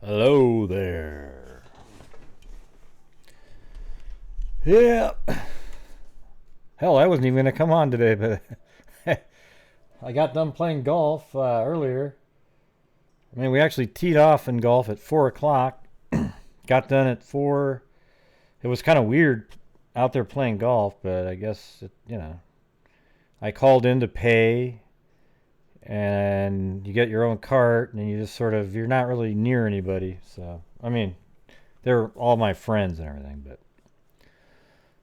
Hello there. Yeah. Hell, I wasn't even going to come on today, but I got done playing golf earlier. I mean, we actually teed off in golf at 4 o'clock. Got done at 4. It was kind of weird out there playing golf, but I guess, I called in to pay, and you get your own cart, and you just you're not really near anybody. So, I mean, they're all my friends and everything, but.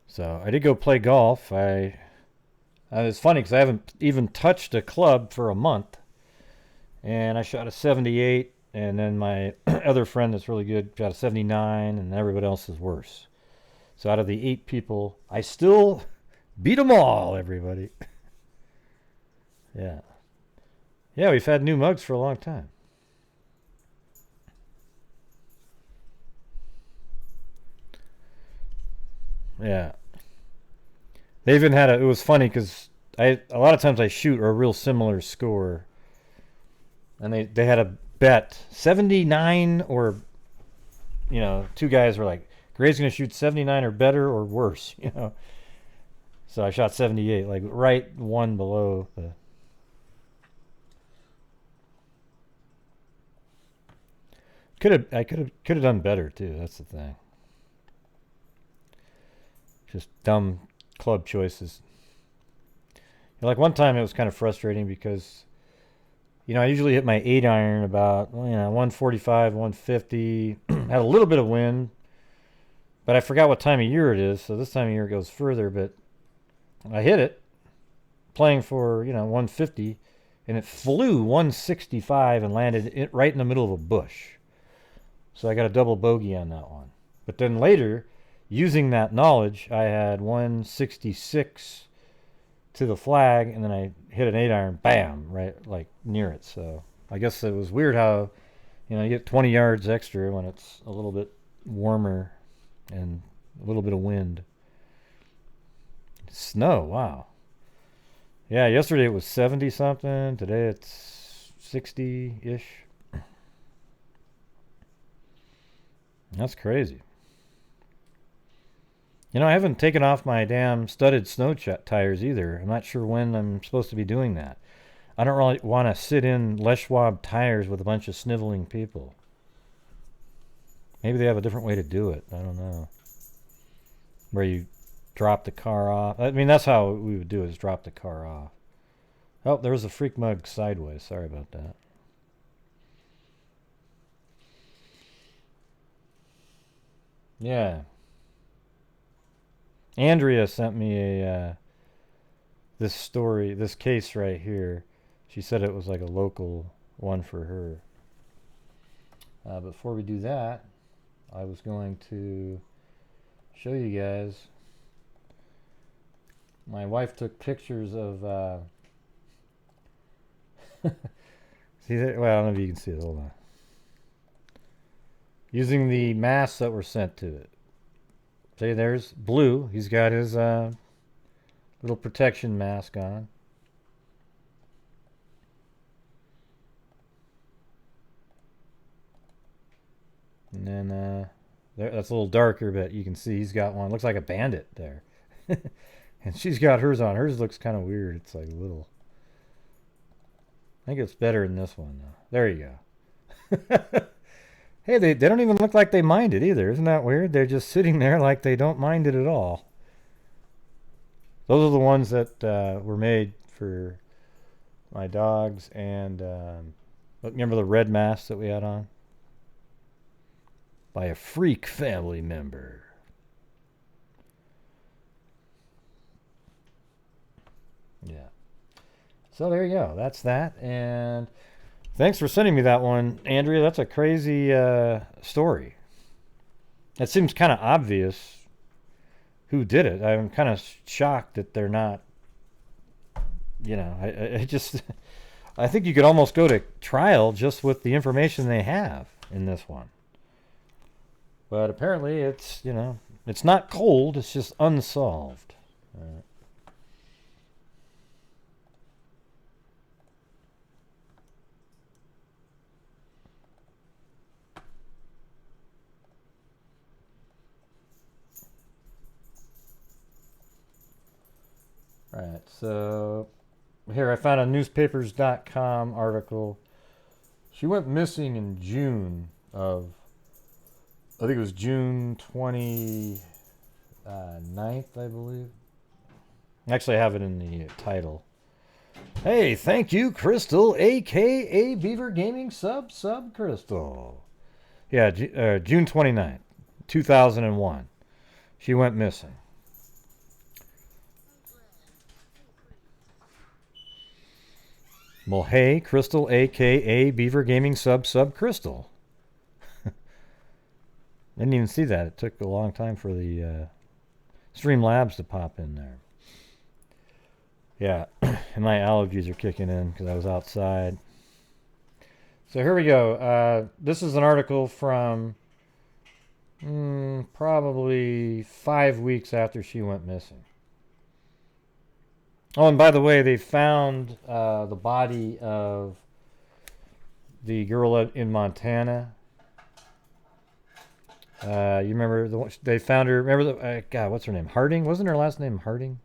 So, I did go play golf. It's funny because I haven't even touched a club for a month. And I shot a 78, and then my other friend that's really good shot a 79, and everybody else is worse. So out of the 8 people, I still beat them all, everybody. Yeah. Yeah, we've had new mugs for a long time. Yeah. They even had it was funny because a lot of times I shoot a real similar score. And they had a bet 79 or, two guys were like, Gray's going to shoot 79 or better or worse, So I shot 78, like right one below the. I could have done better too. That's the thing. Just dumb club choices. Like one time it was kind of frustrating because. I usually hit my 8 iron about 145, 150. Had a little bit of wind, but I forgot what time of year it is. So this time of year it goes further. But I hit it, playing for 150, and it flew 165 and landed right in the middle of a bush. So I got a double bogey on that one. But then later, using that knowledge, I had 166. To the flag, and then I hit an 8 iron, bam, right like near it. So I guess it was weird how you get 20 yards extra when it's a little bit warmer and a little bit of wind. Snow, wow. Yeah, yesterday it was 70 something. Today it's 60-ish. That's crazy. I haven't taken off my damn studded snow tires either. I'm not sure when I'm supposed to be doing that. I don't really want to sit in Les Schwab tires with a bunch of sniveling people. Maybe they have a different way to do it. I don't know. Where you drop the car off. I mean, that's how we would do it, is drop the car off. Oh, there was a freak mug sideways. Sorry about that. Yeah. Andrea sent me this case right here. She said it was like a local one for her. Before we do that, I was going to show you guys. My wife took pictures of. See that? Well, I don't know if you can see it. Hold on. Using the masks that were sent to it. See, there's Blue. He's got his little protection mask on. And then that's a little darker, but you can see he's got one. Looks like a bandit there. And she's got hers on. Hers looks kind of weird. It's like a little. I think it's better than this one, though. There you go. Hey, they don't even look like they mind it either. Isn't that weird? They're just sitting there like they don't mind it at all. Those are the ones that were made for my dogs. And remember the red mask that we had on? By a freak family member. Yeah. So there you go. That's that. And thanks for sending me that one, Andrea. That's a crazy story. It seems kind of obvious who did it. I'm kind of shocked that they're not. I think you could almost go to trial just with the information they have in this one. But apparently it's, it's not cold. It's just unsolved. right, so here I found a newspapers.com article. She went missing in June of, I think it was June 29th, I believe. Actually, I have it in the title. Hey, thank you, Crystal, a.k.a. Beaver Gaming Sub Crystal. Yeah, June 29th, 2001. She went missing. Well, hey, Crystal, a.k.a. Beaver Gaming Sub Crystal. Didn't even see that. It took a long time for the Streamlabs to pop in there. Yeah, and my allergies are kicking in because I was outside. So here we go. This is an article from probably 5 weeks after she went missing. Oh, and by the way, they found the body of the girl in Montana. You remember they found her? Remember the God? What's her name? Harding? Wasn't her last name Harding?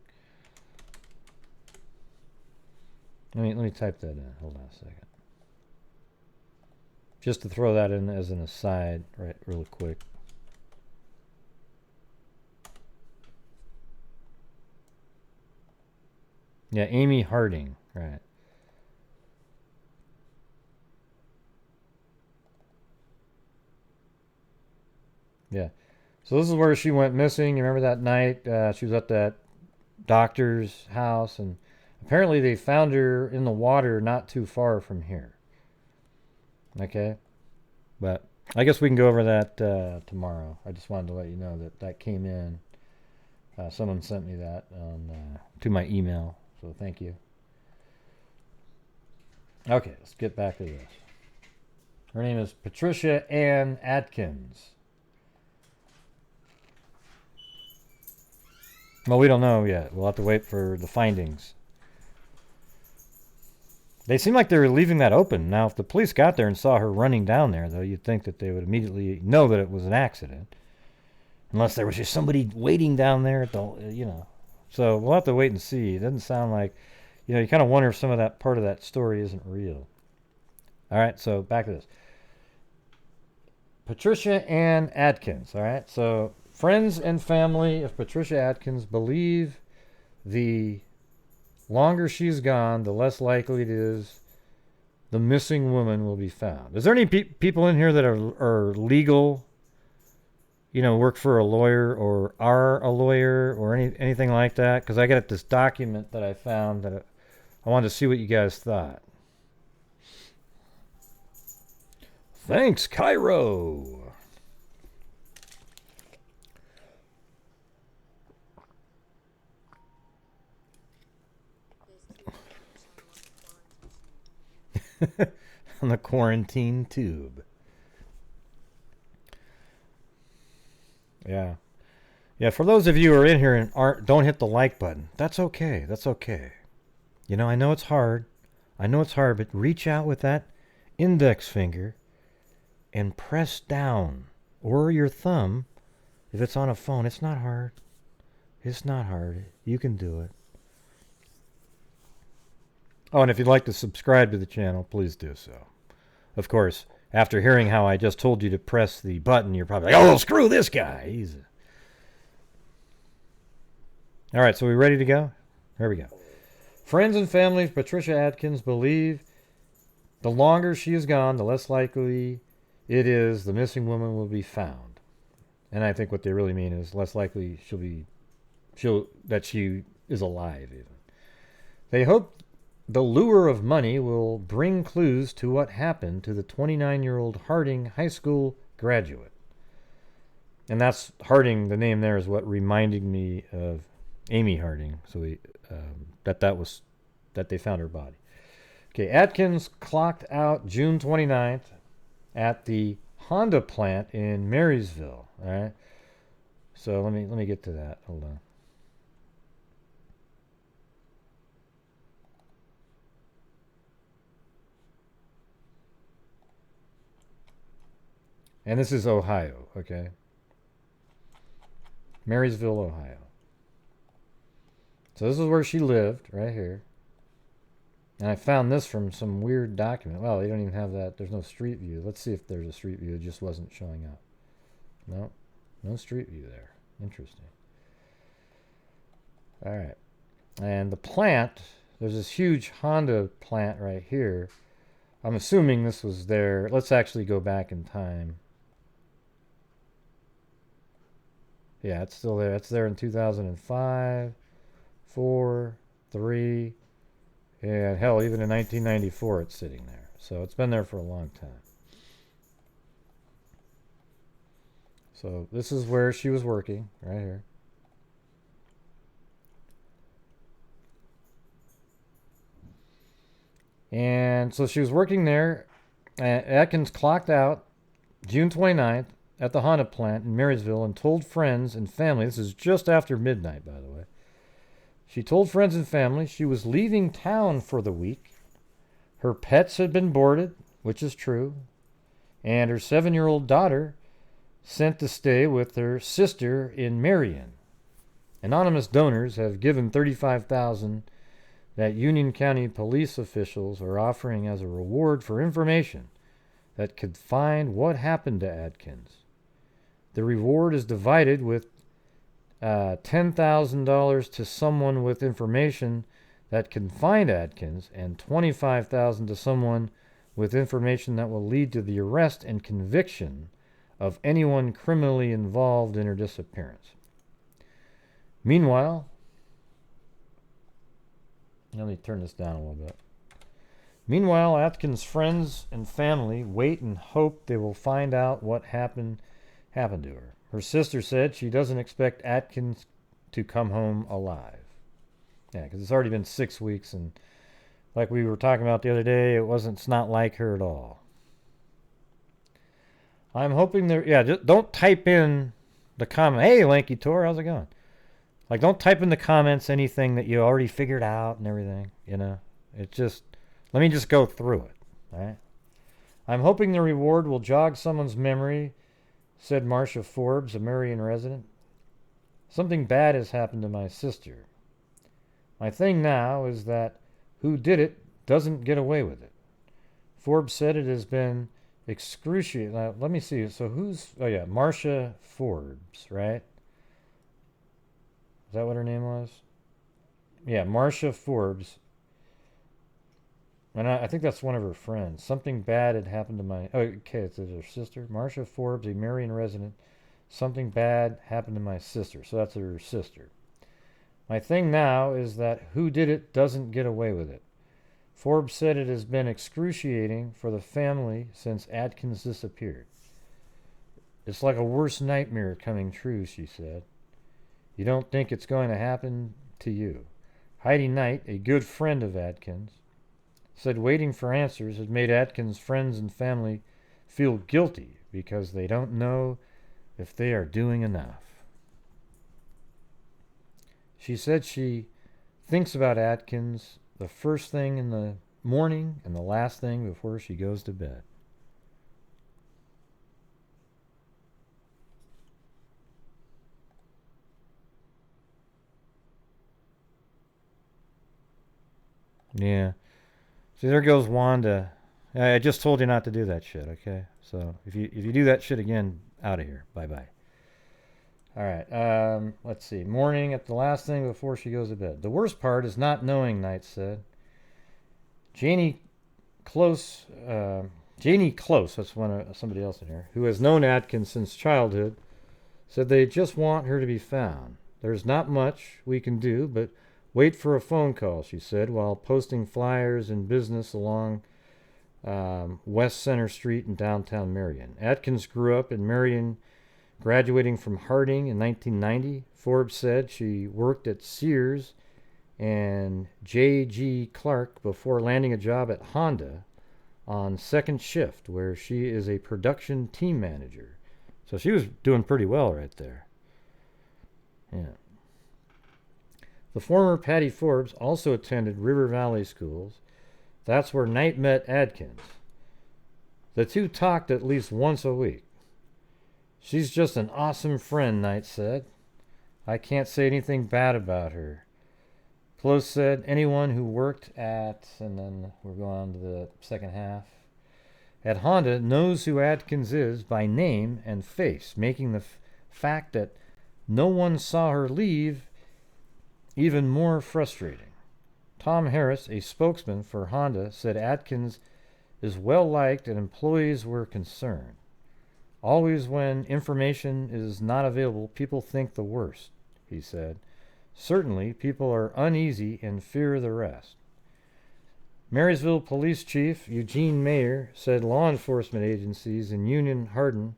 Let me type that in. Hold on a second. Just to throw that in as an aside, right, real quick. Yeah, Amy Harding, right. Yeah. So this is where she went missing. You remember that night? She was at that doctor's house, and apparently they found her in the water not too far from here. Okay? But I guess we can go over that tomorrow. I just wanted to let you know that that came in. Someone sent me that to my email, so thank you. Okay, let's get back to this. Her name is Patricia Ann Adkins. Well, we don't know yet. We'll have to wait for the findings. They seem like they were leaving that open. Now, if the police got there and saw her running down there, though, you'd think that they would immediately know that it was an accident. Unless there was just somebody waiting down there at the, So we'll have to wait and see. It doesn't sound like, you kind of wonder if some of that part of that story isn't real. All right, so back to this. Patricia Ann Adkins, all right? So friends and family of Patricia Adkins believe the longer she's gone, the less likely it is the missing woman will be found. Is there any people in here that are legal, work for a lawyer or are a lawyer or anything like that? Because I got this document that I found that I wanted to see what you guys thought. Thanks, Cairo. On the quarantine tube. Yeah. Yeah, for those of you who are in here and don't hit the like button, that's okay. That's okay. I know it's hard. But reach out with that index finger and press down, or your thumb if it's on a phone. It's not hard. You can do it. Oh, and if you'd like to subscribe to the channel, please do so. Of course, after hearing how I just told you to press the button, you're probably like, oh, screw this guy. All right, so we ready to go? Here we go. Friends and family of Patricia Adkins believe the longer she is gone, the less likely it is the missing woman will be found. And I think what they really mean is less likely that she is alive even. They hope the lure of money will bring clues to what happened to the 29-year-old Harding High School graduate. And that's Harding, the name there is what reminded me of Amy Harding. So that they found her body. Okay, Adkins clocked out June 29th at the Honda plant in Marysville. All right. So let me get to that. Hold on. And this is Ohio, okay? Marysville, Ohio. So this is where she lived, right here. And I found this from some weird document. Well, they don't even have that. There's no street view. Let's see if there's a street view. It just wasn't showing up. No, no street view there. Interesting. All right. And the plant, there's this huge Honda plant right here. I'm assuming this was there. Let's actually go back in time. Yeah, it's still there. It's there in 2005, 4, 3, and hell, even in 1994 it's sitting there. So it's been there for a long time. So this is where she was working, right here. And so she was working there. Adkins clocked out June 29th at the Honda plant in Marysville and told friends and family, this is just after midnight, by the way. She told friends and family she was leaving town for the week. Her pets had been boarded, which is true, and her 7-year-old daughter sent to stay with her sister in Marion. Anonymous donors have given $35,000 that Union County police officials are offering as a reward for information that could find what happened to Adkins. The reward is divided with $10,000 to someone with information that can find Adkins and $25,000 to someone with information that will lead to the arrest and conviction of anyone criminally involved in her disappearance. Meanwhile, let me turn this down a little bit. Meanwhile, Adkins' friends and family wait and hope they will find out what happened to her. Her sister said she doesn't expect Adkins to come home alive. Yeah, because it's already been 6 weeks, and like we were talking about the other day, it's not like her at all. I'm hoping there, yeah, just don't type in the comment, hey, Lanky Tor, how's it going? Like, don't type in the comments anything that you already figured out and everything, you know. It just, let me just go through it, all right? I'm hoping the reward will jog someone's memory, said Marcia Forbes, a Marion resident. Something bad has happened to my sister. My thing now is that who did it doesn't get away with it. Forbes said it has been excruciating. Now, let me see. So who's, oh yeah, Marcia Forbes, right? Is that what her name was? Yeah, Marcia Forbes. And I think that's one of her friends. Something bad had happened to my... Oh, okay, it's her sister. Marcia Forbes, a Marion resident. Something bad happened to my sister. So that's her sister. My thing now is that who did it doesn't get away with it. Forbes said it has been excruciating for the family since Adkins disappeared. It's like a worst nightmare coming true, she said. You don't think it's going to happen to you. Heidi Knight, a good friend of Adkins, said waiting for answers had made Adkins' friends and family feel guilty because they don't know if they are doing enough. She said she thinks about Adkins the first thing in the morning and the last thing before she goes to bed. Yeah. See, there goes Wanda. I just told you not to do that shit, okay? So if you do that shit again, out of here. Bye-bye. All right. Let's see. Morning at the last thing before she goes to bed. The worst part is not knowing, Knight said. Janie Close, that's somebody else in here, who has known Adkins since childhood, said they just want her to be found. There's not much we can do, but wait for a phone call, she said, while posting flyers in business along West Center Street in downtown Marion. Adkins grew up in Marion, graduating from Harding in 1990. Forbes said she worked at Sears and J.G. Clark before landing a job at Honda on second shift, where she is a production team manager. So she was doing pretty well right there. Yeah. The former Patti Forbes also attended River Valley schools. That's where Knight met Adkins. The two talked at least once a week. She's just an awesome friend, Knight said. I can't say anything bad about her. Pelosi said anyone who worked at, and then we're going on to the second half, at Honda knows who Adkins is by name and face, making the fact that no one saw her leave even more frustrating. Tom Harris, a spokesman for Honda, said Adkins is well liked and employees were concerned. Always when information is not available, people think the worst, he said. Certainly, people are uneasy and fear the rest. Marysville Police Chief Eugene Mayer said law enforcement agencies in Union, Hardin,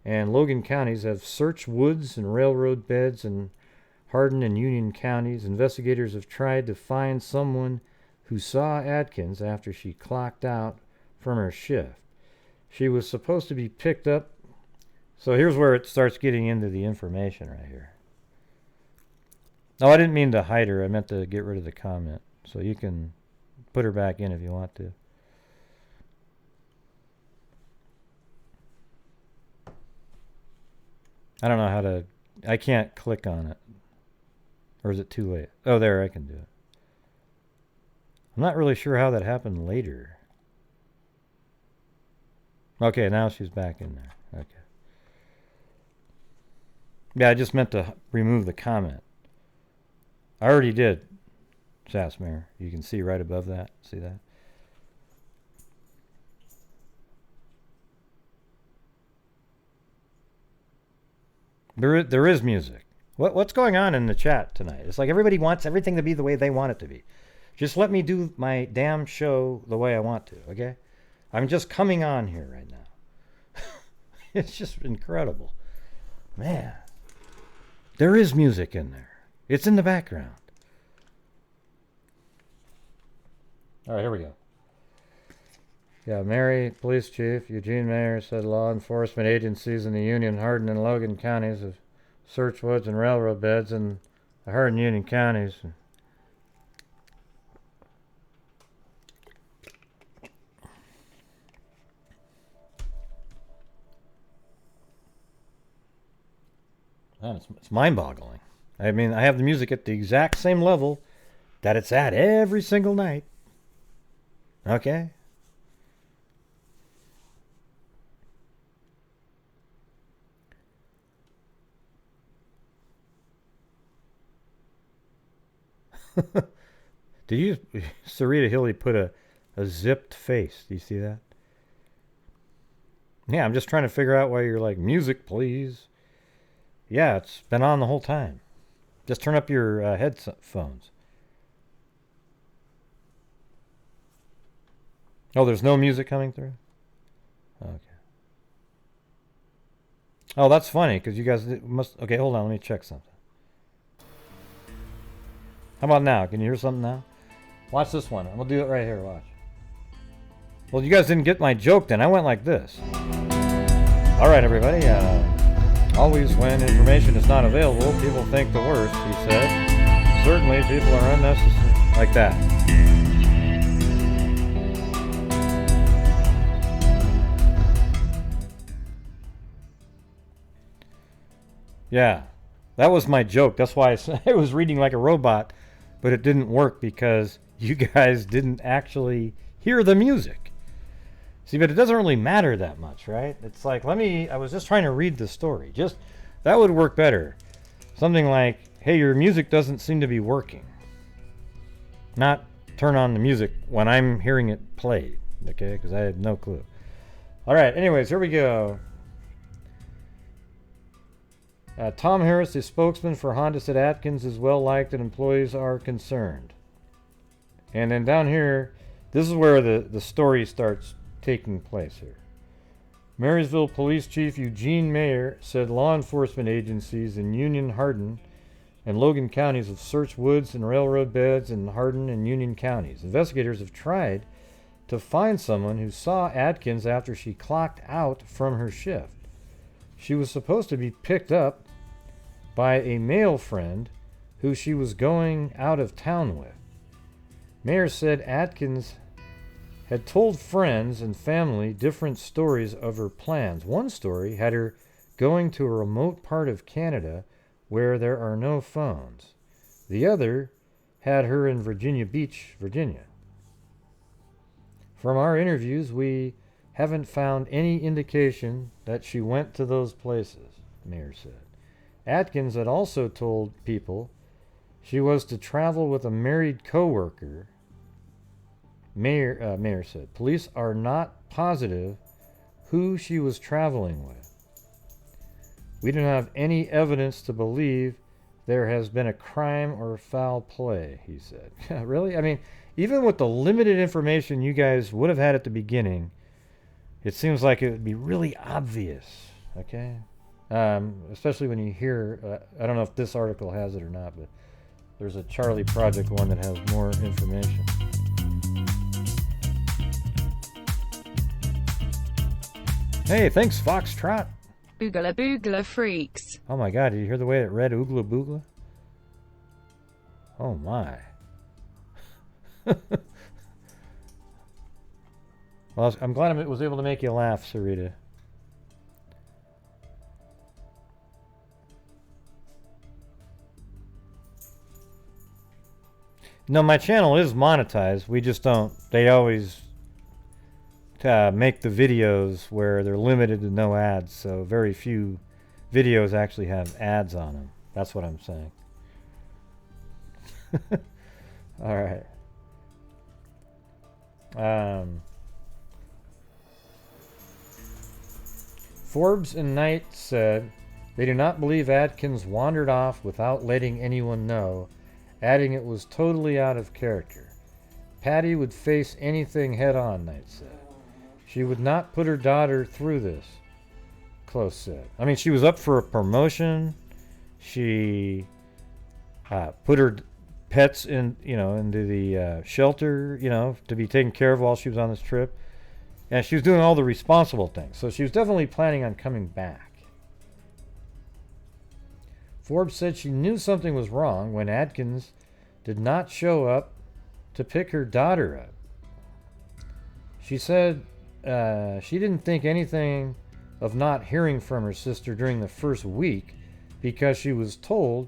and Logan counties have searched woods and railroad beds in Hardin and Union counties. Investigators have tried to find someone who saw Adkins after she clocked out from her shift. She was supposed to be picked up. So here's where it starts getting into the information right here. No, I didn't mean to hide her. I meant to get rid of the comment. So you can put her back in if you want to. I don't know how to... I can't click on it. Or is it too late? Oh, there, I can do it. I'm not really sure how that happened later. Okay, now she's back in there. Okay. Yeah, I just meant to remove the comment. I already did, Sassmere. You can see right above that. See that? There is music. What's going on in the chat tonight? It's like everybody wants everything to be the way they want it to be. Just let me do my damn show the way I want to, okay? I'm just coming on here right now. It's just incredible. Man. There is music in there. It's in the background. All right, here we go. Yeah, Mary, Police Chief Eugene Mayer said law enforcement agencies in the Union, Hardin, and Logan counties have searched woods and railroad beds in the Hardin Union counties. Man, it's mind-boggling. I mean, I have the music at the exact same level that it's at every single night. Okay? Did you, Sarita Hilly put a zipped face? Do you see that? Yeah, I'm just trying to figure out why you're like, music, please. Yeah, it's been on the whole time. Just turn up your headphones. Oh, there's no music coming through? Okay. Oh, that's funny, because you guys must... Okay, hold on, let me check something. How about now? Can you hear something now? Watch this one. I'm going to do it right here, watch. Well, you guys didn't get my joke then. I went like this. All right, everybody. Always when information is not available, people think the worst, he said. Certainly, people are unnecessary. Like that. Yeah, that was my joke. That's why I was reading like a robot, but it didn't work because you guys didn't actually hear the music. See, but it doesn't really matter that much, right? It's like, I was just trying to read the story. That would work better. Something like, hey, your music doesn't seem to be working. Not turn on the music when I'm hearing it played, okay? Because I had no clue. All right, anyways, here we go. Tom Harris, the spokesman for Honda, said Adkins is well liked and employees are concerned. And then down here, this is where the story starts taking place here. Marysville Police Chief Eugene Mayer said law enforcement agencies in Union, Hardin, and Logan counties have searched woods and railroad beds in Hardin and Union counties. Investigators have tried to find someone who saw Adkins after she clocked out from her shift. She was supposed to be picked up by a male friend who she was going out of town with. Mayer said Adkins had told friends and family different stories of her plans. One story had her going to a remote part of Canada where there are no phones. The other had her in Virginia Beach, Virginia. From our interviews, we haven't found any indication that she went to those places, Mayer said. Adkins had also told people she was to travel with a married co-worker. Mayer said, police are not positive who she was traveling with. We don't have any evidence to believe there has been a crime or foul play, he said. Really? I mean, even with the limited information you guys would have had at the beginning, it seems like it would be really obvious, okay? Especially when you hear, I don't know if this article has it or not, but there's a Charley Project one that has more information. Hey, thanks, Foxtrot. Boogla boogla freaks. Oh my god, did you hear the way it read oogla boogla? Oh my. Well, I'm glad I was able to make you laugh, Sarita. No, my channel is monetized. We just don't. They always make the videos where they're limited to no ads, so very few videos actually have ads on them. That's what I'm saying. All right. Forbes and Knight said they do not believe Adkins wandered off without letting anyone know, adding it was totally out of character. Patti would face anything head on, Knight said. She would not put her daughter through this, Close said. I mean, she was up for a promotion. She put her pets in, into the shelter, to be taken care of while she was on this trip. And she was doing all the responsible things. So she was definitely planning on coming back. Forbes said she knew something was wrong when Adkins did not show up to pick her daughter up. She said she didn't think anything of not hearing from her sister during the first week because she was told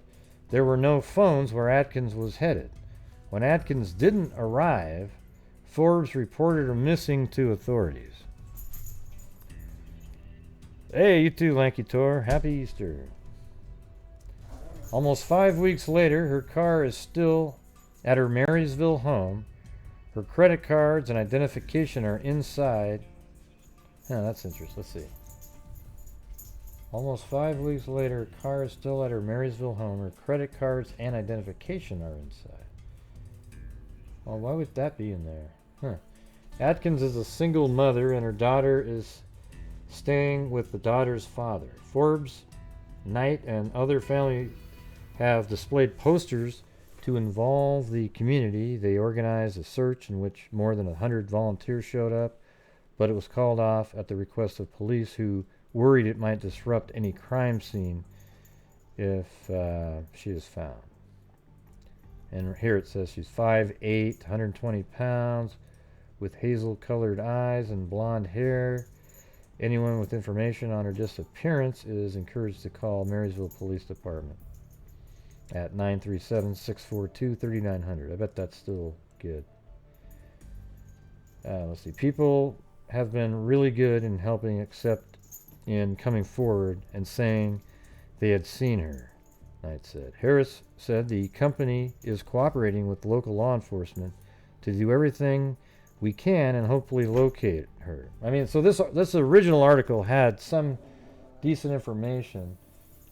there were no phones where Adkins was headed. When Adkins didn't arrive, Forbes reported her missing to authorities. Hey, you too, Lanky Tor. Happy Easter. Almost 5 weeks later, her car is still at her Marysville home. Her credit cards and identification are inside. That's interesting. Let's see. Almost 5 weeks later, her car is still at her Marysville home. Her credit cards and identification are inside. Well, why would that be in there? Adkins is a single mother, and her daughter is staying with the daughter's father. Forbes, Knight, and other family have displayed posters to involve the community. They organized a search in which more than 100 volunteers showed up, but it was called off at the request of police who worried it might disrupt any crime scene if she is found. And here it says she's 5'8", 120 pounds, with hazel-colored eyes and blonde hair. Anyone with information on her disappearance is encouraged to call Marysville Police Department at 937-642-3900. I bet that's still good. Let's see. People have been really good in helping, except in coming forward and saying they had seen her, Knight said. Harris said the company is cooperating with local law enforcement to do everything we can and hopefully locate her. I mean, so this original article had some decent information,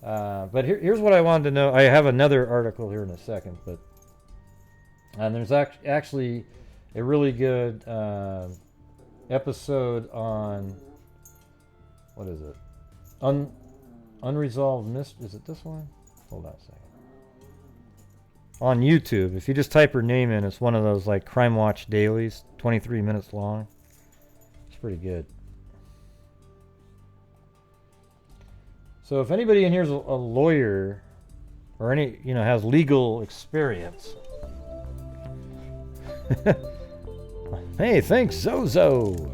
but here's what I wanted to know. I have another article here in a second, but there's actually a really good episode on, what is it? Unresolved Mystery. Is it this one? Hold on a second. On YouTube, if you just type her name in, it's one of those like Crime Watch dailies, 23 minutes long. It's pretty good. So if anybody in here is a lawyer or has legal experience. Hey, thanks, Zozo.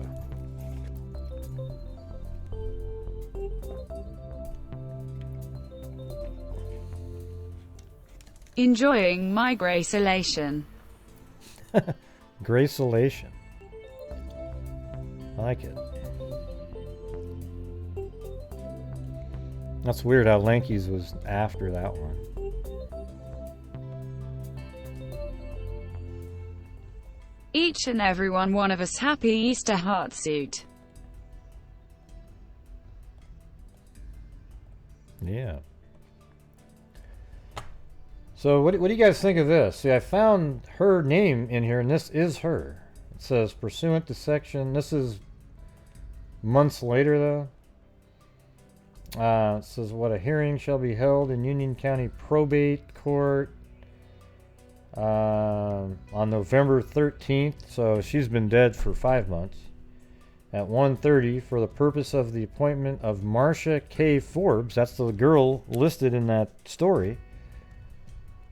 Enjoying my gracelation. Gracelation. I like it. That's weird how Lanky's was after that one. Each and every one of us happy Easter heartsuit. Yeah. So what do you guys think of this? See, I found her name in here, and this is her. It says, pursuant to section, this is months later, though. It says, what a hearing shall be held in Union County Probate Court on November 13th. So she's been dead for 5 months. At 1:30 for the purpose of the appointment of Marcia K. Forbes. That's the girl listed in that story.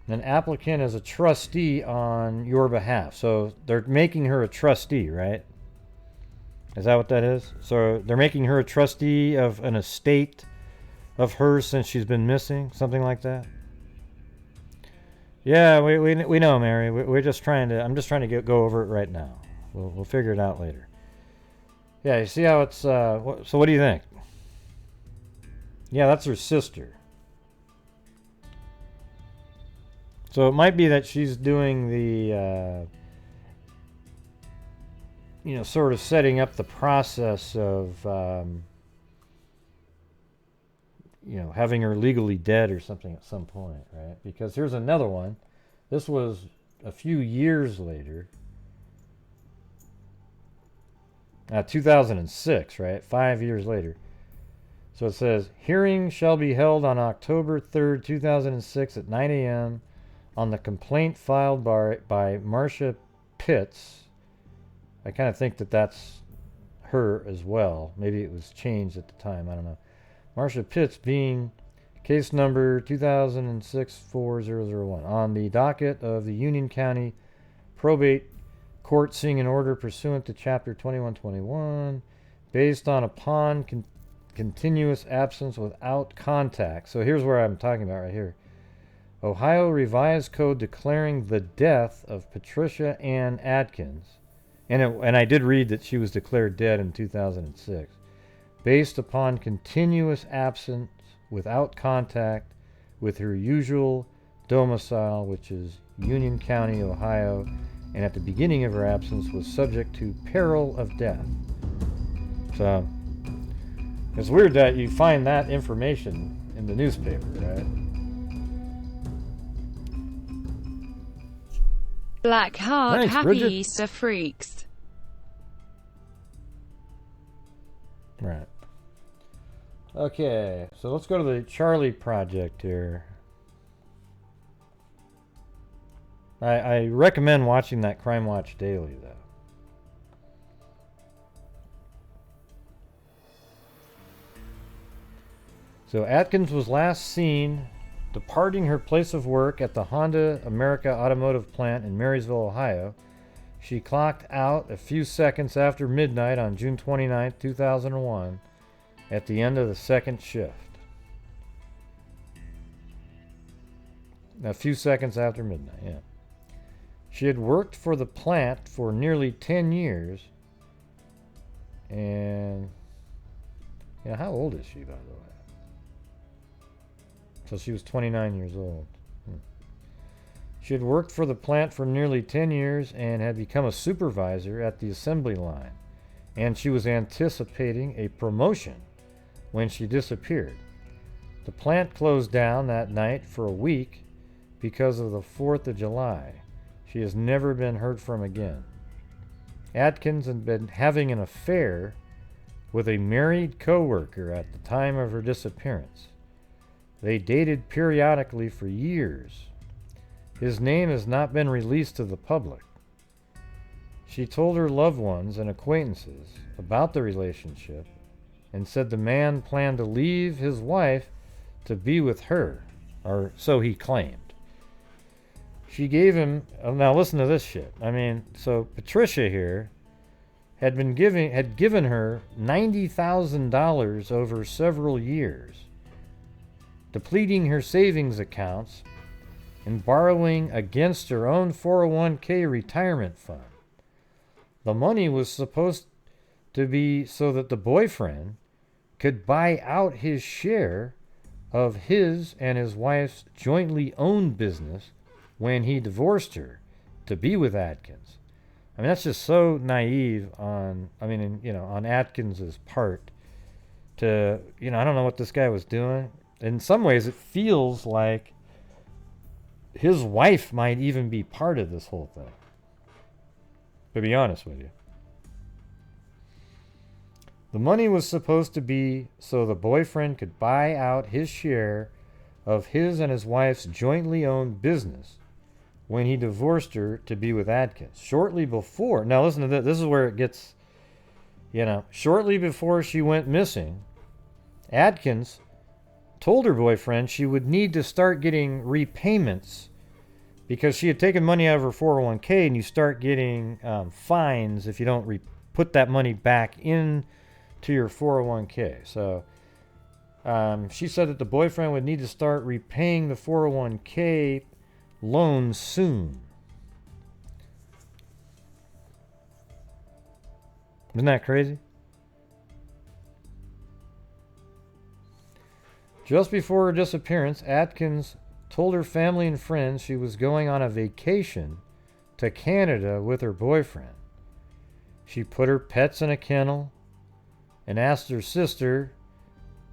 An applicant as a trustee on your behalf. So they're making her a trustee, right? Is that what that is? So they're making her a trustee of an estate of hers since she's been missing, something like that. Yeah, we know, Mary. We're just trying to. I'm just trying to go over it right now. We'll figure it out later. Yeah, you see how it's. So what do you think? Yeah, that's her sister. So it might be that she's doing the, sort of setting up the process of, having her legally dead or something at some point, right? Because here's another one. This was a few years later. 2006, right? 5 years later. So it says, hearing shall be held on October 3rd, 2006 at 9 a.m. on the complaint filed by Marcia Pitts. I kind of think that that's her as well. Maybe it was changed at the time. I don't know. Marcia Pitts being case number 2006-4001 on the docket of the Union County Probate Court, seeing an order pursuant to Chapter 2121 based upon continuous absence without contact. So here's where I'm talking about right here. Ohio Revised Code declaring the death of Patricia Ann Adkins. And I did read that she was declared dead in 2006. Based upon continuous absence without contact with her usual domicile, which is Union County, Ohio, and at the beginning of her absence was subject to peril of death. So it's weird that you find that information in the newspaper, right? Black Heart, Thanks, happy Bridget. Easter freaks. Right. Okay, so let's go to the Charley project here. I recommend watching that Crime Watch Daily, though. So Adkins was last seen departing her place of work at the Honda America Automotive plant in Marysville, Ohio. She clocked out a few seconds after midnight on June 29, 2001, at the end of the second shift. A few seconds after midnight, yeah. She had worked for the plant for nearly 10 years. And, how old is she, by the way? So she was 29 years old. She had worked for the plant for nearly 10 years and had become a supervisor at the assembly line. And she was anticipating a promotion when she disappeared. The plant closed down that night for a week because of the 4th of July. She has never been heard from again. Adkins had been having an affair with a married co-worker at the time of her disappearance. They dated periodically for years. His name has not been released to the public. She told her loved ones and acquaintances about the relationship and said the man planned to leave his wife to be with her, or so he claimed. She gave him, now listen to this shit. So Patricia here had given her $90,000 over several years, depleting her savings accounts and borrowing against her own 401k retirement fund. The money was supposed to be so that the boyfriend could buy out his share of his and his wife's jointly owned business when he divorced her to be with Adkins. I mean, that's just so naive on Atkins's part to, I don't know what this guy was doing. In some ways, it feels like his wife might even be part of this whole thing, to be honest with you. The money was supposed to be so the boyfriend could buy out his share of his and his wife's jointly owned business when he divorced her to be with Adkins. Shortly before, now listen to this, this is where it gets, shortly before she went missing, Adkins told her boyfriend she would need to start getting repayments because she had taken money out of her 401k, and you start getting fines if you don't put that money back in to your 401k. So she said that the boyfriend would need to start repaying the 401k loan soon. Isn't that crazy? Just before her disappearance, Adkins told her family and friends she was going on a vacation to Canada with her boyfriend. She put her pets in a kennel and asked her sister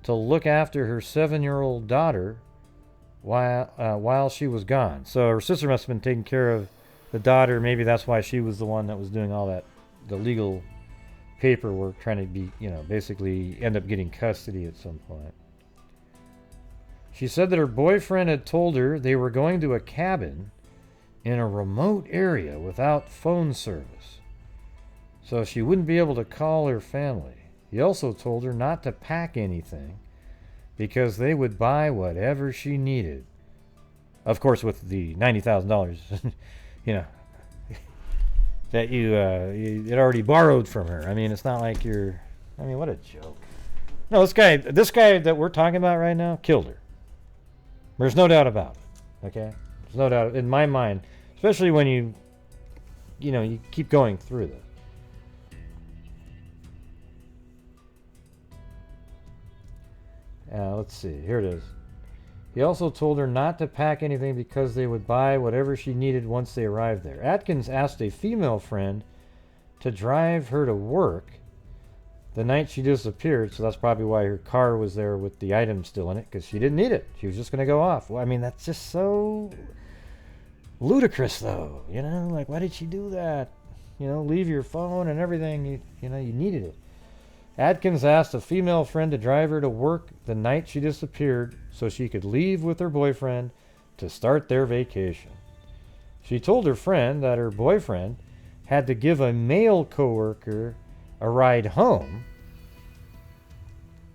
to look after her 7-year-old daughter while she was gone. So her sister must have been taking care of the daughter. Maybe that's why she was the one that was doing all that, the legal paperwork, trying to be, basically end up getting custody at some point. She said that her boyfriend had told her they were going to a cabin in a remote area without phone service, so she wouldn't be able to call her family. He also told her not to pack anything because they would buy whatever she needed. Of course, with the $90,000, that you had already borrowed from her. I mean, it's not like you're... I mean, what a joke. No, this guy that we're talking about right now killed her. There's no doubt about it. Okay? There's no doubt in my mind, especially when you keep going through this. Let's see. Here it is. He also told her not to pack anything because they would buy whatever she needed once they arrived there. Adkins asked a female friend to drive her to work the night she disappeared, so that's probably why her car was there with the items still in it, because she didn't need it. She was just going to go off. Well, I mean, that's just so ludicrous, though. Like, why did she do that? Leave your phone and everything. You needed it. Adkins asked a female friend to drive her to work the night she disappeared so she could leave with her boyfriend to start their vacation. She told her friend that her boyfriend had to give a male coworker a ride home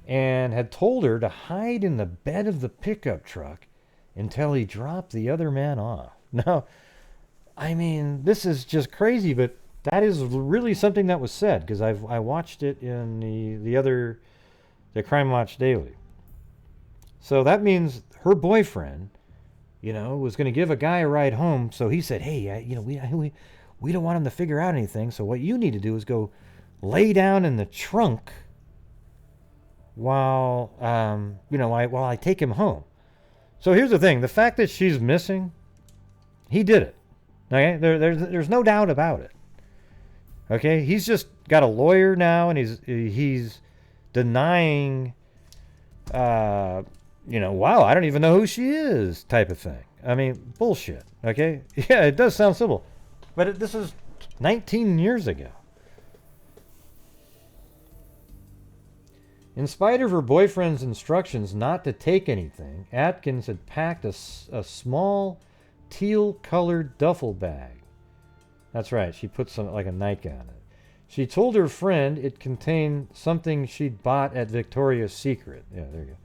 and had told her to hide in the bed of the pickup truck until he dropped the other man off. Now, I mean, this is just crazy, but that is really something that was said, because I watched it in the Crime Watch Daily. So that means her boyfriend, was going to give a guy a ride home. So he said, hey, we don't want him to figure out anything. So what you need to do is go lay down in the trunk while I take him home. So here's the thing: the fact that she's missing, he did it. Okay, there's no doubt about it. Okay, he's just got a lawyer now, and he's denying, wow, I don't even know who she is, type of thing. I mean, bullshit. Okay, yeah, it does sound simple, but this is 19 years ago. In spite of her boyfriend's instructions not to take anything, Adkins had packed a small teal-colored duffel bag. That's right, she put like a nightgown in it. She told her friend it contained something she'd bought at Victoria's Secret. Yeah, there you go.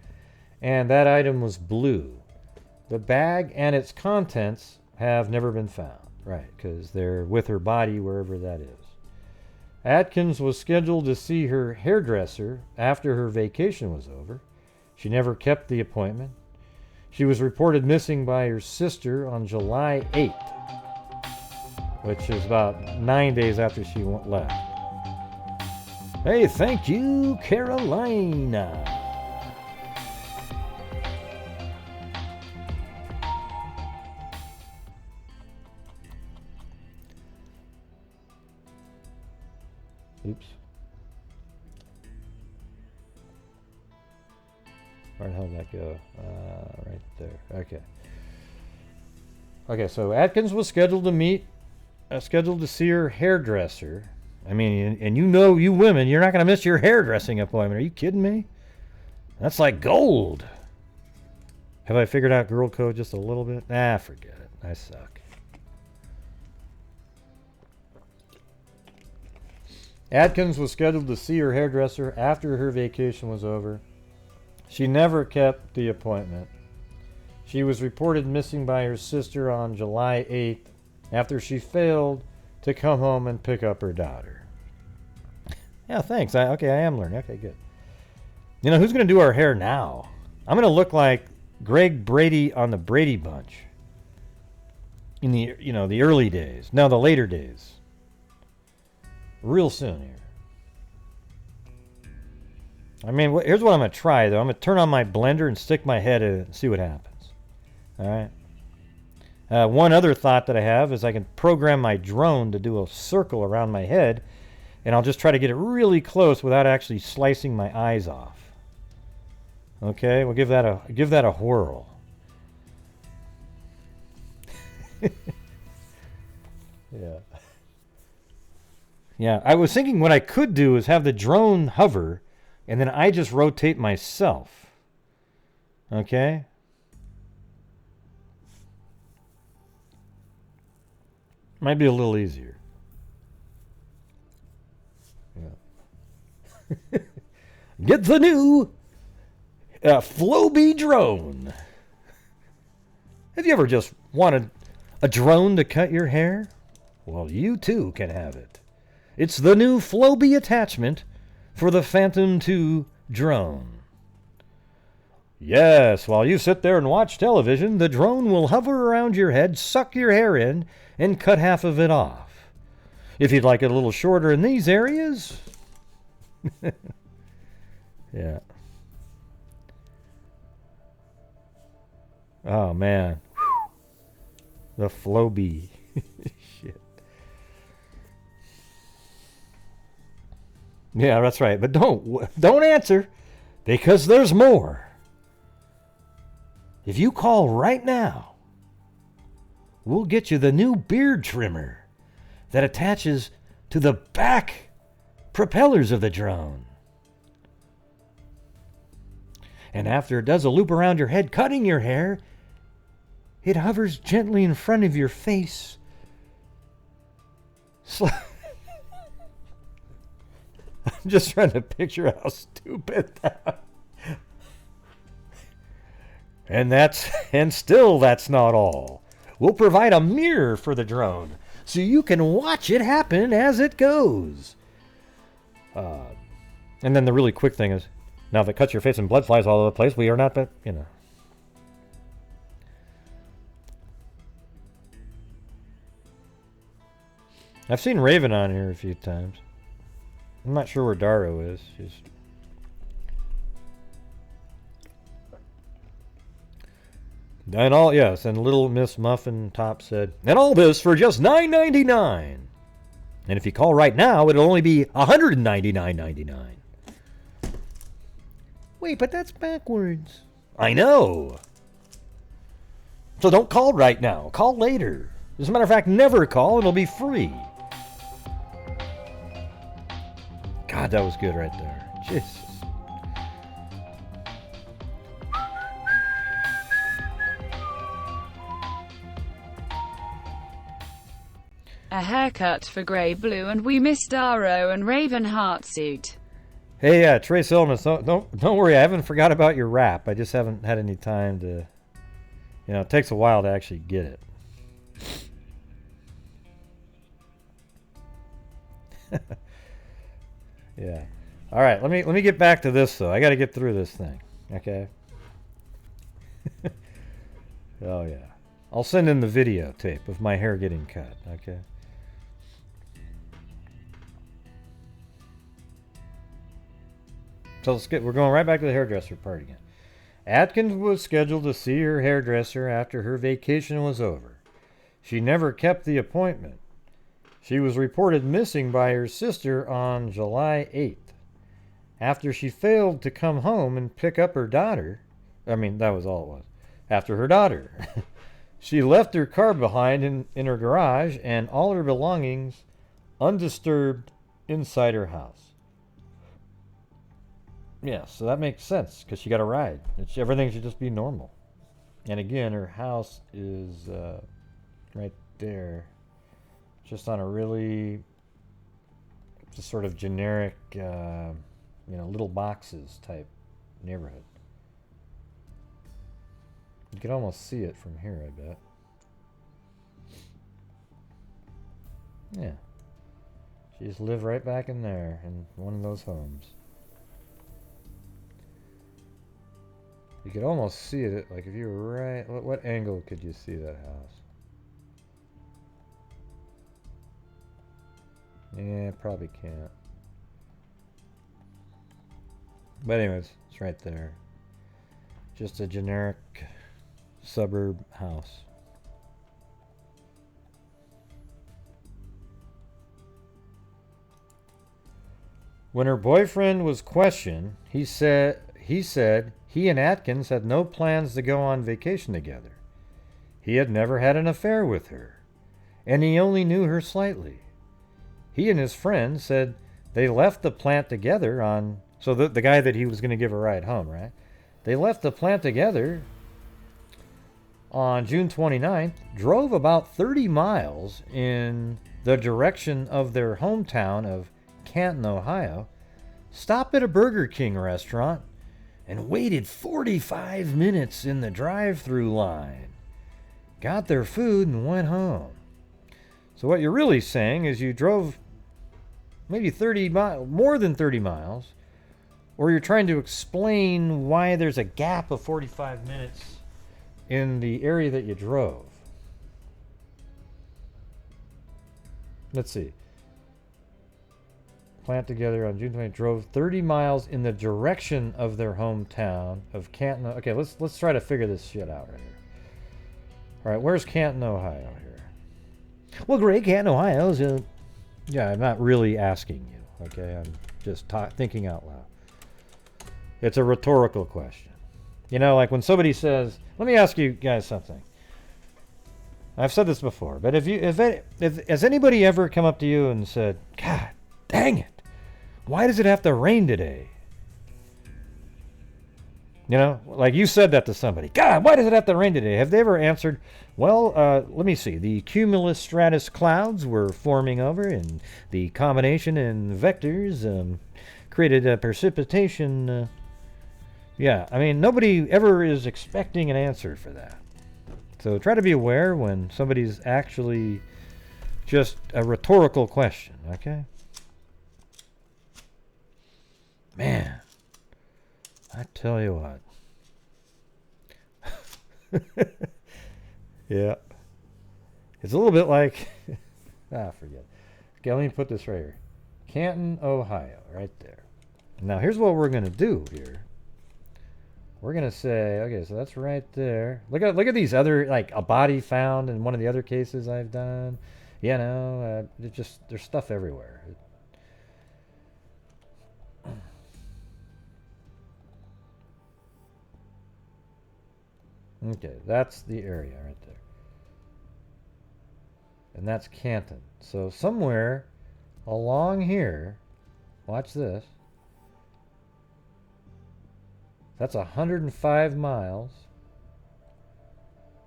And that item was blue. The bag and its contents have never been found. Right, because they're with her body wherever that is. Adkins was scheduled to see her hairdresser after her vacation was over. She never kept the appointment. She was reported missing by her sister on July 8th, which is about 9 days after she left. Hey, thank you, Carolina. Oops. Where the hell did that go? Right there. Okay. Okay, so Adkins was scheduled to see her hairdresser. I mean, and you know, you women, you're not going to miss your hairdressing appointment. Are you kidding me? That's like gold. Have I figured out girl code just a little bit? Nah, forget it. I suck. Adkins was scheduled to see her hairdresser after her vacation was over. She never kept the appointment. She was reported missing by her sister on July 8th after she failed to come home and pick up her daughter. Yeah, thanks. Okay, I am learning. Okay, good. You know, who's going to do our hair now? I'm going to look like Greg Brady on the Brady Bunch in the, you know, the early days. No, the later days. Real soon here. I mean, here's what I'm going to try, though. I'm going to turn on my blender and stick my head in it and see what happens. All right. One other thought that I have is I can program my drone to do a circle around my head, and I'll just try to get it really close without actually slicing my eyes off. Okay, we'll give that a whirl. Yeah. Yeah, I was thinking what I could do is have the drone hover, and then I just rotate myself. Okay? Might be a little easier. Yeah. Get the new Flowbee drone. Have you ever just wanted a drone to cut your hair? Well, you too can have it. It's the new Flowbee attachment for the Phantom 2 drone. Yes, while you sit there and watch television, the drone will hover around your head, suck your hair in, and cut half of it off. If you'd like it a little shorter in these areas... Yeah. Oh, man. The Flowbee. Shit. Yeah, that's right. But don't answer, because there's more. If you call right now, we'll get you the new beard trimmer that attaches to the back propellers of the drone. And after it does a loop around your head, cutting your hair, it hovers gently in front of your face. I'm just trying to picture how stupid that. And still that's not all. We'll provide a mirror for the drone so you can watch it happen as it goes. And then the really quick thing is, now if it cuts your face and blood flies all over the place, we are not, you know. I've seen Raven on here a few times. I'm not sure where Daro is. She's... And all, yes, and Little Miss Muffin Top said, and all this for just $9.99. And if you call right now, it'll only be $199.99. Wait, but that's backwards. I know. So don't call right now. Call later. As a matter of fact, never call. It'll be free. God, that was good right there. Jesus. A haircut for Grey Blue, and we miss Daro and Raven Heartsuit. Hey, Trace Illness, don't worry. I haven't forgot about your rap. I just haven't had any time to... You know, it takes a while to actually get it. Yeah. All right, let me get back to this, though. I got to get through this thing, okay? Oh, yeah. I'll send in the videotape of my hair getting cut, okay? So we're going right back to the hairdresser part again. Adkins was scheduled to see her hairdresser after her vacation was over. She never kept the appointment. She was reported missing by her sister on July 8th. After she failed to come home and pick up her daughter, that was all it was. After her daughter. She left her car behind in her garage and all her belongings undisturbed inside her house. Yeah, so that makes sense because she got a ride. Everything should just be normal. And again, her house is right there. Just on a really just sort of generic, little boxes type neighborhood. You can almost see it from here, I bet. Yeah. She just lived right back in there in one of those homes. You could almost see it, like if you were right... What angle could you see that house? Yeah, probably can't. But anyways, it's right there. Just a generic suburb house. When her boyfriend was questioned, he said he and Adkins had no plans to go on vacation together. He had never had an affair with her, and he only knew her slightly. He and his friend said they left the plant together on... So the guy that he was going to give a ride home, right? They left the plant together on June 29th, drove about 30 miles in the direction of their hometown of Canton, Ohio, stopped at a Burger King restaurant, and waited 45 minutes in the drive-thru line. Got their food and went home. So what you're really saying is you drove maybe more than 30 miles, or you're trying to explain why there's a gap of 45 minutes in the area that you drove. Let's see. Plant together on June 20th, drove 30 miles in the direction of their hometown of Canton. Okay, let's try to figure this shit out right here. All right, where's Canton, Ohio here? Well, great, Canton, Ohio is yeah, I'm not really asking you, okay? I'm just thinking out loud. It's a rhetorical question. You know, like when somebody says, let me ask you guys something. I've said this before, but has anybody ever come up to you and said, God, dang it, why does it have to rain today? You know, like you said that to somebody. God, why does it have to rain today? Have they ever answered, well, let me see. The cumulus stratus clouds were forming over, and the combination in vectors created a precipitation. Yeah, I mean, nobody ever is expecting an answer for that. So try to be aware when somebody's actually just a rhetorical question, okay? Man, I tell you what. Yeah. It's a little bit like... forget it. Okay, let me put this right here. Canton, Ohio, right there. Now, here's what we're going to do here. We're going to say, okay, so that's right there. Look at these other, like a body found in one of the other cases I've done. You know, there's stuff everywhere. Okay, that's the area right there. And that's Canton. So somewhere along here, watch this. That's 105 miles.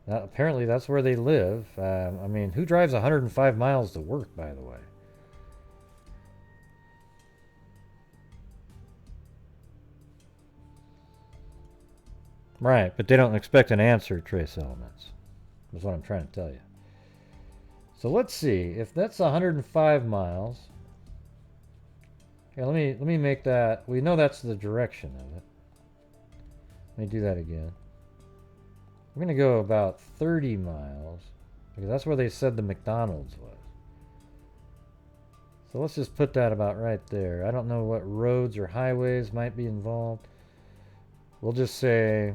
Now, apparently that's where they live. I mean, who drives 105 miles to work, by the way? Right, but they don't expect an answer, trace elements. That's what I'm trying to tell you. So let's see. If that's 105 miles... Okay, let me make that... We know that's the direction of it. Let me do that again. We're going to go about 30 miles because that's where they said the McDonald's was. So let's just put that about right there. I don't know what roads or highways might be involved. We'll just say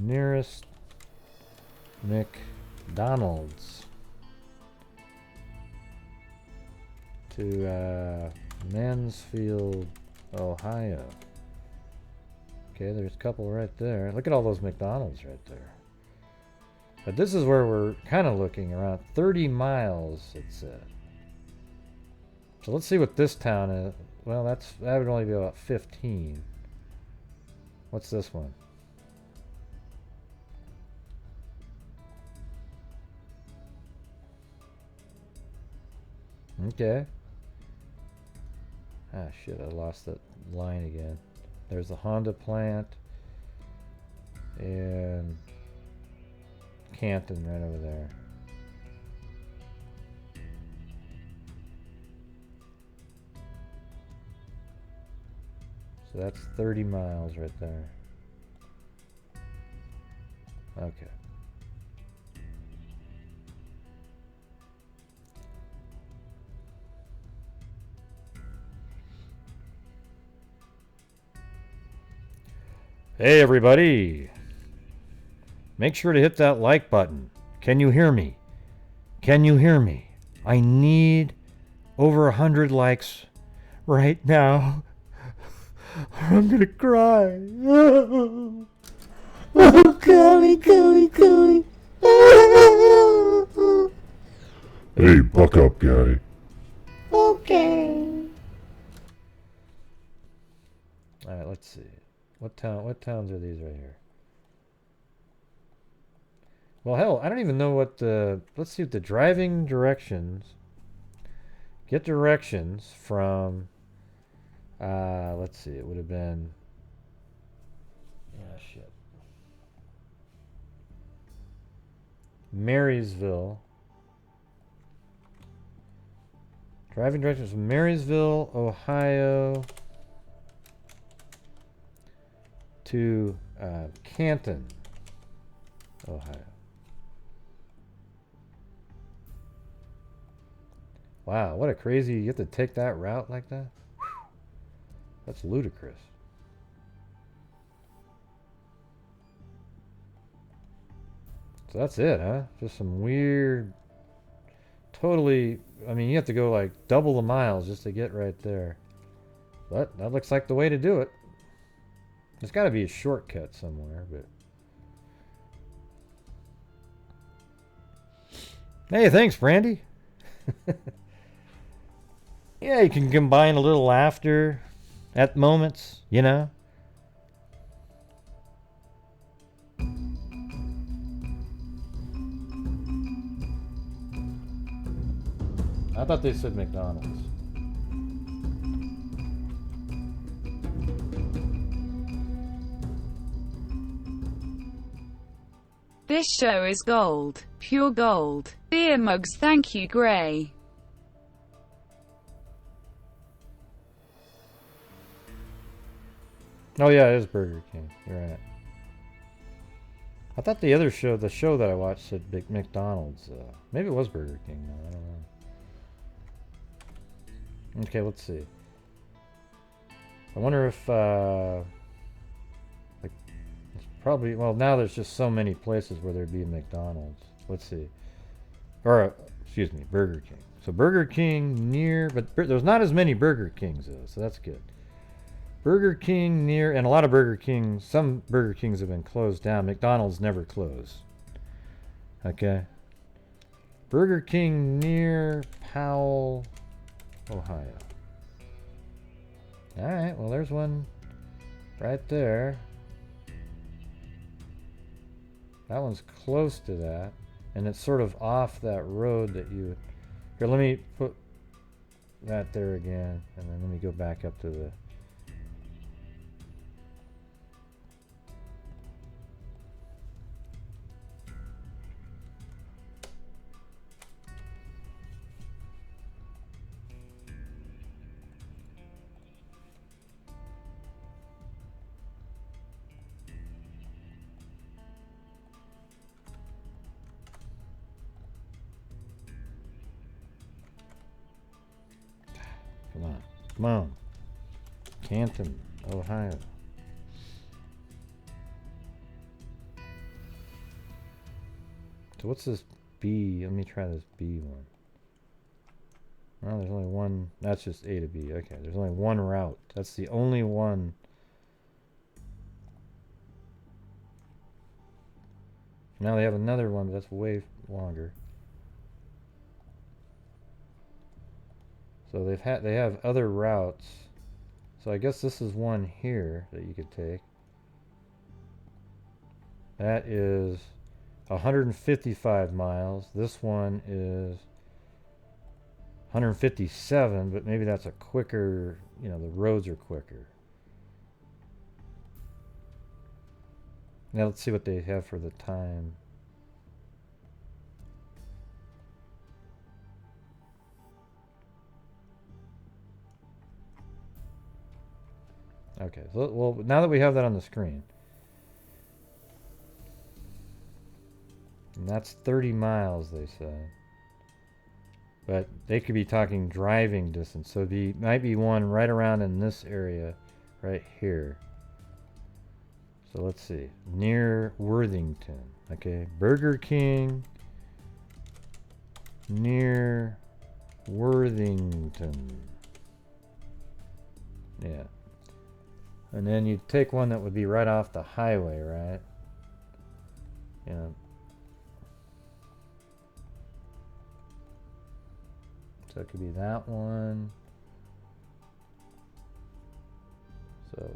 nearest McDonald's to Mansfield, Ohio. Okay, there's a couple right there. Look at all those McDonald's right there. But this is where we're kind of looking, around 30 miles, it said. So let's see what this town is. Well, that would only be about 15. What's this one? Okay. Ah, shit, I lost that line again. There's the Honda plant. And Canton right over there. So that's 30 miles right there. Okay. Hey everybody! Make sure to hit that like button. Can you hear me? Can you hear me? I need over 100 likes right now. I'm gonna cry. Oh, Golly. Hey, buck up, guy. Okay. Alright, let's see. What towns are these right here? Well, hell, I don't even know what the... Let's see what the driving directions... Get directions from... let's see, it would have been... Yeah, shit. Marysville. Driving directions from Marysville, Ohio... to Canton, Ohio. Wow, what a crazy, you get to take that route like that? Whew. That's ludicrous. So that's it, huh? Just some weird, totally, I mean, you have to go like double the miles just to get right there. But that looks like the way to do it. There's got to be a shortcut somewhere, but... Hey, thanks, Brandy. Yeah, you can combine a little laughter at moments, you know? I thought they said McDonald's. This show is gold. Pure gold. Beer mugs, thank you, Gray. Oh yeah, it is Burger King. You're right. I thought the other show, the show that I watched, said McDonald's. Maybe it was Burger King. No, I don't know. Okay, let's see. I wonder if, like, it's probably, well, now there's just so many places where there'd be a McDonald's. Let's see. Or, excuse me, Burger King. So Burger King near, but there's not as many Burger Kings though, so that's good. Burger King near, and a lot of Burger Kings, some Burger Kings have been closed down. McDonald's never close. Okay. Burger King near Powell, Ohio. Alright, well there's one right there. That one's close to that. And it's sort of off that road that you... Here, let me put that there again. And then let me go back up to the... Come on. Canton, Ohio. So what's this B? Let me try this B one. Well, there's only one. That's just A to B. Okay, there's only one route. That's the only one. Now they have another one, but that's way longer. So they have other routes. So I guess this is one here that you could take. That is 155 miles. This one is 157, but maybe that's a quicker, you know, the roads are quicker. Now let's see what they have for the time. Okay, so well, now that we have that on the screen, and that's 30 miles, they said. But they could be talking driving distance, so might be one right around in this area, right here. So let's see, near Worthington. Okay, Burger King near Worthington. Yeah. And then you'd take one that would be right off the highway, right? Yeah. So it could be that one. So,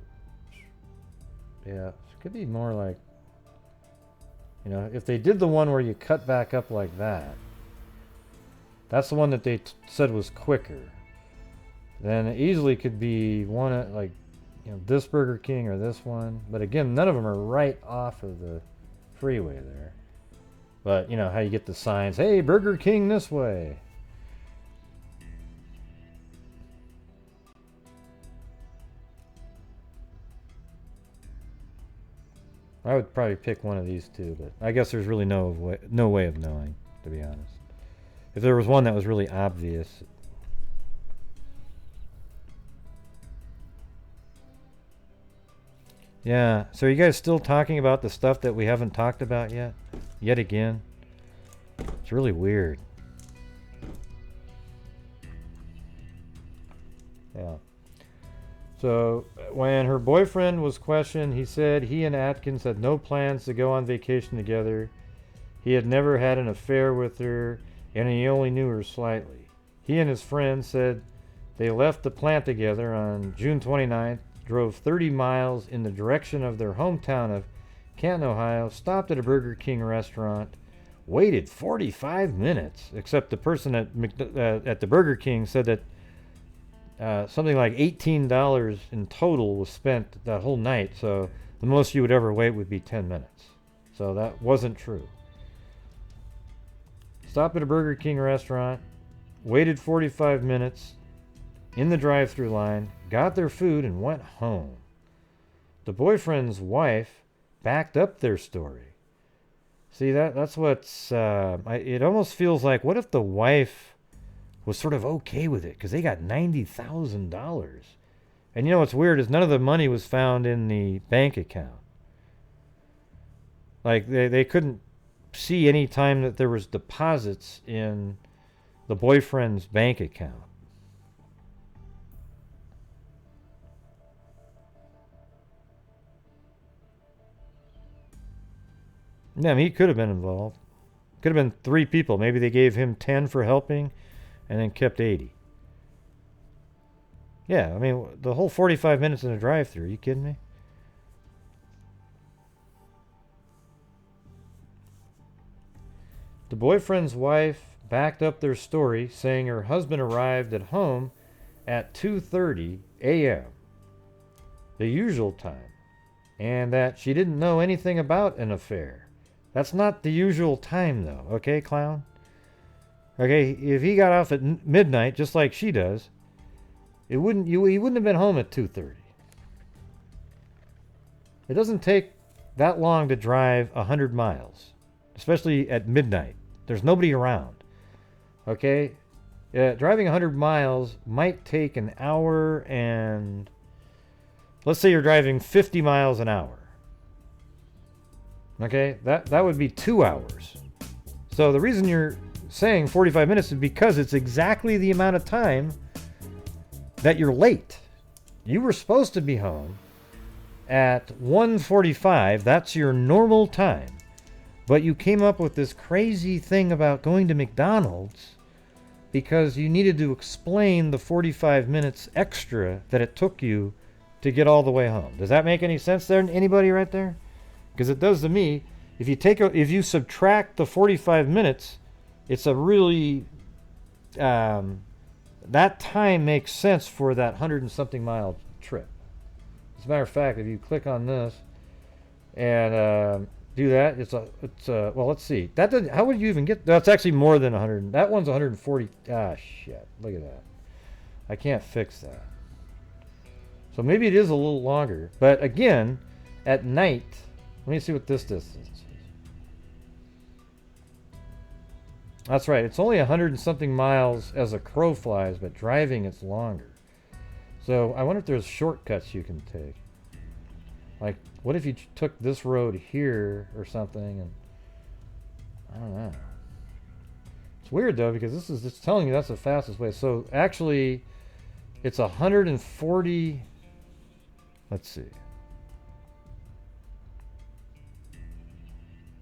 yeah, it could be more like, you know, if they did the one where you cut back up like that, that's the one that they said was quicker. Then it easily could be one like, you know, this Burger King or this one. But again, none of them are right off of the freeway there. But you know how you get the signs, hey, Burger King this way. I would probably pick one of these two, but I guess there's really no way of knowing, to be honest. If there was one that was really obvious. Yeah, so are you guys still talking about the stuff that we haven't talked about yet? Yet again? It's really weird. Yeah. So when her boyfriend was questioned, he said he and Adkins had no plans to go on vacation together. He had never had an affair with her, and he only knew her slightly. He and his friend said they left the plant together on June 29th, drove 30 miles in the direction of their hometown of Canton, Ohio, stopped at a Burger King restaurant, waited 45 minutes, except the person at the Burger King said that something like $18 in total was spent that whole night, so the most you would ever wait would be 10 minutes. So that wasn't true. Stopped at a Burger King restaurant, waited 45 minutes in the drive-thru line, got their food, and went home. The boyfriend's wife backed up their story. See, that's what's... it almost feels like, what if the wife was sort of okay with it? Because they got $90,000. And you know what's weird is none of the money was found in the bank account. Like, they couldn't see any time that there was deposits in the boyfriend's bank account. Yeah, I mean, he could have been involved. Could have been 3 people. Maybe they gave him 10 for helping and then kept 80. Yeah, I mean, the whole 45 minutes in a drive-thru. Are you kidding me? The boyfriend's wife backed up their story, saying her husband arrived at home at 2:30 a.m., the usual time, and that she didn't know anything about an affair. That's not the usual time, though, okay, clown? Okay, if he got off at midnight, just like she does, he wouldn't have been home at 2:30. It doesn't take that long to drive 100 miles, especially at midnight. There's nobody around, okay? Driving 100 miles might take an hour and... Let's say you're driving 50 miles an hour. Okay, that would be 2 hours. So the reason you're saying 45 minutes is because it's exactly the amount of time that you're late. You were supposed to be home at 1:45. That's your normal time. But you came up with this crazy thing about going to McDonald's because you needed to explain the 45 minutes extra that it took you to get all the way home. Does that make any sense there? Anybody right there? Because it does to me. If you subtract the 45 minutes, it's a really that time makes sense for that 100 and something mile trip. As a matter of fact, if you click on this and do that, it's well, let's see. That doesn't. How would you even get? That's actually more than 100. That one's 140. Ah, shit! Look at that. I can't fix that. So maybe it is a little longer. But again, at night, let me see what this distance is. That's right. It's only 100 and something miles as a crow flies, but driving it's longer. So I wonder if there's shortcuts you can take. Like, what if you took this road here or something? And I don't know. It's weird though because this is just telling you that's the fastest way. So actually, it's 140. Let's see.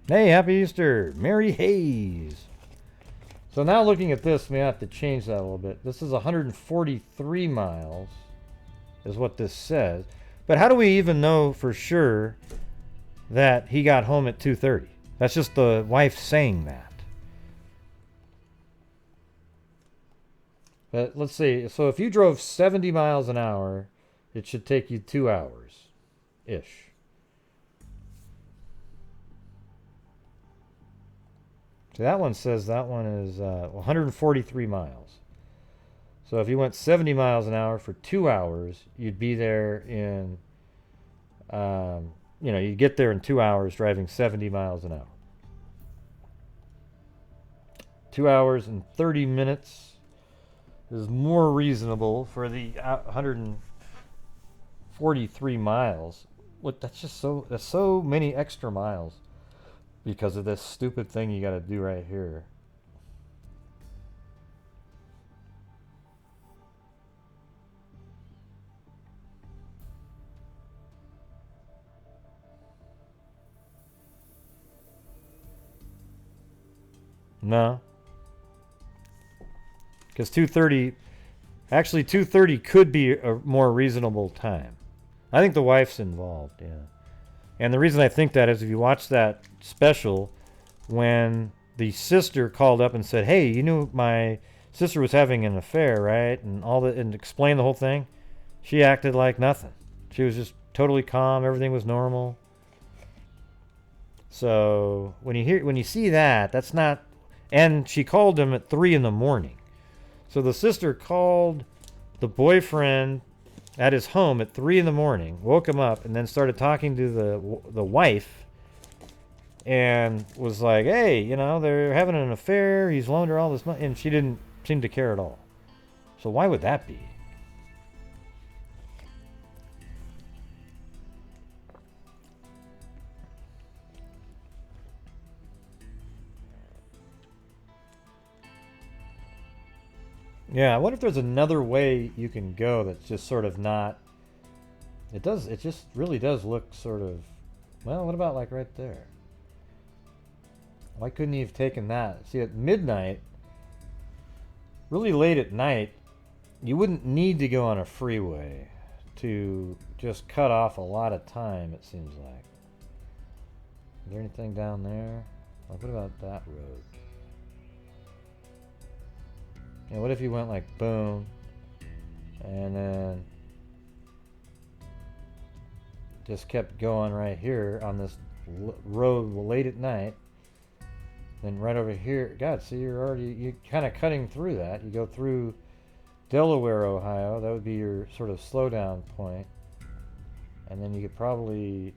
Hey, happy Easter, Mary Hayes. So now looking at this, we have to change that a little bit. This is 143 miles, is what this says. But how do we even know for sure that he got home at 2:30? That's just the wife saying that. But let's see. So if you drove 70 miles an hour, it should take you 2 hours-ish. So that one says that one is 143 miles. So if you went 70 miles an hour for 2 hours, you'd be there in, you'd get there in 2 hours driving 70 miles an hour. 2 hours and 30 minutes is more reasonable for the 143 miles. Look, that's so many extra miles. Because of this stupid thing you got to do right here. No. Because 2:30 could be a more reasonable time. I think the wife's involved, yeah. And the reason I think that is if you watch that special, when the sister called up and said, "Hey, you knew my sister was having an affair, right?" and explained the whole thing, she acted like nothing. She was just totally calm. Everything was normal. So when you see that, that's not. And she called him at 3 a.m. So the sister called the boyfriend at his home at 3 a.m, woke him up, and then started talking to the wife, and was like, "Hey, they're having an affair. He's loaned her all this money," and she didn't seem to care at all. So why would that be? Yeah, I wonder if there's another way you can go that's just sort of not... It just really does look sort of... Well, what about like right there? Why couldn't he have taken that? See, at midnight, really late at night, you wouldn't need to go on a freeway to just cut off a lot of time, it seems like. Is there anything down there? Like, what about that road? Yeah, what if you went like boom, and then just kept going right here on this road late at night, then right over here, God, see, you're kind of cutting through that. You go through Delaware, Ohio, that would be your sort of slowdown point, and then you could probably,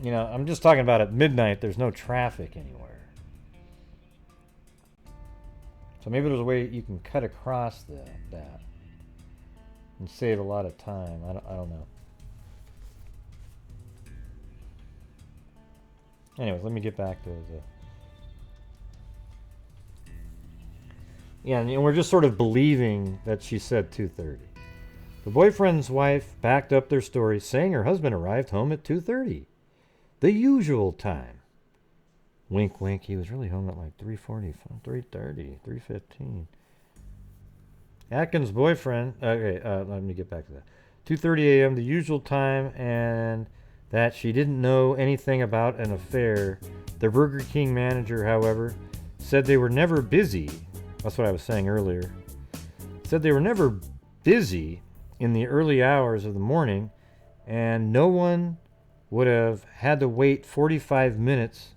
I'm just talking about at midnight, there's no traffic anywhere. So maybe there's a way you can cut across that and save a lot of time. I don't know. Anyways, let me get back to the... Yeah, and we're just sort of believing that she said 2:30. The boyfriend's wife backed up their story, saying her husband arrived home at 2:30. The usual time. Wink, wink. He was really home at like 3:40, 3:30, 3:15. Atkins' boyfriend... Okay, let me get back to that. 2:30 a.m., the usual time, and that she didn't know anything about an affair. The Burger King manager, however, said they were never busy. That's what I was saying earlier. Said they were never busy in the early hours of the morning, and no one would have had to wait 45 minutes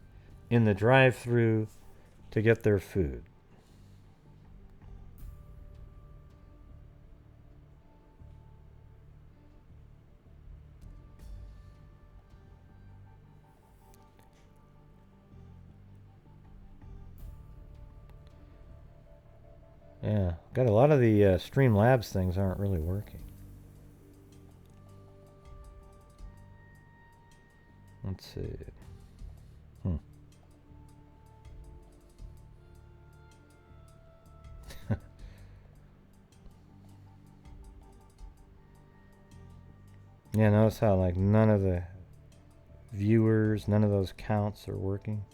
in the drive-thru to get their food. Yeah, got a lot of the Streamlabs things aren't really working. Let's see. Yeah, notice how like none of the viewers, none of those counts are working.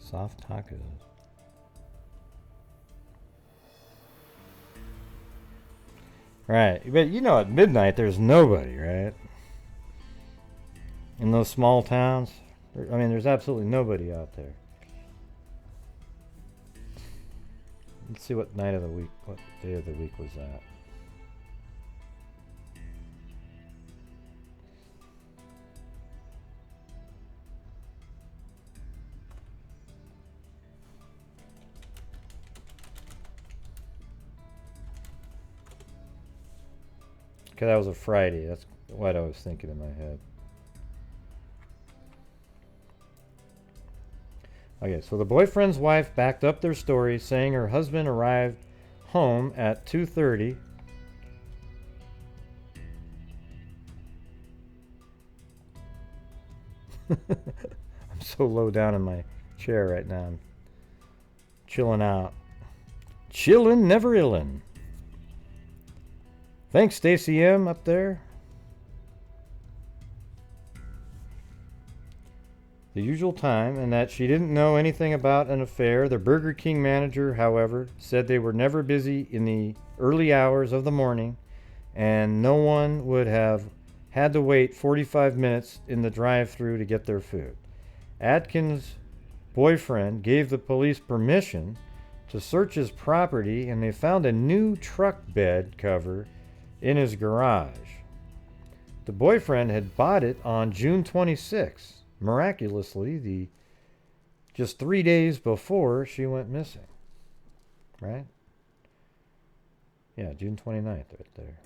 Soft tacos. Right, but you know at midnight there's nobody, right? In those small towns. I mean, there's absolutely nobody out there. Let's see what night of the week, what day of the week was that. Okay, that was a Friday. That's what I was thinking in my head. Okay, so the boyfriend's wife backed up their story, saying her husband arrived home at 2:30. I'm so low down in my chair right now. I'm chilling out. Chillin', never illin'. Thanks, Stacy M. up there. The usual time, and that she didn't know anything about an affair. The Burger King manager, however, said they were never busy in the early hours of the morning, and no one would have had to wait 45 minutes in the drive-thru to get their food. Adkins' boyfriend gave the police permission to search his property, and they found a new truck bed cover in his garage. The boyfriend had bought it on June 26th, miraculously, just 3 days before she went missing. Right? Yeah, June 29th right there.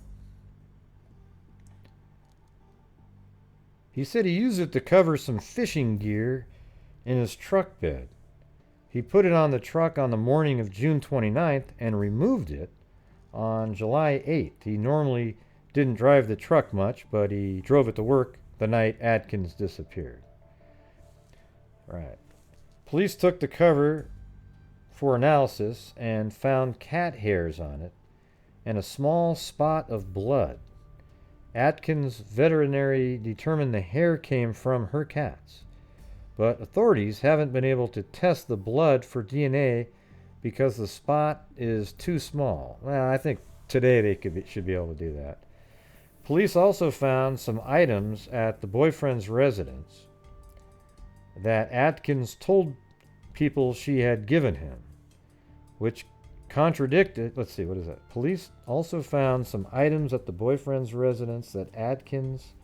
He said he used it to cover some fishing gear in his truck bed. He put it on the truck on the morning of June 29th and removed it on July 8th. He normally didn't drive the truck much, but he drove it to work the night Adkins disappeared. Right. Police took the cover for analysis and found cat hairs on it and a small spot of blood. Adkins' veterinary determined the hair came from her cats, but authorities haven't been able to test the blood for DNA because the spot is too small. Well, I think today they should be able to do that. Police also found some items at the boyfriend's residence that Adkins told people she had given him, which contradicted... Let's see, what is that? Police also found some items at the boyfriend's residence that Adkins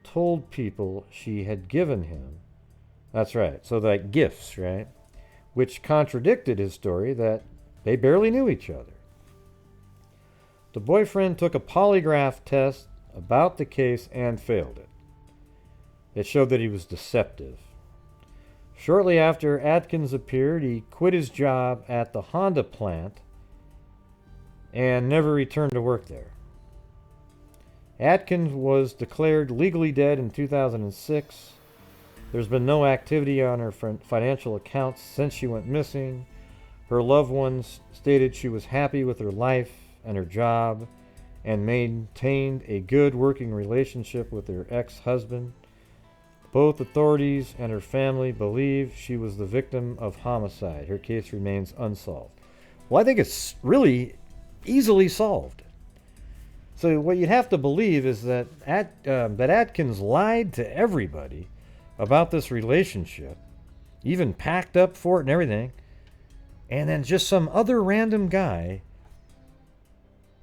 told people she had given him. That's right. So like gifts, right? Which contradicted his story that they barely knew each other. The boyfriend took a polygraph test about the case and failed it. It showed that he was deceptive. Shortly after Adkins appeared, he quit his job at the Honda plant and never returned to work there. Adkins was declared legally dead in 2006. There's been no activity on her financial accounts since she went missing. Her loved ones stated she was happy with her life and her job and maintained a good working relationship with her ex-husband. Both authorities and her family believe she was the victim of homicide. Her case remains unsolved. Well, I think it's really easily solved. So what you'd have to believe is that that Adkins lied to everybody about this relationship, even packed up for it and everything, and then just some other random guy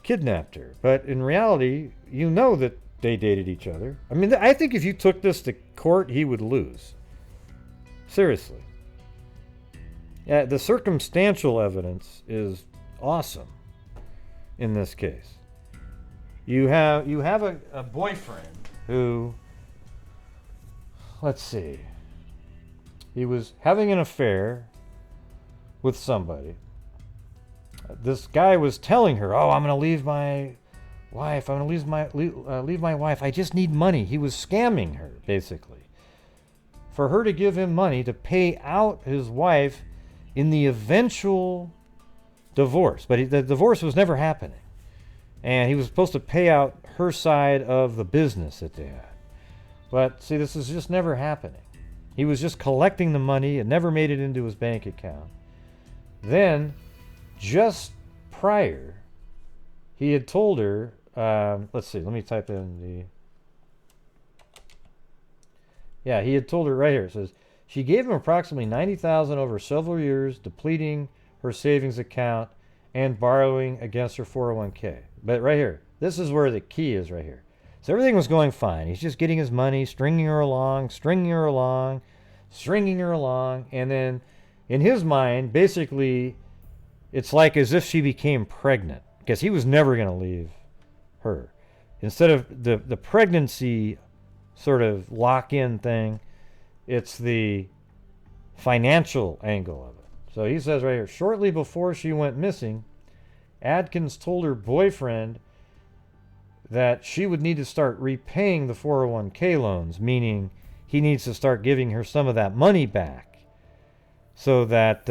kidnapped her. But in reality, you know that they dated each other. I mean, I think if you took this to court, he would lose. Seriously. Yeah, the circumstantial evidence is awesome in this case. You have a boyfriend who, let's see, he was having an affair with somebody. This guy was telling her, "Oh, I'm going to leave my wife. I'm going to leave my wife. I just need money." He was scamming her, basically, for her to give him money to pay out his wife in the eventual divorce. But the divorce was never happening. And he was supposed to pay out her side of the business that they had. But see, this is just never happening. He was just collecting the money. It never made it into his bank account. Then, just prior, he had told her, let's see, let me type in the... Yeah, he had told her right here. It says, she gave him approximately $90,000 over several years, depleting her savings account and borrowing against her 401k. But right here, this is where the key is right here. So everything was going fine. He's just getting his money, stringing her along, and then in his mind, basically, it's like as if she became pregnant, because he was never going to leave her. Instead of the pregnancy sort of lock-in thing, it's the financial angle of it. So he says right here, shortly before she went missing, Adkins told her boyfriend that she would need to start repaying the 401k loans, meaning he needs to start giving her some of that money back so that,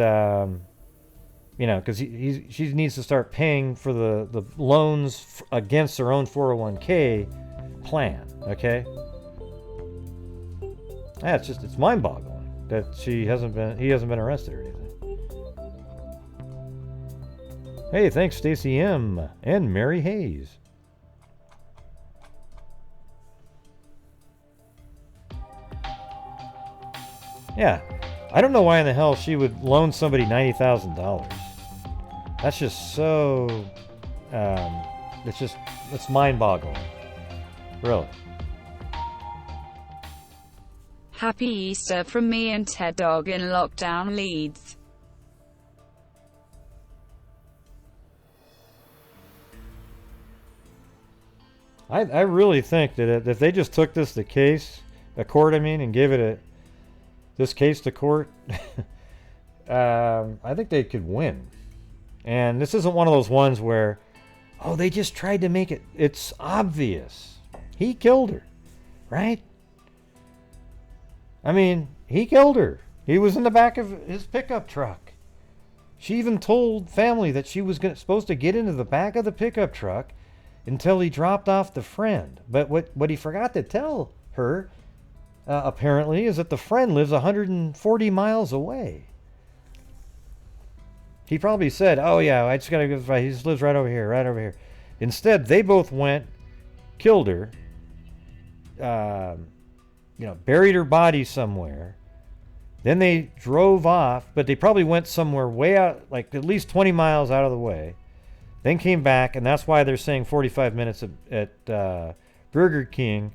because she needs to start paying for the loans against her own 401k plan, okay? Yeah, it's mind-boggling that he hasn't been arrested or anything. Hey, thanks Stacy M. and Mary Hayes. Yeah, I don't know why in the hell she would loan somebody $90,000. That's just so, it's mind-boggling. Really. Happy Easter from me and Ted Dog in lockdown Leeds. I really think that if they just took this to court, and gave this case to court, I think they could win. And this isn't one of those ones where, oh, they just tried to make it. It's obvious. He killed her, right? I mean, he killed her. He was in the back of his pickup truck. She even told family that she was supposed to get into the back of the pickup truck until he dropped off the friend. But what he forgot to tell her, apparently, is that the friend lives 140 miles away. He probably said, oh yeah, I just gotta go, he just lives right over here. Instead, they both went, killed her, buried her body somewhere. Then they drove off, but they probably went somewhere way out, like at least 20 miles out of the way. Then came back, and that's why they're saying 45 minutes at Burger King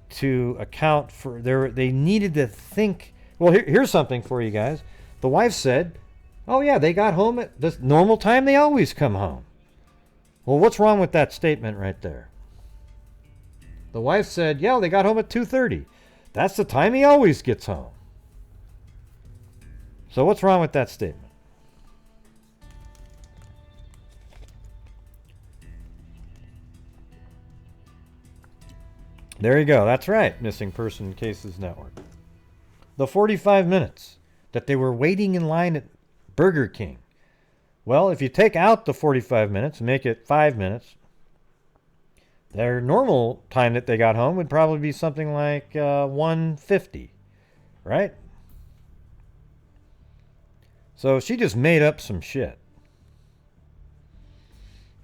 to account for they needed to think. Well, here's something for you guys. The wife said, oh yeah, they got home at the normal time they always come home. Well, what's wrong with that statement right there? The wife said, yeah, they got home at 2:30. That's the time he always gets home. So what's wrong with that statement? There you go. That's right, Missing Person Cases Network. The 45 minutes that they were waiting in line at Burger King. Well, if you take out the 45 minutes and make it 5 minutes, their normal time that they got home would probably be something like 1:50, right? So she just made up some shit.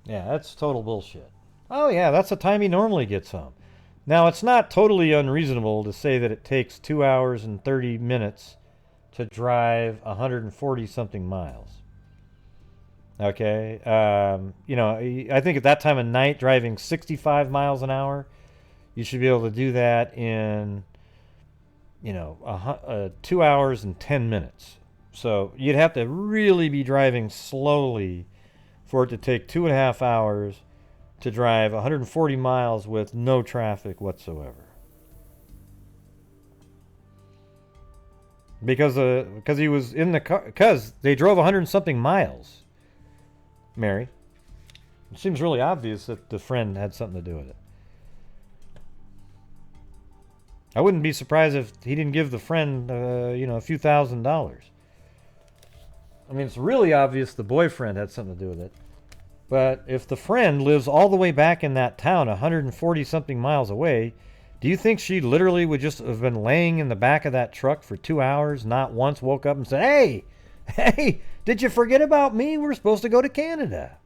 Yeah, that's total bullshit. Oh yeah, that's the time he normally gets home. Now, it's not totally unreasonable to say that it takes 2 hours and 30 minutes to drive 140-something miles. Okay? You know, I think at that time of night, driving 65 miles an hour, you should be able to do that in, you know, 2 hours and 10 minutes. So you'd have to really be driving slowly for it to take 2.5 hours to drive 140 miles with no traffic whatsoever. Because he was in the car, because they drove 100-something miles. Mary, it seems really obvious that the friend had something to do with it. I wouldn't be surprised if he didn't give the friend, you know, a few $1,000s. I mean, it's really obvious the boyfriend had something to do with it. But if the friend lives all the way back in that town, 140-something miles away, do you think she literally would just have been laying in the back of that truck for 2 hours, not once woke up and said, hey, did you forget about me? We're supposed to go to Canada.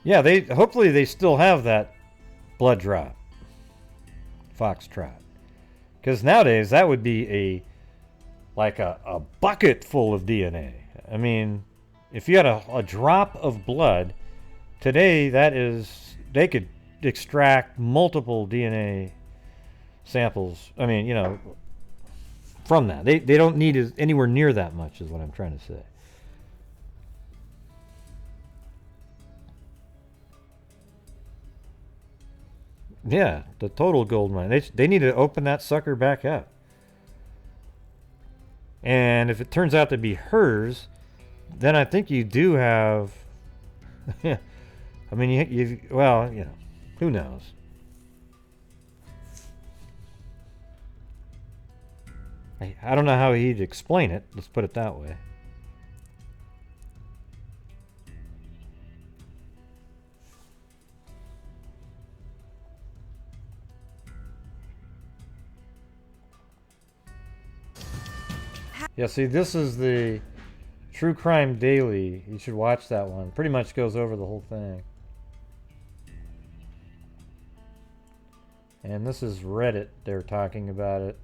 Yeah, hopefully they still have that blood drop. Foxtrot. Because nowadays that would be like a bucket full of DNA. I mean, if you had a drop of blood, today they could extract multiple DNA samples. I mean, you know, from that. They don't need anywhere near that much is what I'm trying to say. Yeah, the total gold mine. They need to open that sucker back up. And if it turns out to be hers, then I think you do have... I mean, well, you know, who knows? I don't know how he'd explain it. Let's put it that way. Yeah, see, this is the True Crime Daily. You should watch that one. Pretty much goes over the whole thing. And this is Reddit. They're talking about it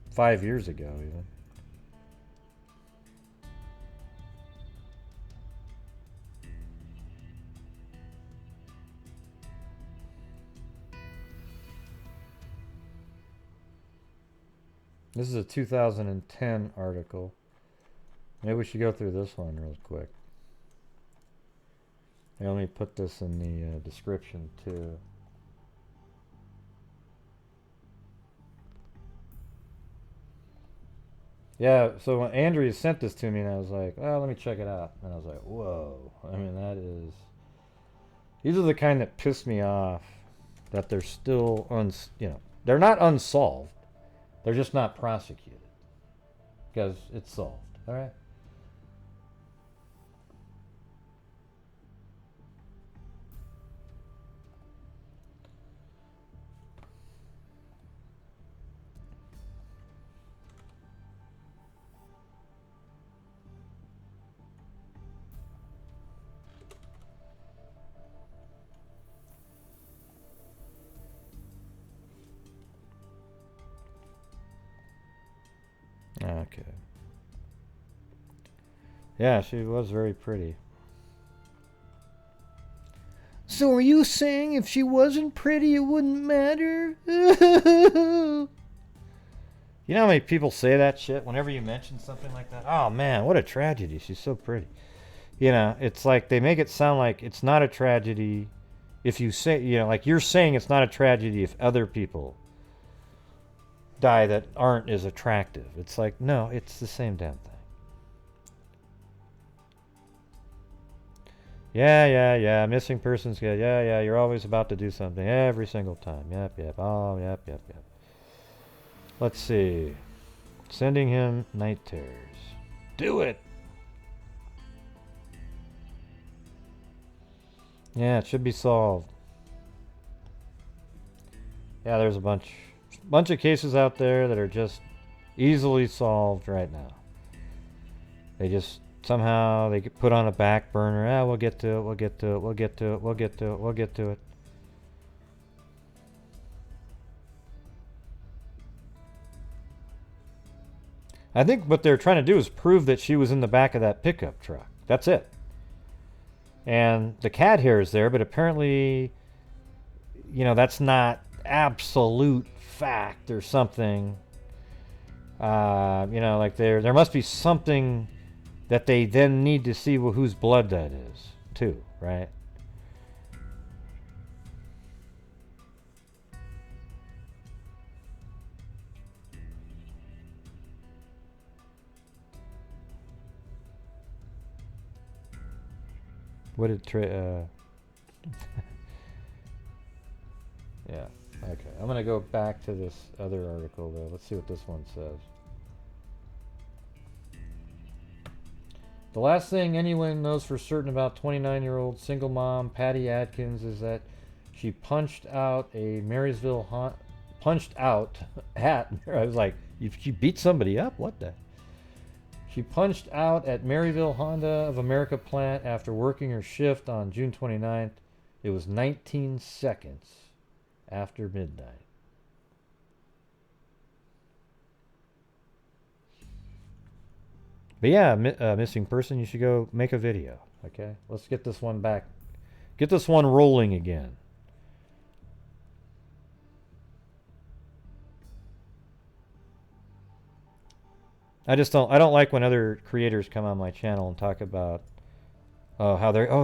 5 years ago, even. This is a 2010 article. Maybe we should go through this one real quick. Here, let me put this in the description too. Yeah, so when Andrea sent this to me, and I was like, well, let me check it out. And I was like, whoa. I mean, these are the kind that piss me off, that they're still, they're not unsolved. They're just not prosecuted. Because it's solved, all right? Okay. Yeah, she was very pretty. So are you saying if she wasn't pretty, it wouldn't matter? You know how many people say that shit whenever you mention something like that? Oh, man, what a tragedy. She's so pretty. You know, it's like they make it sound like it's not a tragedy if you say, you know, like you're saying it's not a tragedy if other people die that aren't as attractive. It's like, no, it's the same damn thing. Yeah. Missing persons. Yeah. You're always about to do something every single time. Yep. Oh, yep. Let's see. Sending him night terrors. Do it. Yeah, it should be solved. Yeah, there's a bunch of cases out there that are just easily solved right now. They just somehow they get put on a back burner. We'll get to it. I think what they're trying to do is prove that she was in the back of that pickup truck. That's it. And the cat hair is there, but apparently, you know, that's not absolute fact or something. You know, like there must be something that they then need to see whose blood that is, too, right? What did yeah, okay. I'm going to go back to this other article, though. Let's see what this one says. The last thing anyone knows for certain about 29-year-old single mom Patti Adkins is that she punched out at I was like, she beat somebody up? What the? She punched out at Marysville Honda of America plant after working her shift on June 29th. It was 19 seconds after midnight. But yeah, missing person, you should go make a video, okay? Let's get this one back. Get this one rolling again. I don't like when other creators come on my channel and talk about how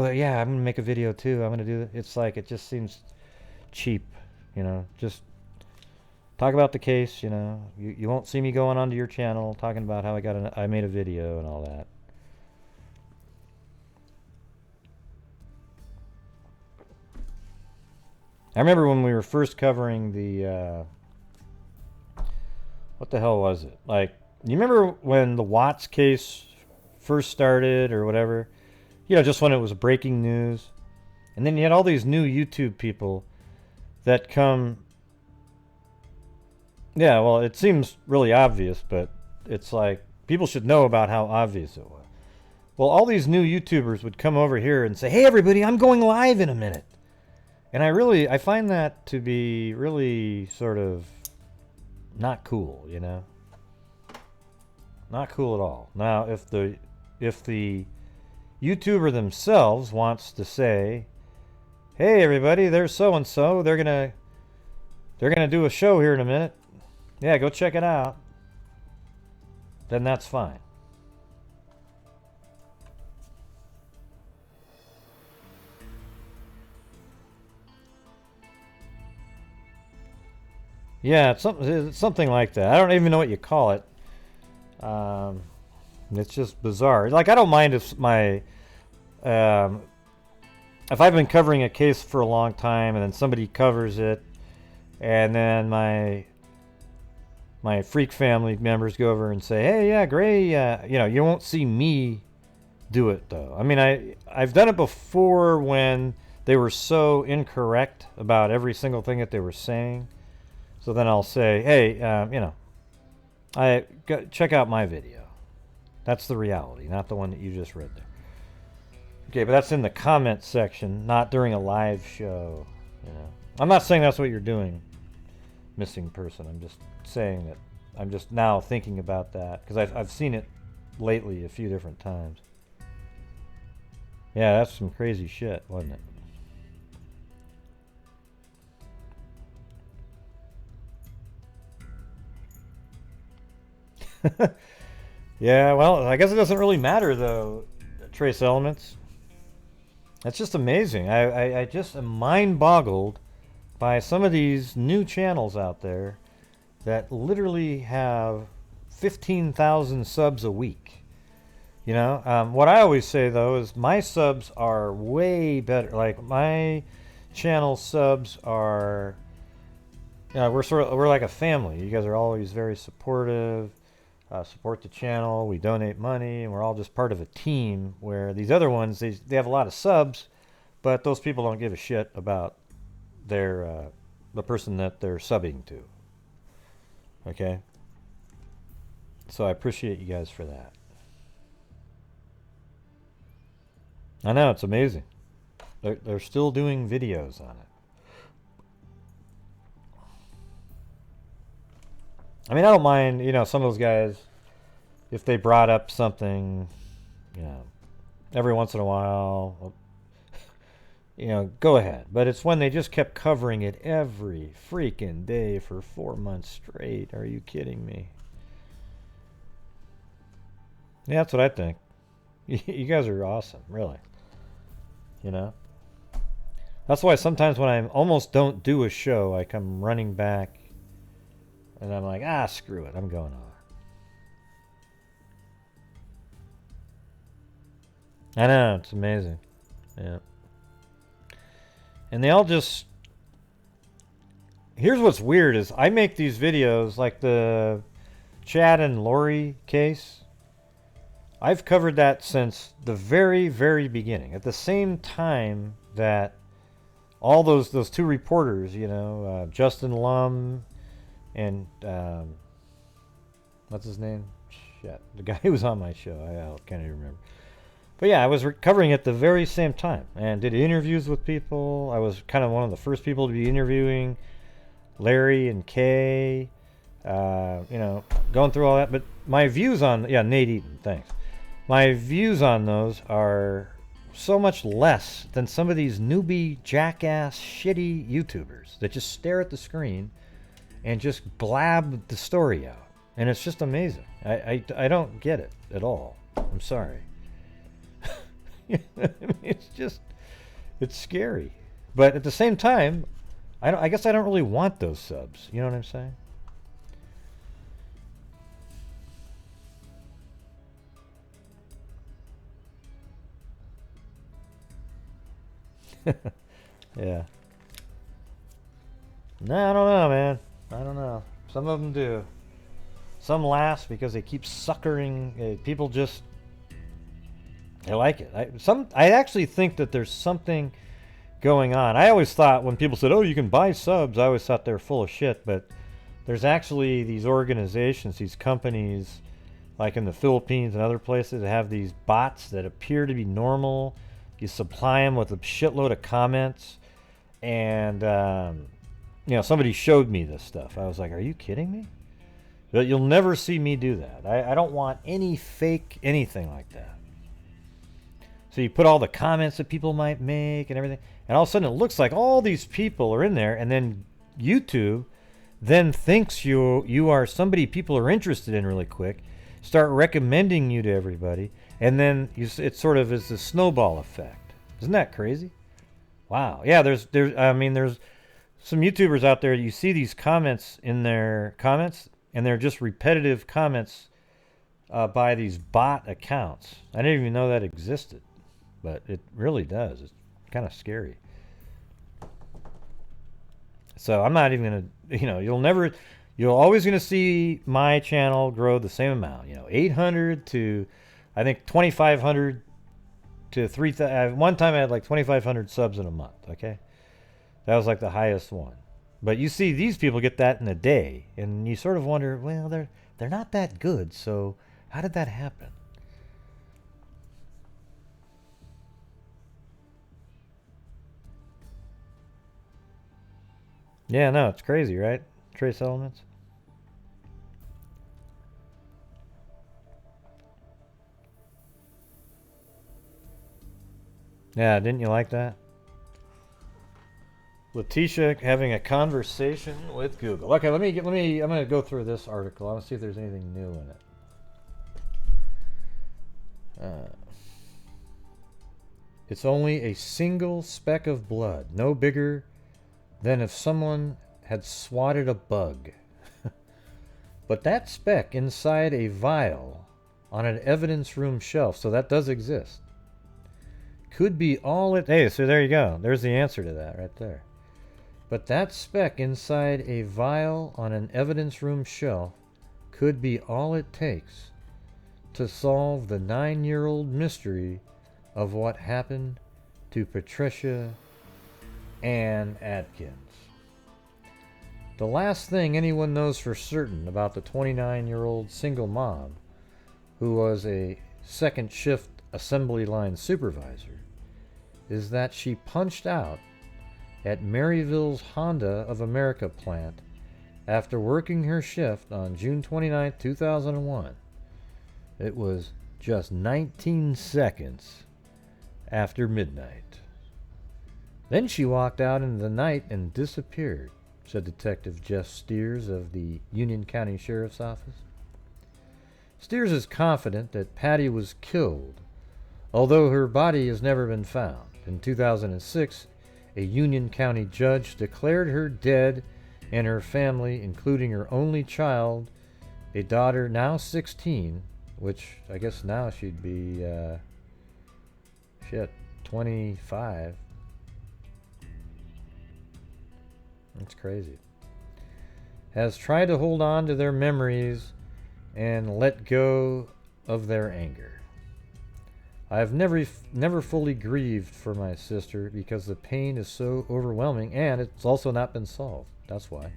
yeah, I'm going to make a video too. I'm going to do it. It's like, it just seems cheap, you know, just talk about the case, you know. You won't see me going onto your channel talking about how I made a video and all that. I remember when we were first covering the, what the hell was it? Like, you remember when the Watts case first started or whatever? You know, just when it was breaking news. And then you had all these new YouTube people that come. Yeah, well, it seems really obvious, but it's like people should know about how obvious it was. Well, all these new YouTubers would come over here and say, "Hey, everybody, I'm going live in a minute." And I find that to be really sort of not cool, you know? Not cool at all. Now, if the YouTuber themselves wants to say, "Hey, everybody, there's so and so. They're gonna do a show here in a minute. Yeah, go check it out." Then that's fine. Yeah, it's something like that. I don't even know what you call it. It's just bizarre. Like, I don't mind if if I've been covering a case for a long time and then somebody covers it, and then my freak family members go over and say, "Hey, yeah, great." You know, you won't see me do it though. I mean, I've done it before when they were so incorrect about every single thing that they were saying. So then I'll say, "Hey, you know, check out my video." That's the reality, not the one that you just read there. Okay, but that's in the comment section, not during a live show. You know, I'm not saying that's what you're doing, missing person. I'm just saying that I'm just now thinking about that because I've seen it lately a few different times. Yeah, that's some crazy shit, wasn't it? Yeah, well, I guess it doesn't really matter though, trace elements. That's just amazing. I just am mind boggled by some of these new channels out there that literally have 15,000 subs a week. You know, what I always say though is my subs are way better. Like my channel subs are, we're like a family. You guys are always very supportive. Support the channel. We donate money, and we're all just part of a team. Where these other ones, they have a lot of subs, but those people don't give a shit about their the person that they're subbing to. Okay. So I appreciate you guys for that. I know, it's amazing. They're still doing videos on it. I mean, I don't mind, you know, some of those guys, if they brought up something, you know, every once in a while, you know, go ahead. But it's when they just kept covering it every freaking day for 4 months straight. Are you kidding me? Yeah, that's what I think. You guys are awesome, really. You know? That's why sometimes when I almost don't do a show, I come running back and I'm like, screw it, I'm going on. I know, it's amazing. Yeah. And they all just... Here's what's weird is I make these videos like the Chad and Lori case. I've covered that since the very, very beginning. At the same time that all those two reporters, you know, Justin Lum and what's his name? Shit, the guy who was on my show. I can't even remember. But yeah, I was covering it the very same time and did interviews with people. I was kind of one of the first people to be interviewing Larry and Kay. You know, going through all that. But my views on Nate Eaton, thanks. My views on those are so much less than some of these newbie, jackass, shitty YouTubers that just stare at the screen and just blab the story out. And it's just amazing. I don't get it at all. I'm sorry. It's just, it's scary. But at the same time, I guess I don't really want those subs. You know what I'm saying? Yeah. No, I don't know, man. I don't know. Some of them do. Some last because they keep suckering. People just, they like it. I actually think that there's something going on. I always thought when people said, "Oh, you can buy subs," I always thought they were full of shit. But there's actually these organizations, these companies, like in the Philippines and other places, that have these bots that appear to be normal. You supply them with a shitload of comments, and you know, somebody showed me this stuff. I was like, "Are you kidding me?" But you'll never see me do that. I don't want any fake anything like that. So you put all the comments that people might make and everything, and all of a sudden it looks like all these people are in there, and then YouTube then thinks you are somebody people are interested in really quick, start recommending you to everybody, and then it sort of is a snowball effect. Isn't that crazy? Wow. Yeah, there's some YouTubers out there, you see these comments in their comments, and they're just repetitive comments by these bot accounts. I didn't even know that existed, but it really does. It's kind of scary. So I'm not even going to, you're always going to see my channel grow the same amount. 800 to, I think, 2,500 to 3,000. One time I had like 2,500 subs in a month, okay? That was like the highest one. But you see these people get that in a day, and you sort of wonder, well, they're not that good, so how did that happen? Yeah, no, it's crazy, right? Trace elements. Yeah, didn't you like that? Letitia having a conversation with Google. Okay, I'm gonna go through this article. I want to see if there's anything new in it. It's only a single speck of blood, no bigger than if someone had swatted a bug. But that speck inside a vial on an evidence room shelf, so that does exist, could be all it... Hey, so there you go. There's the answer to that right there. But that speck inside a vial on an evidence room shelf could be all it takes to solve the 9-year-old mystery of what happened to Patricia and Adkins. The last thing anyone knows for certain about the 29-year-old single mom who was a second shift assembly line supervisor is that she punched out at Marysville's Honda of America plant after working her shift on June 29, 2001. It was just 19 seconds after midnight. Then she walked out into the night and disappeared, said Detective Jeff Steers of the Union County Sheriff's Office. Steers is confident that Patti was killed, although her body has never been found. In 2006, a Union County judge declared her dead and her family, including her only child, a daughter now 16, which I guess now she'd be, 25. That's crazy. Has tried to hold on to their memories and let go of their anger. I have never fully grieved for my sister because the pain is so overwhelming and it's also not been solved. That's why.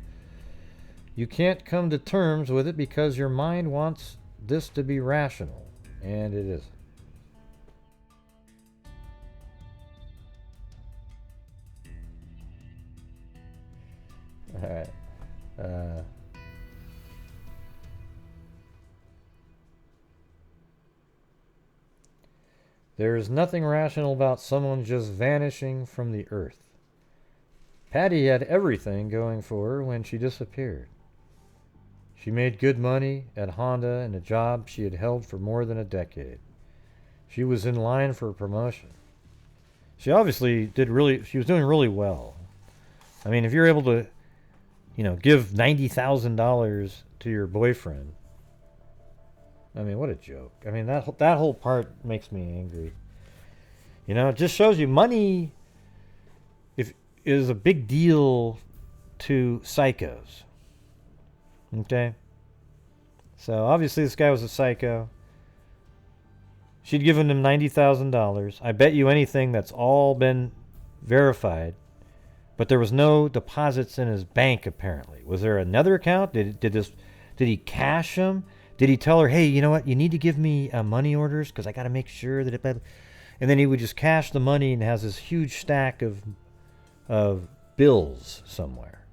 You can't come to terms with it because your mind wants this to be rational, and it isn't. All right. There is nothing rational about someone just vanishing from the earth. Patti had everything going for her when she disappeared. She made good money at Honda and a job she had held for more than a decade. She was in line for a promotion. She obviously she was doing really well. I mean, if you're able to, give $90,000 to your boyfriend, I mean, what a joke. I mean, that whole part makes me angry. It just shows you money is a big deal to psychos. Okay? So, obviously, this guy was a psycho. She'd given him $90,000. I bet you anything that's all been verified. But there was no deposits in his bank, apparently. Was there another account? Did he cash them? Did he tell her, hey, you know what? You need to give me money orders because I got to make sure that it... And then he would just cash the money and has this huge stack of bills somewhere.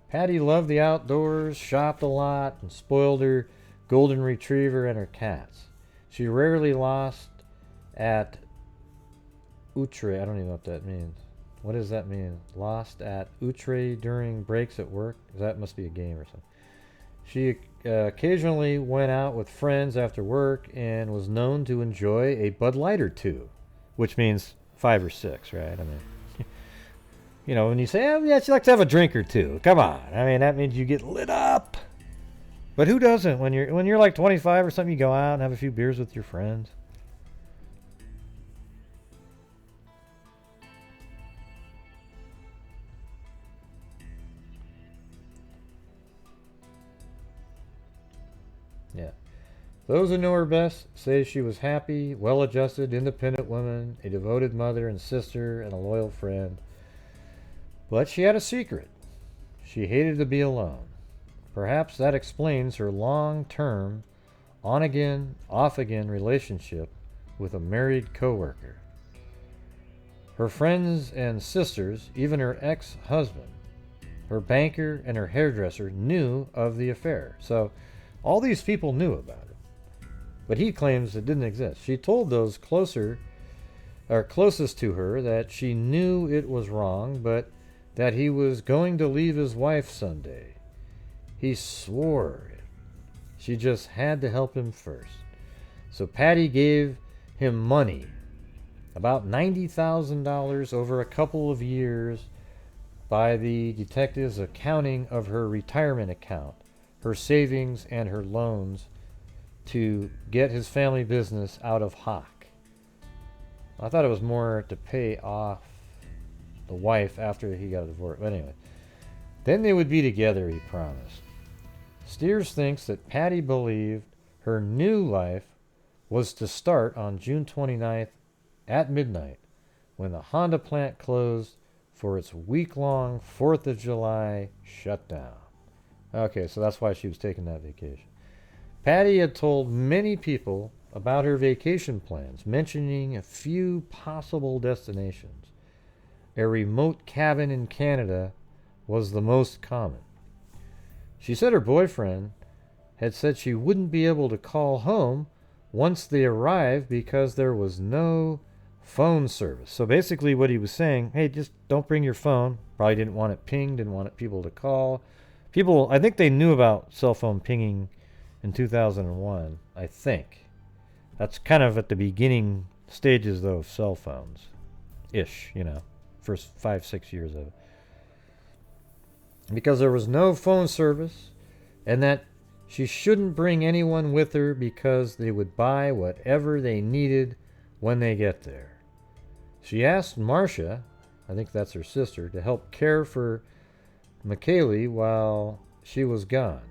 Patti loved the outdoors, shopped a lot, and spoiled her golden retriever and her cats. She rarely lost at outre. I don't even know what that means. What does that mean? Lost at outre during breaks at work? That must be a game or something. She occasionally went out with friends after work and was known to enjoy a Bud Light or two, which means 5 or 6, right? I mean, when you say, oh, yeah, she likes to have a drink or two. Come on. I mean, that means you get lit up. But who doesn't? When you're like 25 or something, you go out and have a few beers with your friends. Yeah. Those who know her best say she was happy, well-adjusted, independent woman, a devoted mother and sister, and a loyal friend. But she had a secret. She hated to be alone. Perhaps that explains her long-term, on-again, off-again relationship with a married coworker. Her friends and sisters, even her ex-husband, her banker, and her hairdresser knew of the affair. So all these people knew about it. But he claims it didn't exist. She told those closest to her that she knew it was wrong, but that he was going to leave his wife Sunday. He swore it. She just had to help him first. So Patti gave him money, about $90,000 over a couple of years, by the detectives' accounting of her retirement account, her savings, and her loans to get his family business out of hock. I thought it was more to pay off the wife after he got a divorce. But anyway, then they would be together, he promised. Steers thinks that Patti believed her new life was to start on June 29th at midnight, when the Honda plant closed for its week-long 4th of July shutdown. Okay, so that's why she was taking that vacation. Patti had told many people about her vacation plans, mentioning a few possible destinations. A remote cabin in Canada was the most common. She said her boyfriend had said she wouldn't be able to call home once they arrived because there was no phone service. So basically what he was saying, hey, just don't bring your phone. Probably didn't want it pinged, didn't want people to call. People, I think they knew about cell phone pinging in 2001, I think. That's kind of at the beginning stages, though, of cell phones. Ish, first 5-6 years of it. Because there was no phone service, and that she shouldn't bring anyone with her because they would buy whatever they needed when they get there. She asked Marcia, I think that's her sister, to help care for McKaylee while she was gone.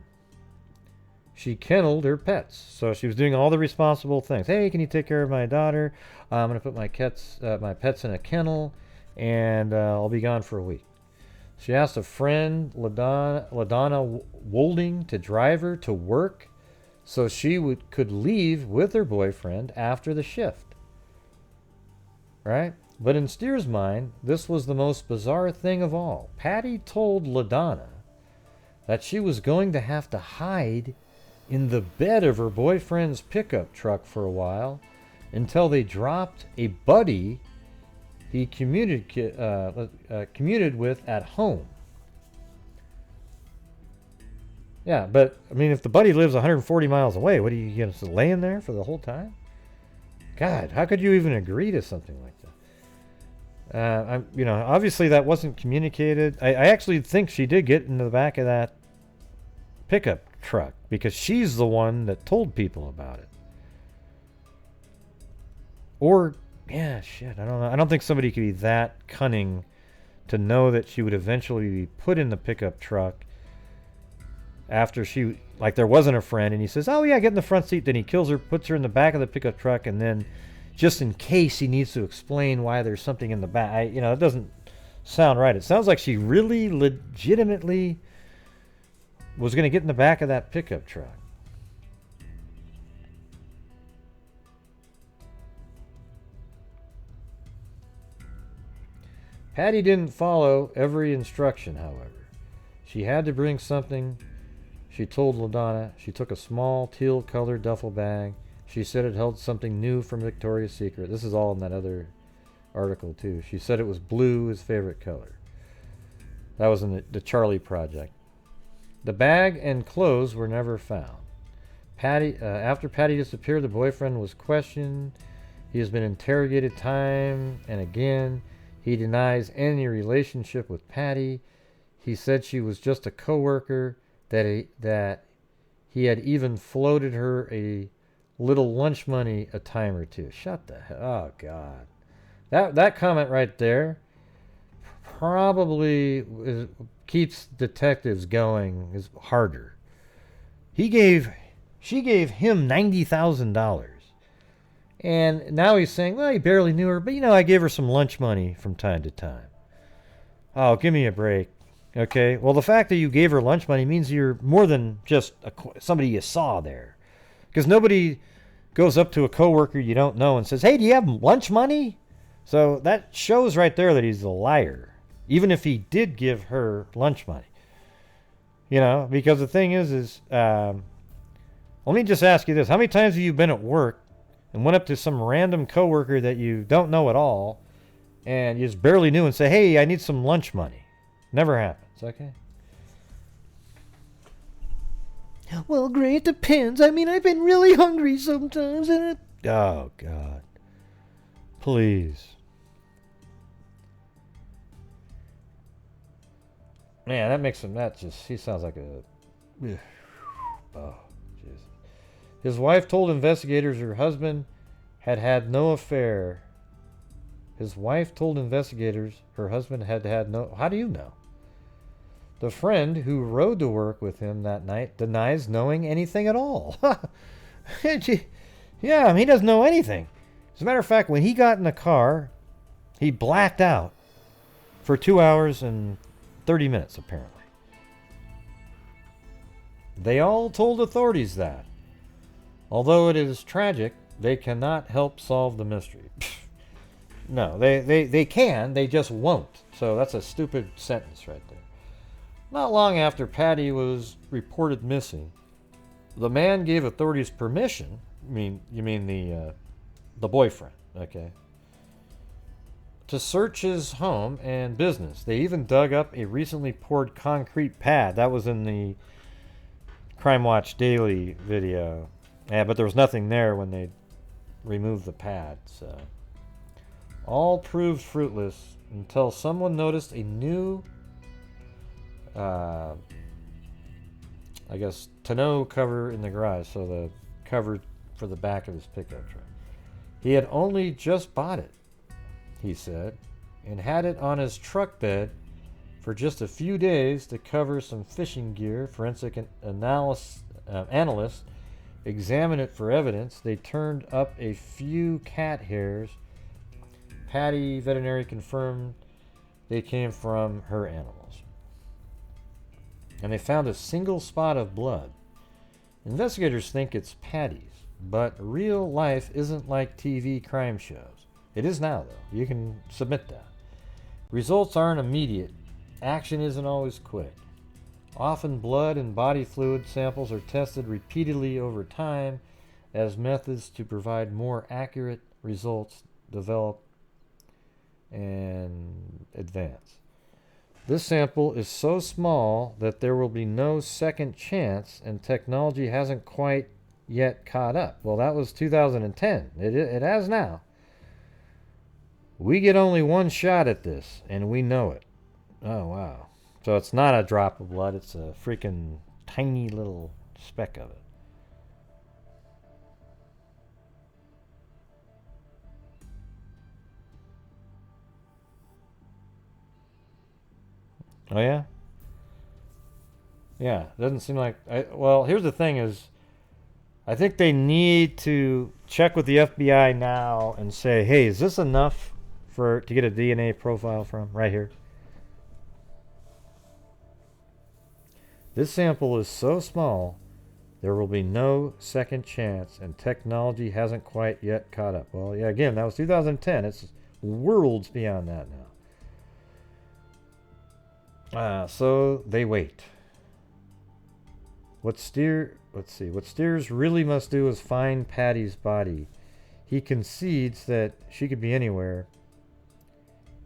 She kenneled her pets, so she was doing all the responsible things. Hey, can you take care of my daughter? I'm going to put my pets in a kennel, and I'll be gone for a week. She asked a friend, LaDonna Wolding, to drive her to work so she could leave with her boyfriend after the shift. Right? But in Steers' mind, this was the most bizarre thing of all. Patti told LaDonna that she was going to have to hide in the bed of her boyfriend's pickup truck for a while until they dropped a buddy he commuted with at home. Yeah, but, I mean, if the buddy lives 140 miles away, what are you going to lay in there for the whole time? God, how could you even agree to something like that? Obviously that wasn't communicated. I actually think she did get into the back of that pickup truck because she's the one that told people about it. Or, yeah, shit, I don't know. I don't think somebody could be that cunning to know that she would eventually be put in the pickup truck after she, like, there wasn't a friend, and he says, oh yeah, get in the front seat. Then he kills her, puts her in the back of the pickup truck, and then just in case he needs to explain why there's something in the back. It doesn't sound right. It sounds like she really legitimately was going to get in the back of that pickup truck. Patti didn't follow every instruction, however. She had to bring something. She told LaDonna she took a small teal-colored duffel bag. She said it held something new from Victoria's Secret. This is all in that other article, too. She said it was blue, his favorite color. That was in the Charley project. The bag and clothes were never found. After Patti disappeared, the boyfriend was questioned. He has been interrogated time and again. He denies any relationship with Patti. He said she was just a co-worker, that he had even floated her a little lunch money a time or two. Shut the hell. Oh, God. That comment right there probably keeps detectives going is harder. She gave him $90,000. And now he's saying, well, he barely knew her, but I gave her some lunch money from time to time. Oh, give me a break. Okay, well, the fact that you gave her lunch money means you're more than just somebody you saw there. Because nobody goes up to a coworker you don't know and says, hey, do you have lunch money? So that shows right there that he's a liar, even if he did give her lunch money. You know, because the thing is let me just ask you this. How many times have you been at work and went up to some random coworker that you don't know at all and you just barely knew and say, hey, I need some lunch money? Never happens, okay? Well, Gray, it depends. I mean, I've been really hungry sometimes and it... Oh, God. Please. Man, that makes him, he sounds like a... Oh, Jesus. His wife told investigators her husband had had no affair. His wife told investigators her husband had had no... How do you know? The friend who rode to work with him that night denies knowing anything at all. Yeah, he doesn't know anything. As a matter of fact, when he got in the car, he blacked out for 2 hours and 30 minutes, apparently. They all told authorities that. Although it is tragic, they cannot help solve the mystery. No, they can, they just won't. So that's a stupid sentence right there. Not long after Patti was reported missing, the man gave authorities permission. You mean the boyfriend, okay? To search his home and business. They even dug up a recently poured concrete pad. That was in the Crime Watch Daily video. Yeah, but there was nothing there when they removed the pad. So all proved fruitless until someone noticed a new, I guess, tonneau cover in the garage. So the cover for the back of his pickup truck. He had only just bought it, he said, and had it on his truck bed for just a few days to cover some fishing gear. Forensic analysts examined it for evidence. They turned up a few cat hairs. Patti veterinary confirmed they came from her animals. And they found a single spot of blood. Investigators think it's Patti's, but real life isn't like TV crime shows. It is now, though. You can submit that. Results aren't immediate. Action isn't always quick. Often blood and body fluid samples are tested repeatedly over time as methods to provide more accurate results develop and advance. This sample is so small that there will be no second chance, and technology hasn't quite yet caught up. Well, that was 2010. It has now. We get only one shot at this, and we know it. Oh, wow. So it's not a drop of blood. It's a freaking tiny little speck of it. Oh, yeah? Yeah, doesn't seem like... well, here's the thing is, I think they need to check with the FBI now and say, hey, is this enough to get a DNA profile from? Right here. This sample is so small, there will be no second chance, and technology hasn't quite yet caught up. Well, yeah, again, that was 2010. It's worlds beyond that now. So they wait. What Steers really must do is find Patti's body. He concedes that she could be anywhere.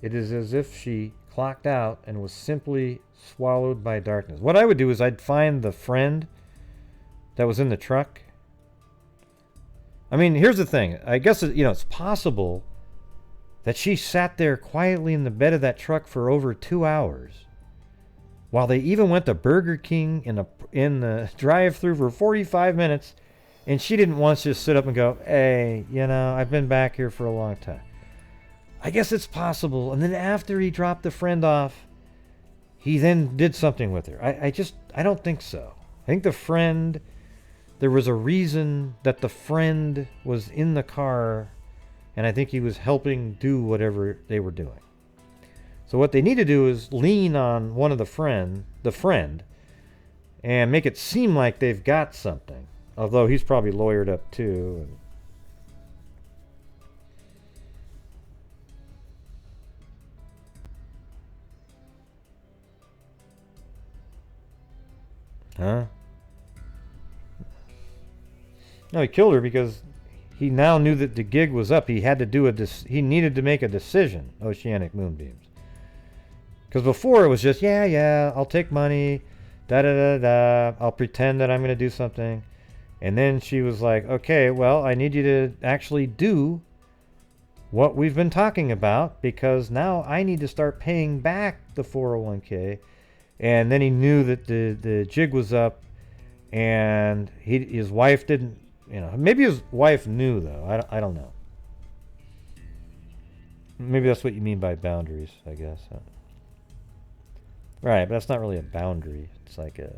It is as if she clocked out and was simply swallowed by darkness. What I would do is I'd find the friend that was in the truck. I mean, here's the thing. I guess it's possible that she sat there quietly in the bed of that truck for over 2 hours, while they even went to Burger King in the drive-thru for 45 minutes, and she didn't once just sit up and go, hey, I've been back here for a long time. I guess it's possible. And then after he dropped the friend off, he then did something with her. I don't think so. I think there was a reason that the friend was in the car, and I think he was helping do whatever they were doing. So what they need to do is lean on one of the friend, and make it seem like they've got something. Although he's probably lawyered up too. Huh? No, he killed her because he now knew that the gig was up. He had to do he needed to make a decision. Oceanic Moonbeams. Because before it was just, yeah, I'll take money, I'll pretend that I'm going to do something. And then she was like, okay, well, I need you to actually do what we've been talking about, because now I need to start paying back the 401k. And then he knew that the jig was up, and his wife didn't, maybe his wife knew, though. I don't know. Maybe that's what you mean by boundaries, I guess. Right, but that's not really a boundary. It's like a...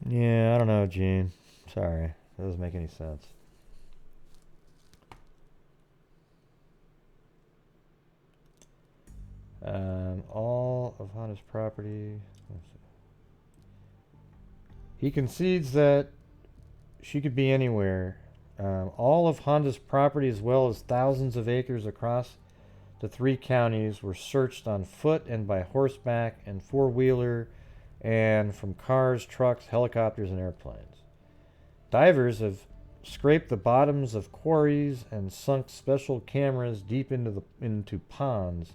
Yeah, I don't know, Gene. Sorry. That doesn't make any sense. All of Honda's property... He concedes that she could be anywhere. All of Honda's property, as well as thousands of acres across the 3 counties, were searched on foot and by horseback and four-wheeler, and from cars, trucks, helicopters, and airplanes. Divers have scraped the bottoms of quarries and sunk special cameras deep into ponds.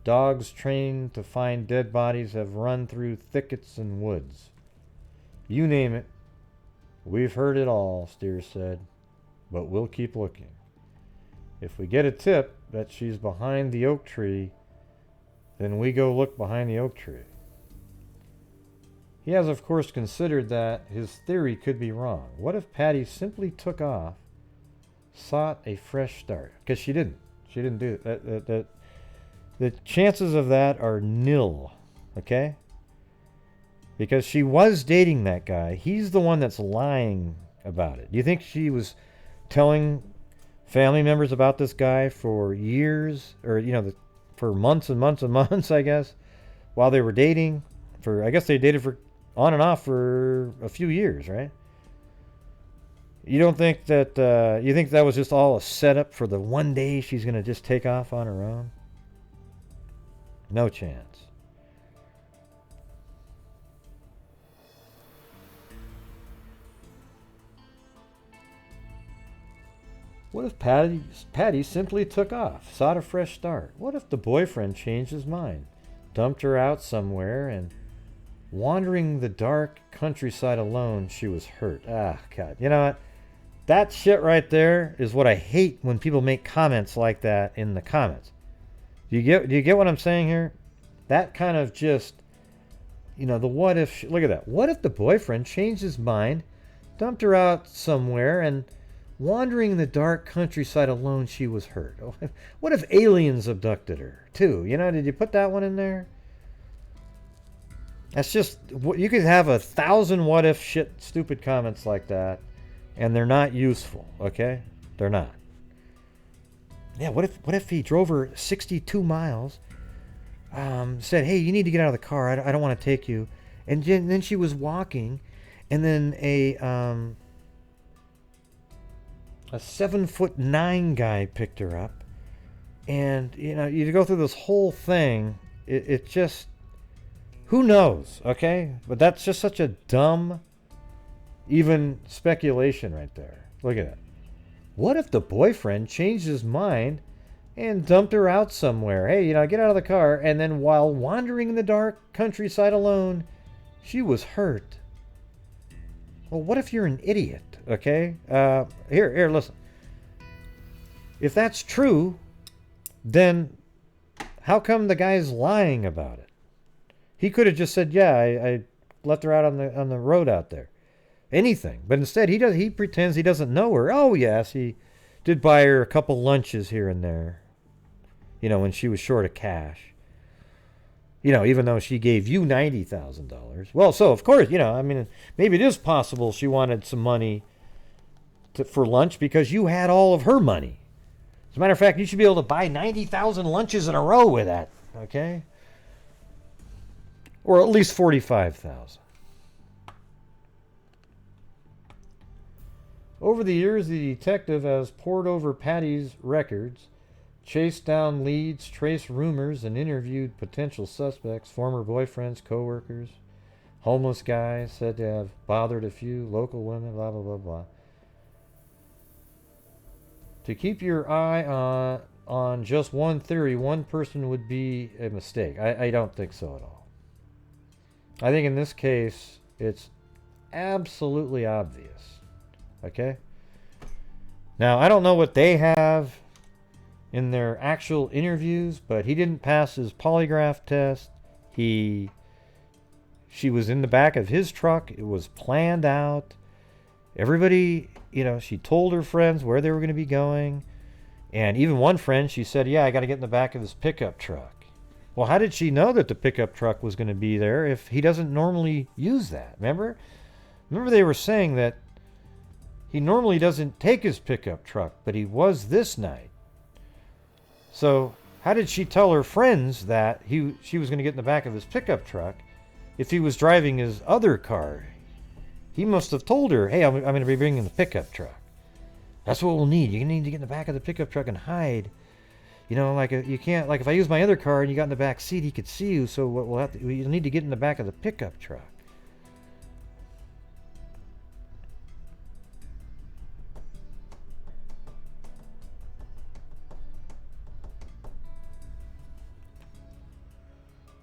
Dogs trained to find dead bodies have run through thickets and woods. You name it. We've heard it all, Steers said, but we'll keep looking. If we get a tip that she's behind the oak tree, then we go look behind the oak tree. He has, of course, considered that his theory could be wrong. What if Patti simply took off, sought a fresh start? Because she didn't. She didn't do it. The chances of that are nil, okay? Because she was dating that guy. He's the one that's lying about it. Do you think she was telling family members about this guy for years, or for months and months and months, I guess, while they were dating? I guess they dated for on and off for a few years, right? You don't think that you think that was just all a setup for the one day she's going to just take off on her own? No chance. What if Patti simply took off, sought a fresh start? What if the boyfriend changed his mind, dumped her out somewhere, and wandering the dark countryside alone, she was hurt? Ah, God. You know what? That shit right there is what I hate when people make comments like that in the comments. Do you get what I'm saying here? That kind of just, the what if... Look at that. What if the boyfriend changed his mind, dumped her out somewhere, and... wandering the dark countryside alone, she was hurt? What if aliens abducted her, too? Did you put that one in there? That's just... You could have 1,000 what-if stupid comments like that, and they're not useful, okay? They're not. Yeah, what if he drove her 62 miles, said, hey, you need to get out of the car, I don't want to take you, and then she was walking, and then a 7'9" guy picked her up, and you go through this whole thing. It just, who knows, okay? But that's just such a dumb, even speculation right there. Look at it. What if the boyfriend changed his mind and dumped her out somewhere? Hey, get out of the car, and then while wandering in the dark countryside alone, she was hurt. Well, what if you're an idiot? Okay, here, listen. If that's true, then how come the guy's lying about it? He could have just said, yeah, I left her out on the road out there. Anything. But instead, he pretends he doesn't know her. Oh, yes, he did buy her a couple lunches here and there, when she was short of cash. Even though she gave you $90,000. Well, so, of course, maybe it is possible she wanted some money for lunch because you had all of her money. As a matter of fact, you should be able to buy 90,000 lunches in a row with that, okay? Or at least 45,000. Over the years, the detective has pored over Patti's records, chased down leads, traced rumors, and interviewed potential suspects, former boyfriends, co-workers, homeless guys said to have bothered a few, local women, blah, blah, blah, blah. To keep your eye on just one theory, one person would be a mistake. I don't think so at all. I think in this case, it's absolutely obvious. Okay? Now, I don't know what they have in their actual interviews, but he didn't pass his polygraph test. She was in the back of his truck. It was planned out. Everybody, she told her friends where they were going to be going. And even one friend, she said, yeah, I got to get in the back of his pickup truck. Well, how did she know that the pickup truck was going to be there if he doesn't normally use that? Remember they were saying that he normally doesn't take his pickup truck, but he was this night. So how did she tell her friends that she was going to get in the back of his pickup truck if he was driving his other car? He must have told her, hey, I'm going to be bringing the pickup truck. That's what we'll need. You need to get in the back of the pickup truck and hide. You can't, like if I use my other car and you got in the back seat, he could see you. So you'll need to get in the back of the pickup truck.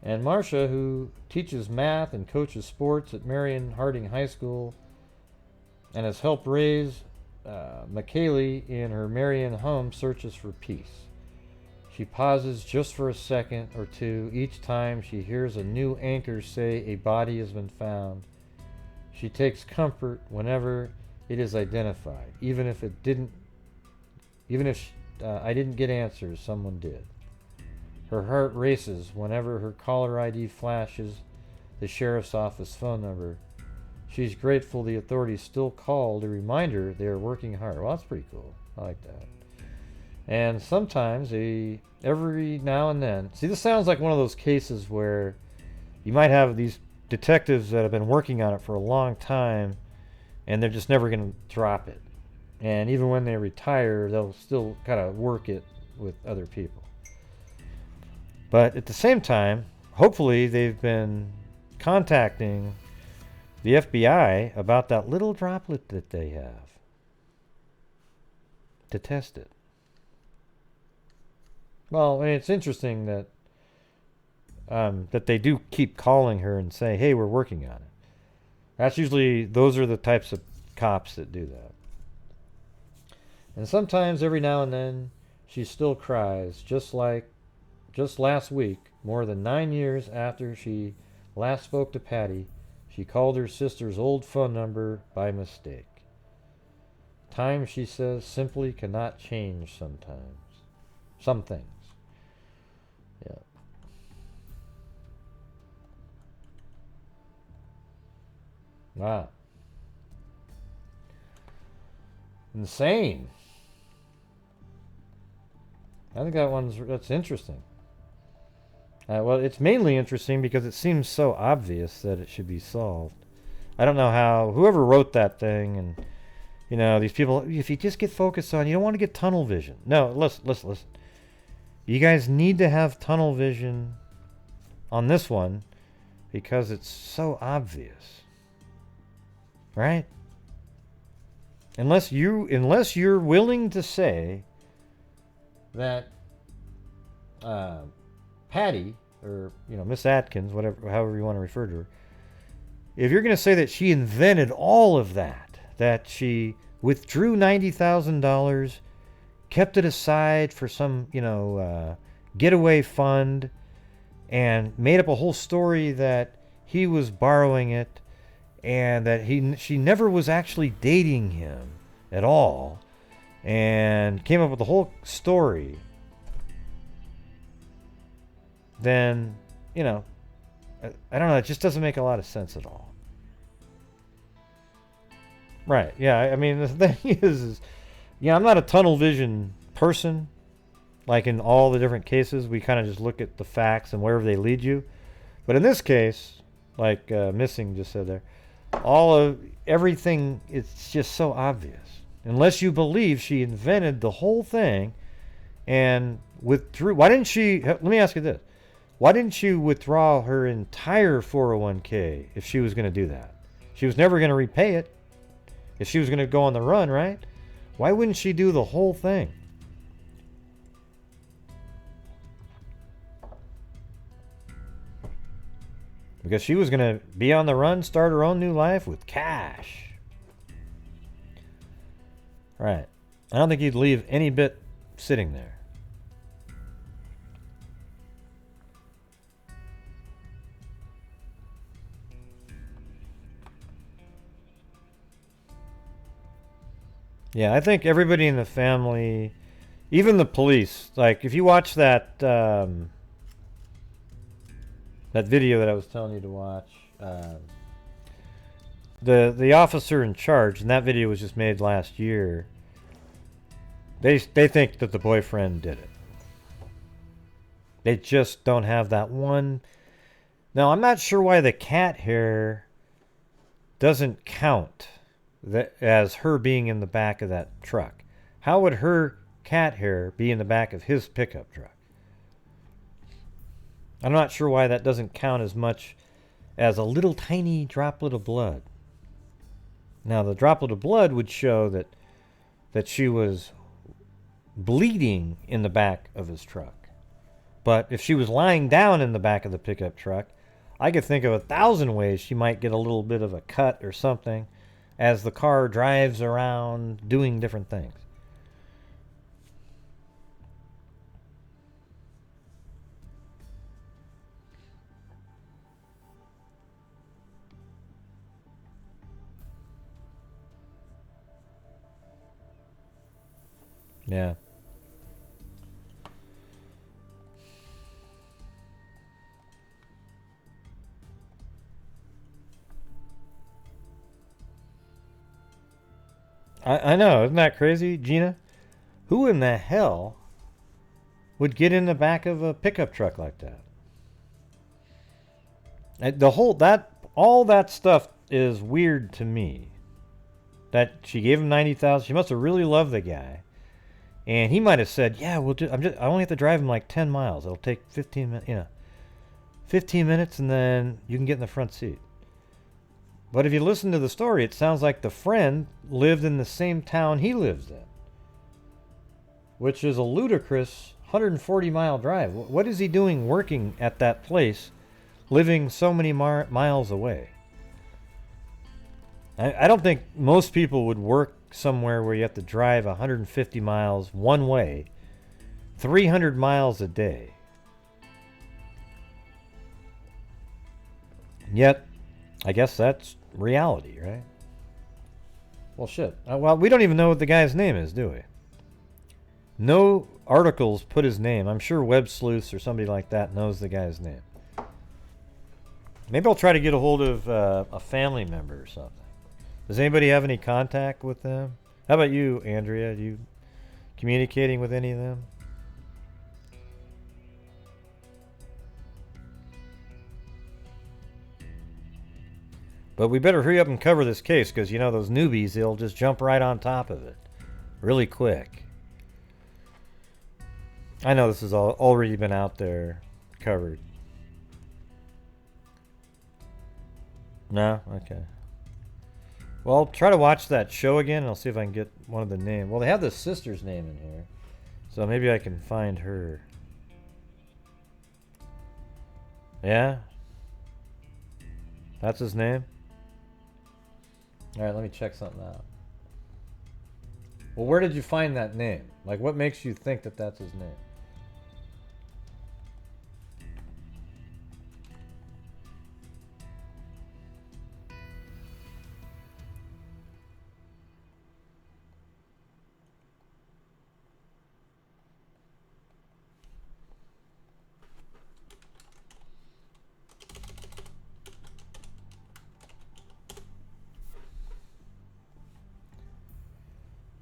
And Marcia, who teaches math and coaches sports at Marion Harding High School and has helped raise McKaylee in her Marion home, searches for peace. She pauses just for a second or two each time she hears a new anchor say a body has been found. She takes comfort whenever it is identified, even if I didn't get answers, someone did. Her heart races whenever her caller ID flashes the sheriff's office phone number. She's grateful the authorities still called to remind her they are working hard. Well, that's pretty cool. I like that. And sometimes, every now and then, see, this sounds like one of those cases where you might have these detectives that have been working on it for a long time, and they're just never going to drop it. And even when they retire, they'll still kind of work it with other people. But at the same time, hopefully they've been contacting the FBI about that little droplet that they have to test it. Well, it's interesting that they do keep calling her and say, hey, we're working on it. Those are the types of cops that do that. And sometimes, every now and then, she still cries, just last week, more than 9 years after she last spoke to Patti, she called her sister's old phone number by mistake. Time, she says, simply cannot change sometimes. Some things. Yeah. Wow. Insane. I think that's interesting. Well, it's mainly interesting because it seems so obvious that it should be solved. I don't know how, whoever wrote that thing, and, these people, if you just get focused on, you don't want to get tunnel vision. No, listen. You guys need to have tunnel vision on this one because it's so obvious. Right? Unless you're willing to say that Patti, or Miss Adkins, however you want to refer to her, if you're going to say that she invented all of that she withdrew $90,000, kept it aside for some getaway fund, and made up a whole story that he was borrowing it, and that she never was actually dating him at all, and came up with the whole story, then, I don't know, it just doesn't make a lot of sense at all. Right, yeah, I mean, the thing is I'm not a tunnel vision person. Like in all the different cases, we kind of just look at the facts and wherever they lead you. But in this case, like Missing just said there, everything, it's just so obvious. unless you believe she invented the whole thing and withdrew. Why didn't she? Let me ask you this. Why didn't she withdraw her entire 401k if she was going to do that? She was never going to repay it if she was going to go on the run, right? Why wouldn't she do the whole thing? Because she was going to be on the run, start her own new life with cash. Right. I don't think you'd leave any bit sitting there. Yeah, I think everybody in the family, even the police, like if you watch that that video that I was telling you to watch, the officer in charge, and that video was just made last year, they think that the boyfriend did it. They just don't have that one. Now, I'm not sure why the cat hair doesn't count as her being in the back of that truck. How would her cat hair be in the back of his pickup truck? I'm not sure why that doesn't count as much as a little tiny droplet of blood. Now, the droplet of blood would show that she was bleeding in the back of his truck. But if she was lying down in the back of the pickup truck, I could think of 1,000 ways she might get a little bit of a cut or something as the car drives around doing different things. Yeah. I know, isn't that crazy, Gina? Who in the hell would get in the back of a pickup truck like that? All that stuff is weird to me. That she gave him 90,000. She must have really loved the guy, and he might have said, "Yeah, I only have to drive him like 10 miles. It'll take 15 minutes. 15 minutes, and then you can get in the front seat." But if you listen to the story, it sounds like the friend lived in the same town he lives in, which is a ludicrous 140-mile drive. What is he doing working at that place, living so many miles away? I don't think most people would work somewhere where you have to drive 150 miles one way, 300 miles a day. And yet, I guess that's reality, right? Well, shit. Well, we don't even know what the guy's name is, do we? No articles put his name. I'm sure Web Sleuths or somebody like that knows the guy's name. Maybe I'll try to get a hold of a family member or something. Does anybody have any contact with them? How about you, Andrea? Are you communicating with any of them? But we better hurry up and cover this case because, you know, those newbies, they'll just jump right on top of it really quick. I know this has already been out there covered. No? Okay. Well, I'll try to watch that show again and I'll see if I can get one of the names. Well, they have the sister's name in here, so maybe I can find her. Yeah? That's his name? Alright, let me check something out. Well, where did you find that name? Like, what makes you think that that's his name?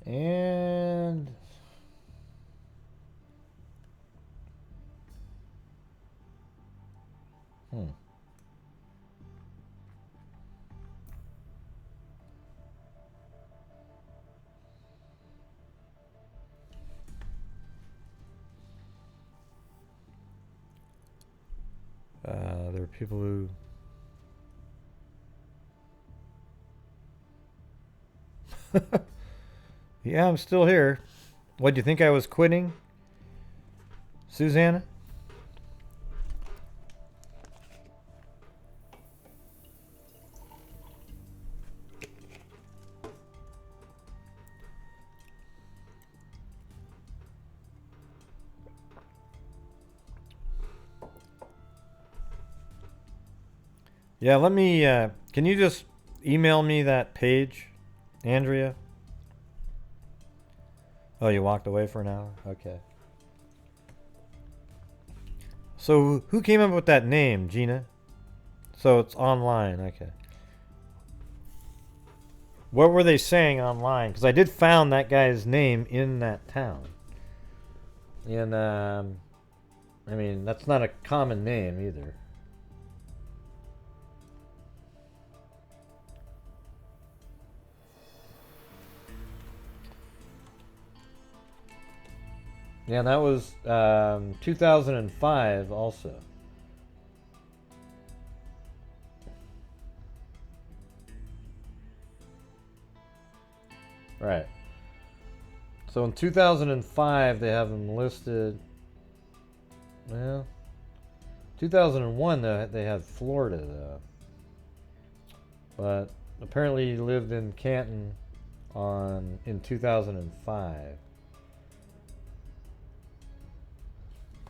And there are people who... Yeah, I'm still here. What, do you think I was quitting, Susanna? Yeah, let me, can you just email me that page, Andrea? Oh, you walked away for an hour? Okay. So, who came up with that name, Gina? So, it's online, okay. What were they saying online? Because I did found that guy's name in that town. And, I mean, that's not a common name either. Yeah, that was 2005 also. Right. So in 2005 they have them listed. Well, 2001 they had Florida though. But apparently he lived in Canton in 2005.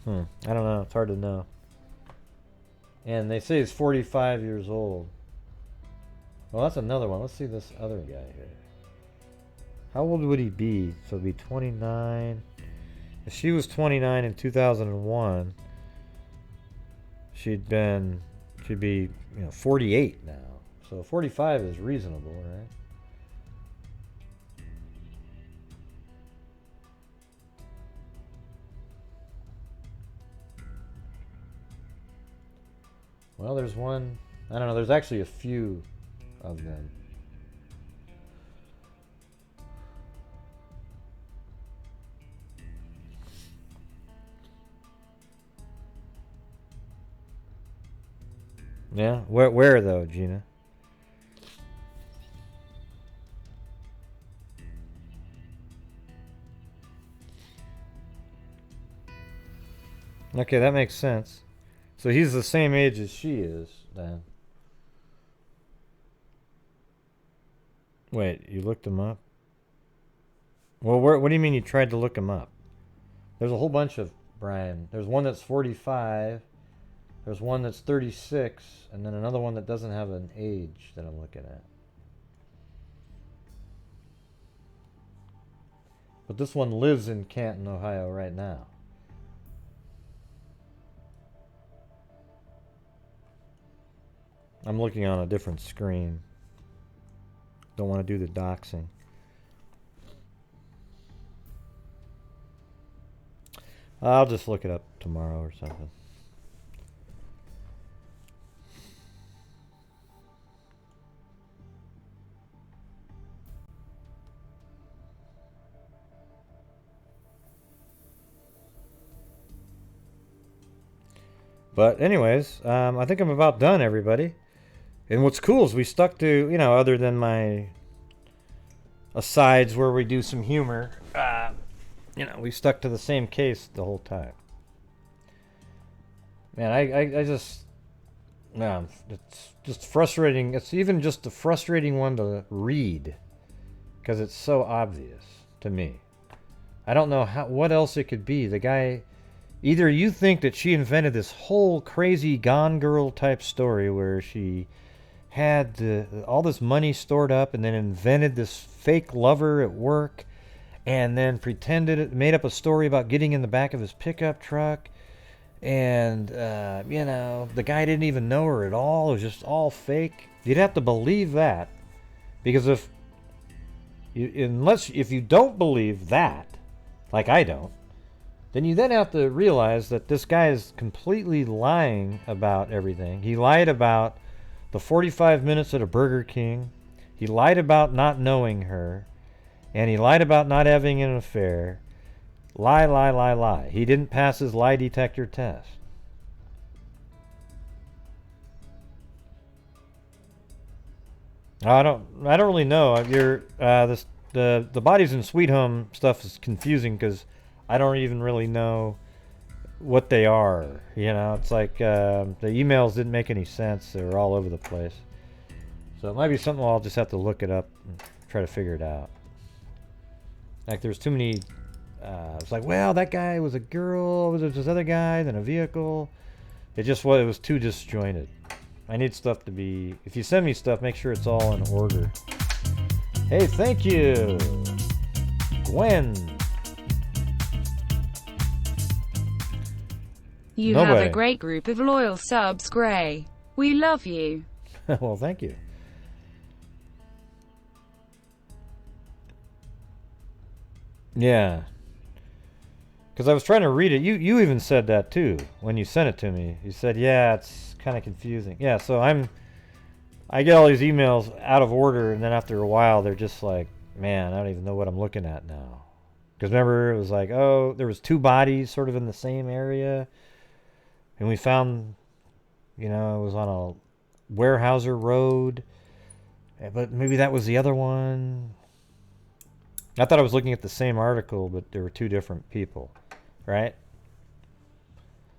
I don't know. It's hard to know. And they say he's 45 years old. Well, that's another one. Let's see this other guy here. How old would he be? So it'd be 29. If she was 29 in 2001, she'd be, 48 now. So 45 is reasonable, right? Well, there's one. I don't know. There's actually a few of them. Yeah? Where though, Gina? Okay, that makes sense. So he's the same age as she is, then. Wait, you looked him up? Well, what do you mean you tried to look him up? There's a whole bunch of Brian. There's one that's 45. There's one that's 36. And then another one that doesn't have an age that I'm looking at. But this one lives in Canton, Ohio right now. I'm looking on a different screen. Don't want to do the doxing. I'll just look it up tomorrow or something. But anyways, I think I'm about done, everybody. And what's cool is we stuck to, other than my asides where we do some humor, we stuck to the same case the whole time. Man, I just, man, it's just frustrating. It's even just a frustrating one to read because it's so obvious to me. I don't know what else it could be. The guy, either you think that she invented this whole crazy Gone Girl type story where she had all this money stored up and then invented this fake lover at work and then made up a story about getting in the back of his pickup truck and the guy didn't even know her at all. It was just all fake. You'd have to believe that, because if you don't believe that, like I don't, then you then have to realize that this guy is completely lying about everything. He lied about the 45 minutes at a Burger King. He lied about not knowing her. And he lied about not having an affair. Lie, lie, lie, lie. He didn't pass his lie detector test. I don't really know. The bodies in Sweet Home stuff is confusing because I don't even really know what they are. You know, it's like the emails didn't make any sense. They were all over the place. So it might be something I'll just have to look it up and try to figure it out. Like there's too many. It's like, well, that guy was a girl. Was this other guy? Then a vehicle. It was too disjointed. I need stuff to be. If you send me stuff, make sure it's all in order. Hey, thank you, Gwen. You have a great group of loyal subs, Gray. We love you. Well, thank you. Yeah. Because I was trying to read it. You even said that too when you sent it to me. You said, yeah, it's kind of confusing. Yeah, so I get all these emails out of order, and then after a while, they're just like, man, I don't even know what I'm looking at now. Because remember, it was like, oh, there was 2 bodies sort of in the same area. And we found, you know, it was on a Warehouser Road. But maybe that was the other one. I thought I was looking at the same article, but there were 2 different people, right?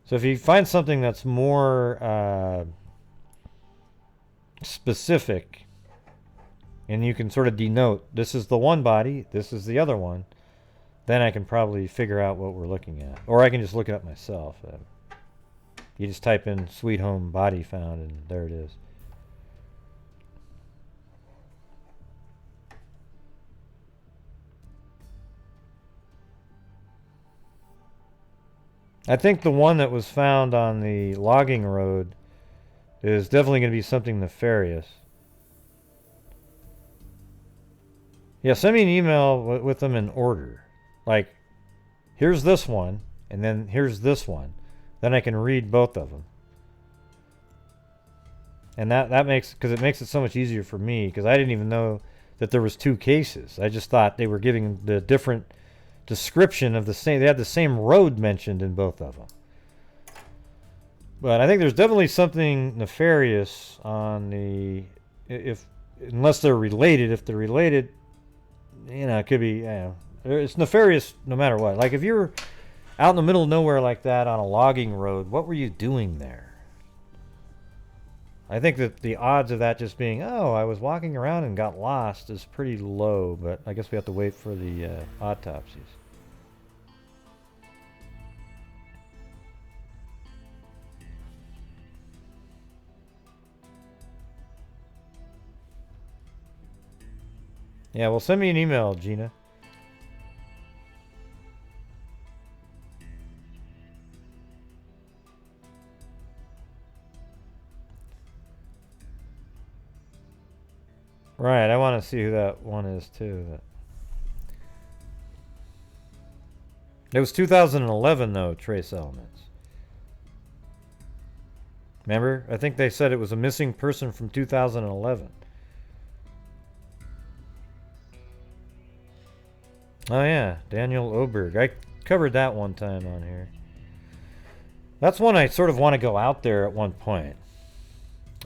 So if you find something that's more specific, and you can sort of denote, this is the one body, this is the other one, then I can probably figure out what we're looking at. Or I can just look it up myself. You just type in Sweet Home Body Found, and there it is. I think the one that was found on the logging road is definitely going to be something nefarious. Yeah, send me an email with them in order. Like, here's this one, and then here's this one. Then I can read both of them. And that makes, because it makes it so much easier for me, because I didn't even know that there was 2 cases. I just thought they were giving the different description of the same. They had the same road mentioned in both of them. But I think there's definitely something nefarious on the, unless they're related. If they're related, you know, it could be, you know, it's nefarious no matter what. Like if you're out in the middle of nowhere like that on a logging road, what were you doing there? I think that the odds of that just being, oh, I was walking around and got lost is pretty low, but I guess we have to wait for the autopsies. Yeah, well, send me an email, Gina. Right, I want to see who that one is too. It was 2011 though, trace elements. Remember? I think they said it was a missing person from 2011. Oh yeah, Daniel Oberg. I covered that one time on here. That's one I sort of want to go out there at one point.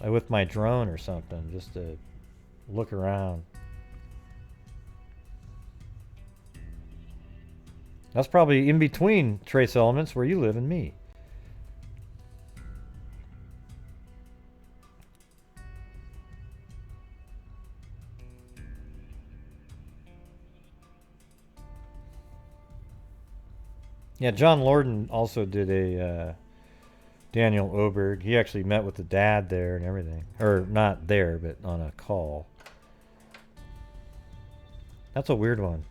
With my drone or something, just to look around. That's probably in between trace elements where you live and me. Yeah, John Lorden also did a Daniel Oberg. He actually met with the dad there and everything. Or not there, but on a call. That's a weird one.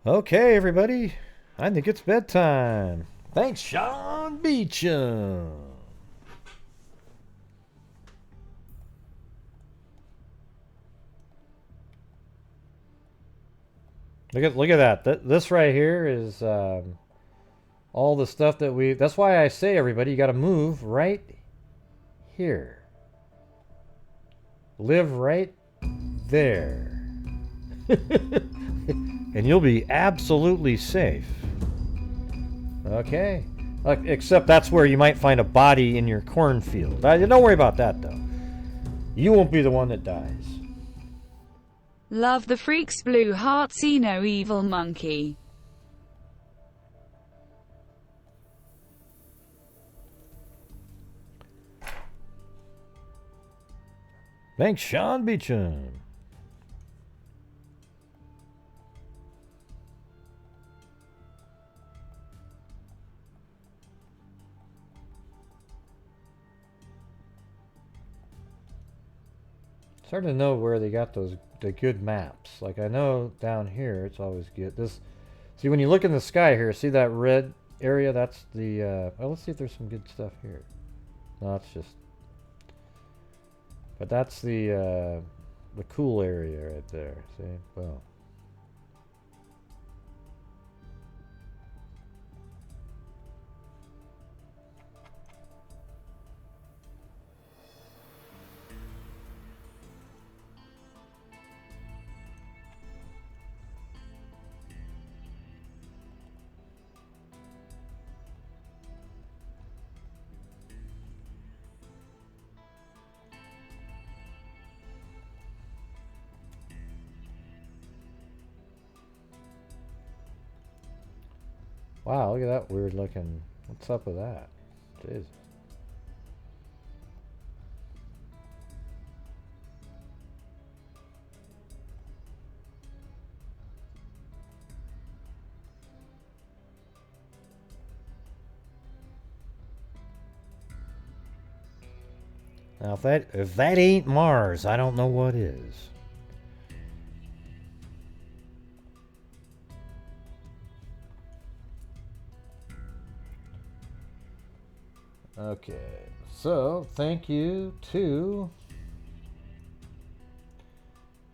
Okay, everybody. I think it's bedtime. Thanks, Sean Beecham. Look at that. This right here is all the stuff that we. That's why I say, everybody, you got to move right here. Live right there. And you'll be absolutely safe. Okay. Except that's where you might find a body in your cornfield. Don't worry about that, though. You won't be the one that dies. Love the freaks, blue heart, see no evil monkey. Thanks, Sean Beecham. It's hard to know where they got the good maps. Like, I know down here it's always good. See, when you look in the sky here, see that red area? That's the well, let's see if there's some good stuff here. No, it's just, but that's the cool area right there. See? Well, wow, look at that weird looking. What's up with that? Jesus. Now, if that ain't Mars, I don't know what is. Okay, so thank you to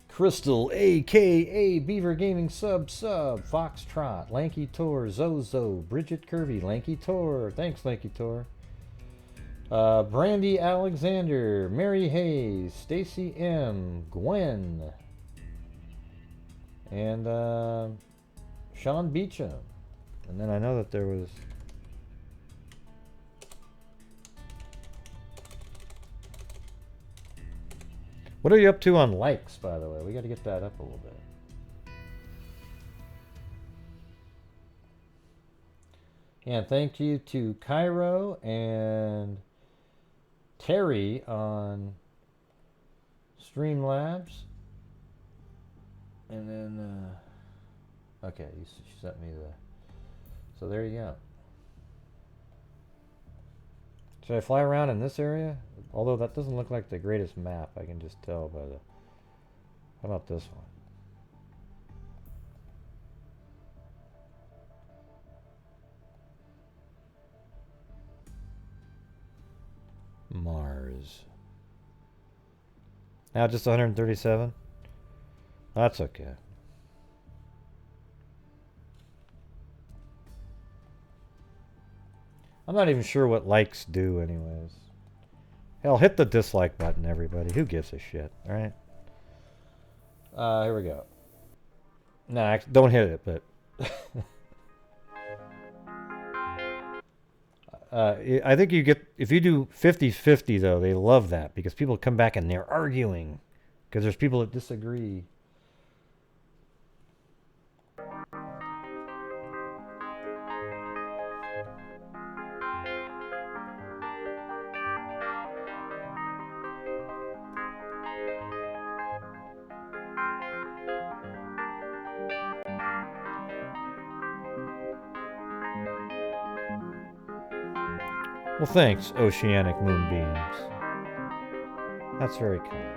Crystal, aka Beaver Gaming Foxtrot, Lanky Tor, Zozo, Bridget Kirby, Lanky Tor, thanks Lanky Tor, Brandy Alexander, Mary Hayes, Stacy M, Gwen, and Sean Beecham. And then I know that there was what are you up to on likes, by the way? We got to get that up a little bit. And thank you to Cairo and Terry on Streamlabs. And then, okay, she sent me the, so there you go. Should I fly around in this area? Although that doesn't look like the greatest map, I can just tell by the... How about this one? Mars. Now just 137? That's okay. I'm not even sure what likes do anyways. Hell, hit the dislike button, everybody. Who gives a shit, alright? Here we go. Nah, don't hit it, but... I think you get... If you do 50-50, though, they love that. Because people come back and they're arguing. Because there's people that disagree. Well, thanks, Oceanic Moonbeams. That's very kind.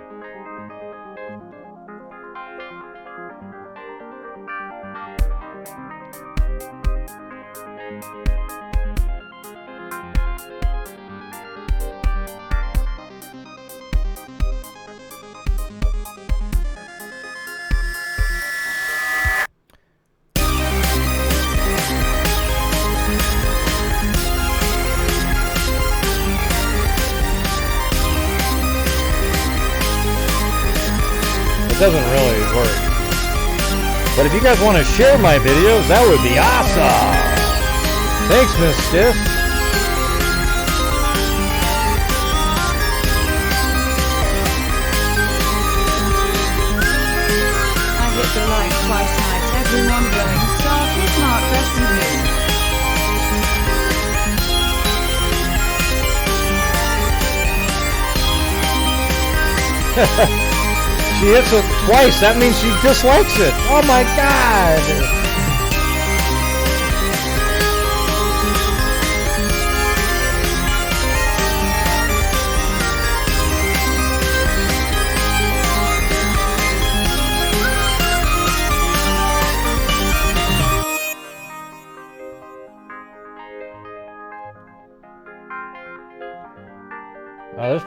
It doesn't really work. But if you guys want to share my videos, that would be awesome. Thanks, Miss Stiff. I hit the like twice, night everyone blowing star, kiss Mark Crescent Moon. She hits it twice. That means she dislikes it. Oh my god.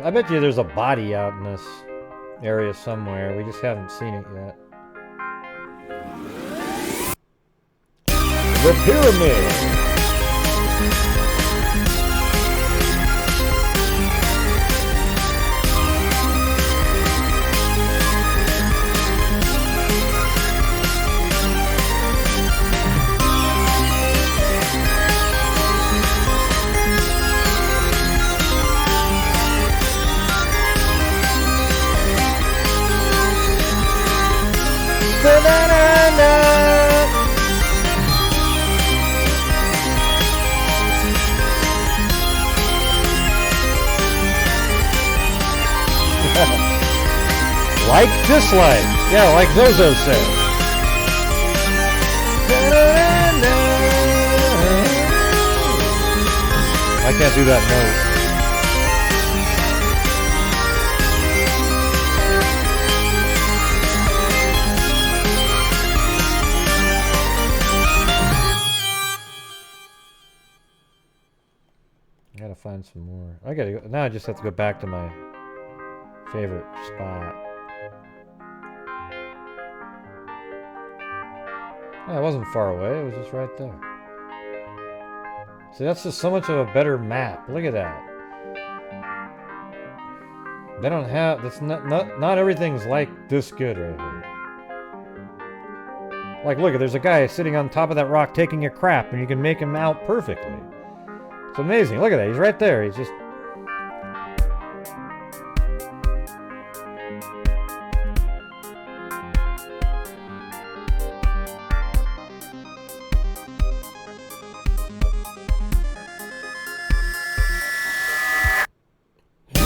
I bet you there's a body out in this area somewhere. We just haven't seen it yet. The pyramid. Like, dislike. Yeah, like Zozo said. I can't do that note. I gotta find some more. I gotta go. Now I just have to go back to my favorite spot. Oh, it wasn't far away, it was just right there. See, that's just so much of a better map. Look at that. They don't have, that's not everything's like this good right here. Like, look, there's a guy sitting on top of that rock taking a crap, and you can make him out perfectly. It's amazing. Look at that, he's right there. He's just...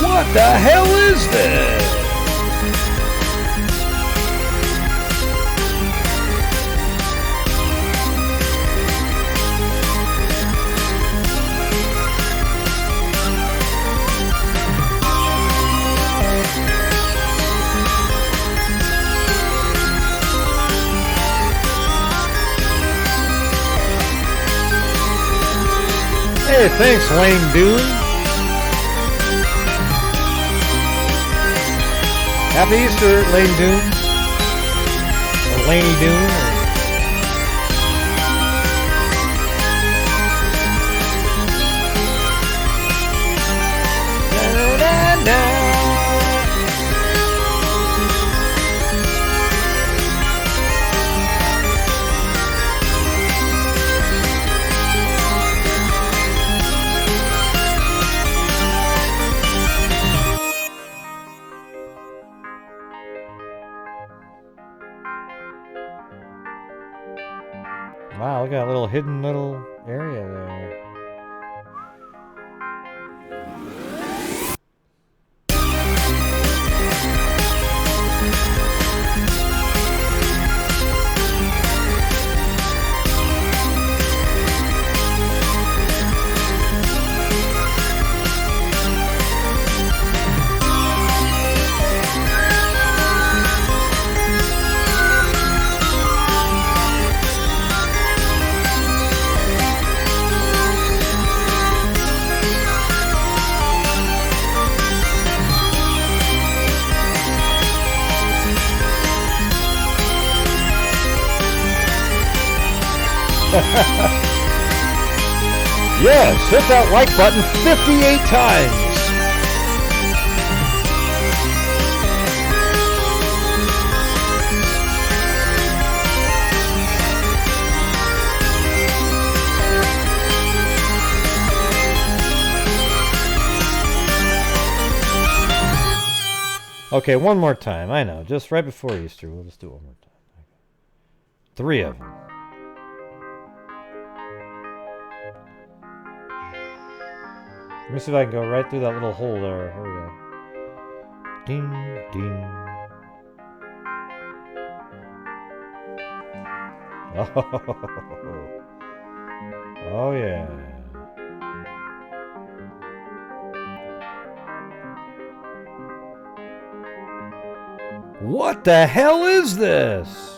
What the hell is this? Hey, thanks, Lane Dune. Happy Easter, Lane Dune. Or Laney Dune. Wow, look at that little hidden little area there. Yes, hit that like button 58 times. Okay, one more time. I know. Just right before Easter. We'll just do it one more time. 3 of them. Let me see if I can go right through that little hole there. Here we go. Ding, ding. Oh yeah. What the hell is this?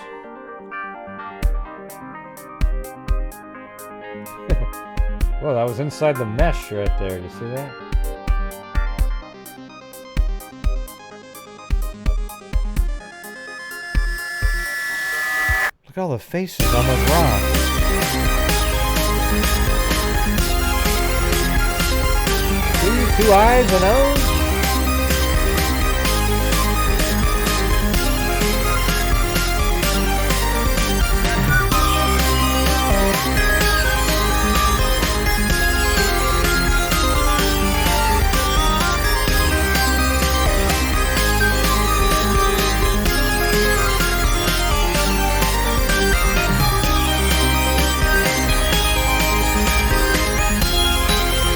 Whoa, that was inside the mesh right there. You see that? Look at all the faces on those rocks. See, 2 eyes, a nose.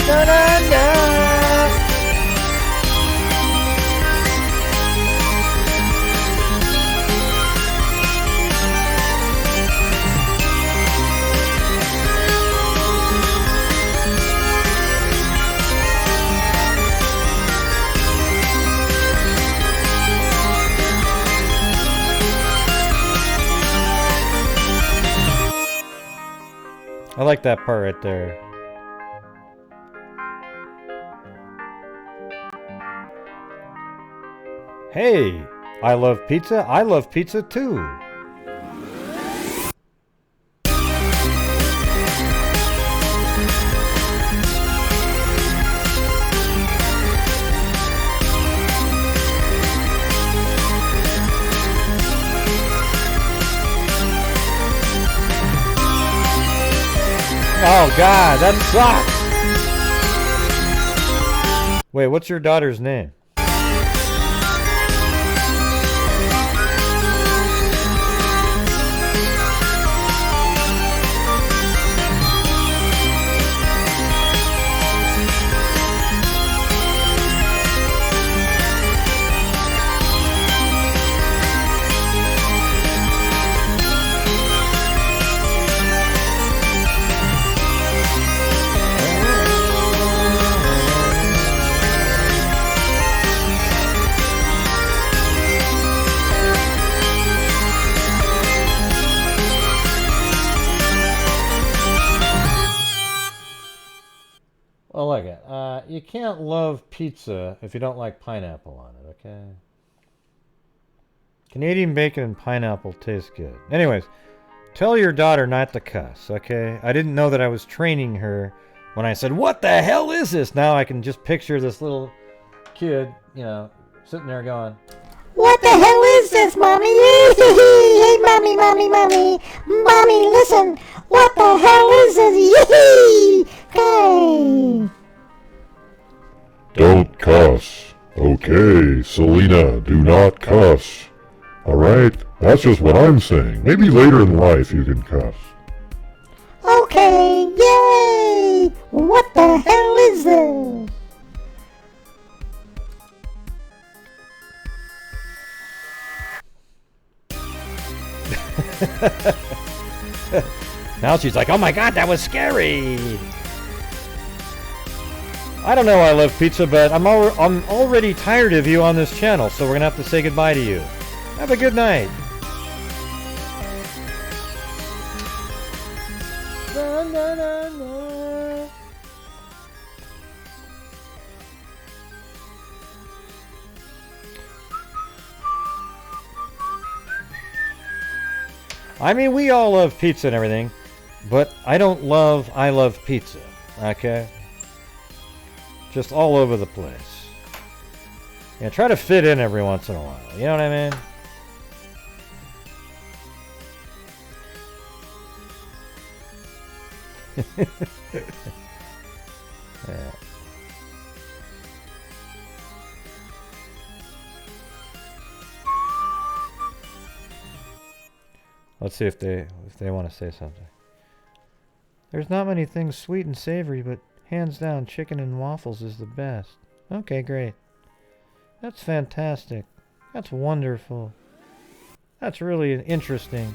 Da, da, da. I like that part right there. Hey, I love pizza. I love pizza too. Oh God, that sucks. Wait, what's your daughter's name? Oh, look it. You can't love pizza if you don't like pineapple on it, okay? Canadian bacon and pineapple taste good. Anyways, tell your daughter not to cuss, okay? I didn't know that I was training her when I said, what the hell is this? Now I can just picture this little kid, you know, sitting there going, what the hell is this, Mommy? Hey, Mommy, Mommy, Mommy. Mommy, listen. What the hell is this? Yee! Hey. Don't cuss. Okay, Selena, do not cuss. Alright? That's just what I'm saying. Maybe later in life you can cuss. Okay, yay! What the hell is this? Now she's like, oh my God, that was scary. I don't know I love pizza, but I'm already tired of you on this channel, so we're going to have to say goodbye to you. Have a good night. Na, na, na, na. I mean, we all love pizza and everything, but I love pizza, okay? Just all over the place. Yeah, try to fit in every once in a while, you know what I mean? Yeah. Let's see if they want to say something. There's not many things sweet and savory, but hands down, chicken and waffles is the best. Okay, great. That's fantastic. That's wonderful. That's really interesting.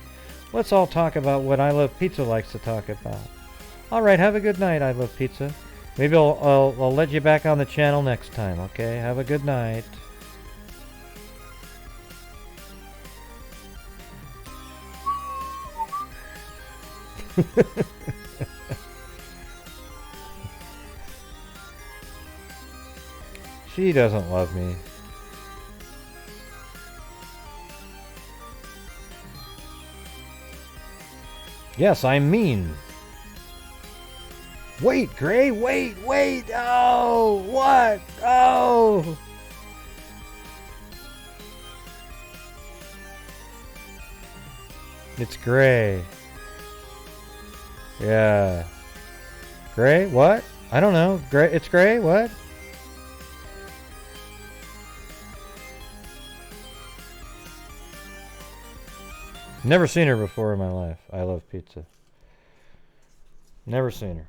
Let's all talk about what I Love Pizza likes to talk about. All right, have a good night, I Love Pizza. Maybe I'll let you back on the channel next time, okay? Have a good night. She doesn't love me. Yes, I'm mean. Wait, Gray, wait. Oh, what? Oh. It's Gray. Yeah. Gray, what? I don't know. Gray, it's Gray, what? Never seen her before in my life. I Love Pizza. Never seen her.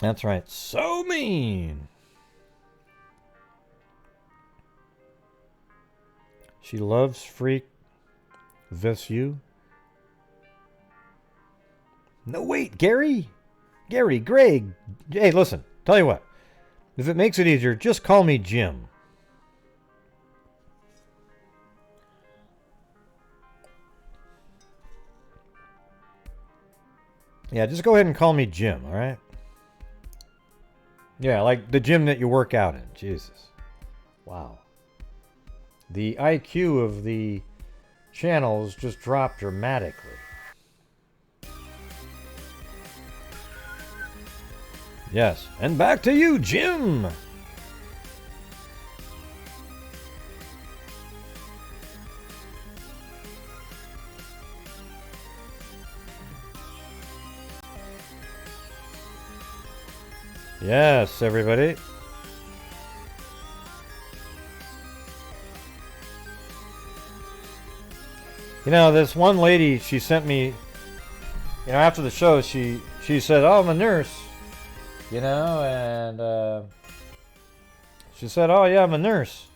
That's right. So mean. She loves freak this you. No, wait, Gary, Greg. Hey, listen, tell you what. If it makes it easier, just call me Jim. Yeah, just go ahead and call me Jim, all right? Yeah, like the gym that you work out in. Jesus. Wow. The IQ of the channels just dropped dramatically. Yes, and back to you, Jim! Yes, everybody. You know, this one lady, she sent me, you know, after the show, she said, oh, I'm a nurse, you know, and she said, oh, yeah, I'm a nurse.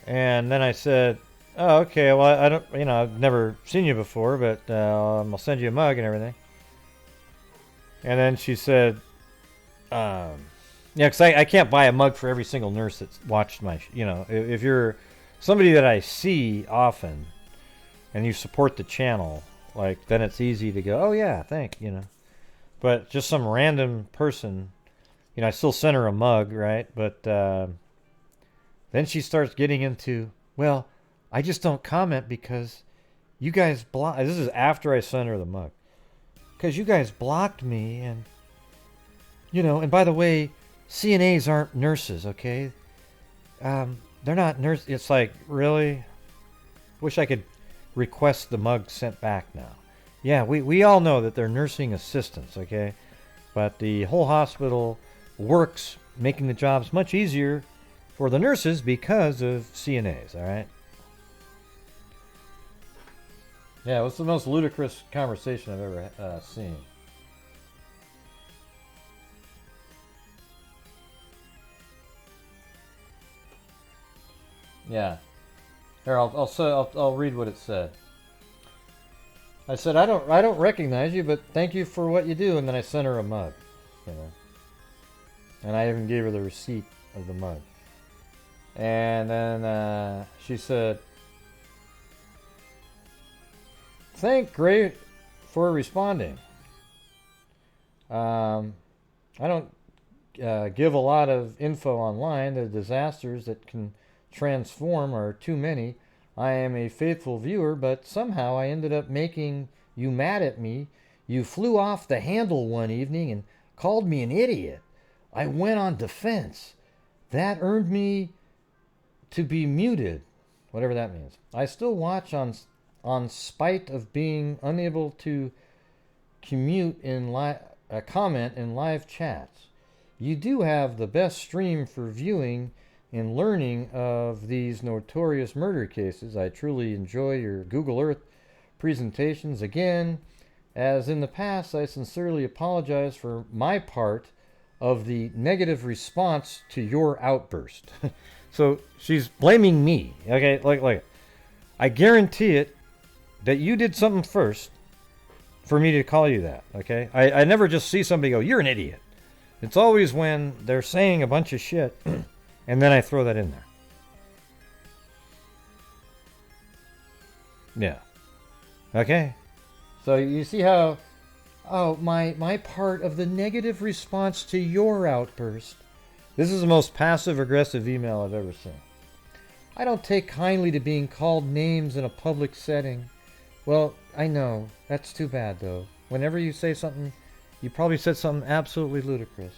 And then I said, oh, okay, well, I don't, you know, I've never seen you before, but I'll send you a mug and everything. And then she said, yeah, because I can't buy a mug for every single nurse that's watched my, you know, if you're somebody that I see often and you support the channel, like, then it's easy to go, oh yeah, you know. But just some random person, you know, I still send her a mug, right? But then she starts getting into, well, I just don't comment because you guys block. This is after I sent her the mug. Because you guys blocked me and, you know, and by the way, CNAs aren't nurses, okay? They're not nurses. It's like, really? Wish I could request the mug sent back now. Yeah, we all know that they're nursing assistants, okay? But the whole hospital works making the jobs much easier for the nurses because of CNAs, all right? Yeah, it was the most ludicrous conversation I've ever seen. Yeah. Here, I'll read what it said. I said, I don't recognize you, but thank you for what you do. And then I sent her a mug, you know. And I even gave her the receipt of the mug. And then she said, thank Gray for responding. I don't give a lot of info online. The disasters that can transform are too many. I am a faithful viewer, but somehow I ended up making you mad at me. You flew off the handle one evening and called me an idiot. I went on defense. That earned me to be muted, whatever that means. I still watch on spite of being unable to comment in live chats. You do have the best stream for viewing in learning of these notorious murder cases. I truly enjoy your Google Earth presentations. Again, as in the past, I sincerely apologize for my part of the negative response to your outburst. So she's blaming me. Okay, like I guarantee it that you did something first for me to call you that. Okay, I never just see somebody go, "You're an idiot." It's always when they're saying a bunch of shit, and then I throw that in there. Yeah. Okay. So you see how, oh, my part of the negative response to your outburst. This is the most passive-aggressive email I've ever seen. I don't take kindly to being called names in a public setting. Well, I know. That's too bad, though. Whenever you say something, you probably said something absolutely ludicrous.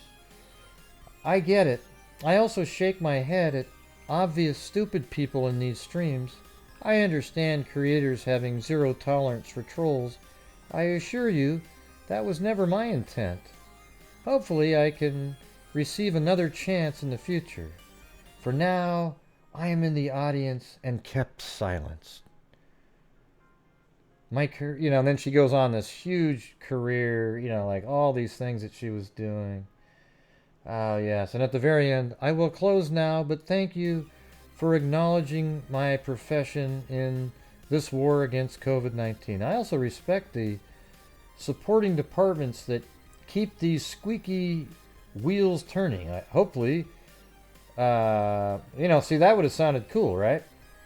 I get it. I also shake my head at obvious stupid people in these streams. I understand creators having zero tolerance for trolls. I assure you, that was never my intent. Hopefully I can receive another chance in the future. For now, I am in the audience and kept silence. And then she goes on this huge career, like all these things that she was doing. Oh, yes. And at the very end, I will close now, but thank you for acknowledging my profession in this war against COVID-19. I also respect the supporting departments that keep these squeaky wheels turning. Hopefully, see, that would have sounded cool, right?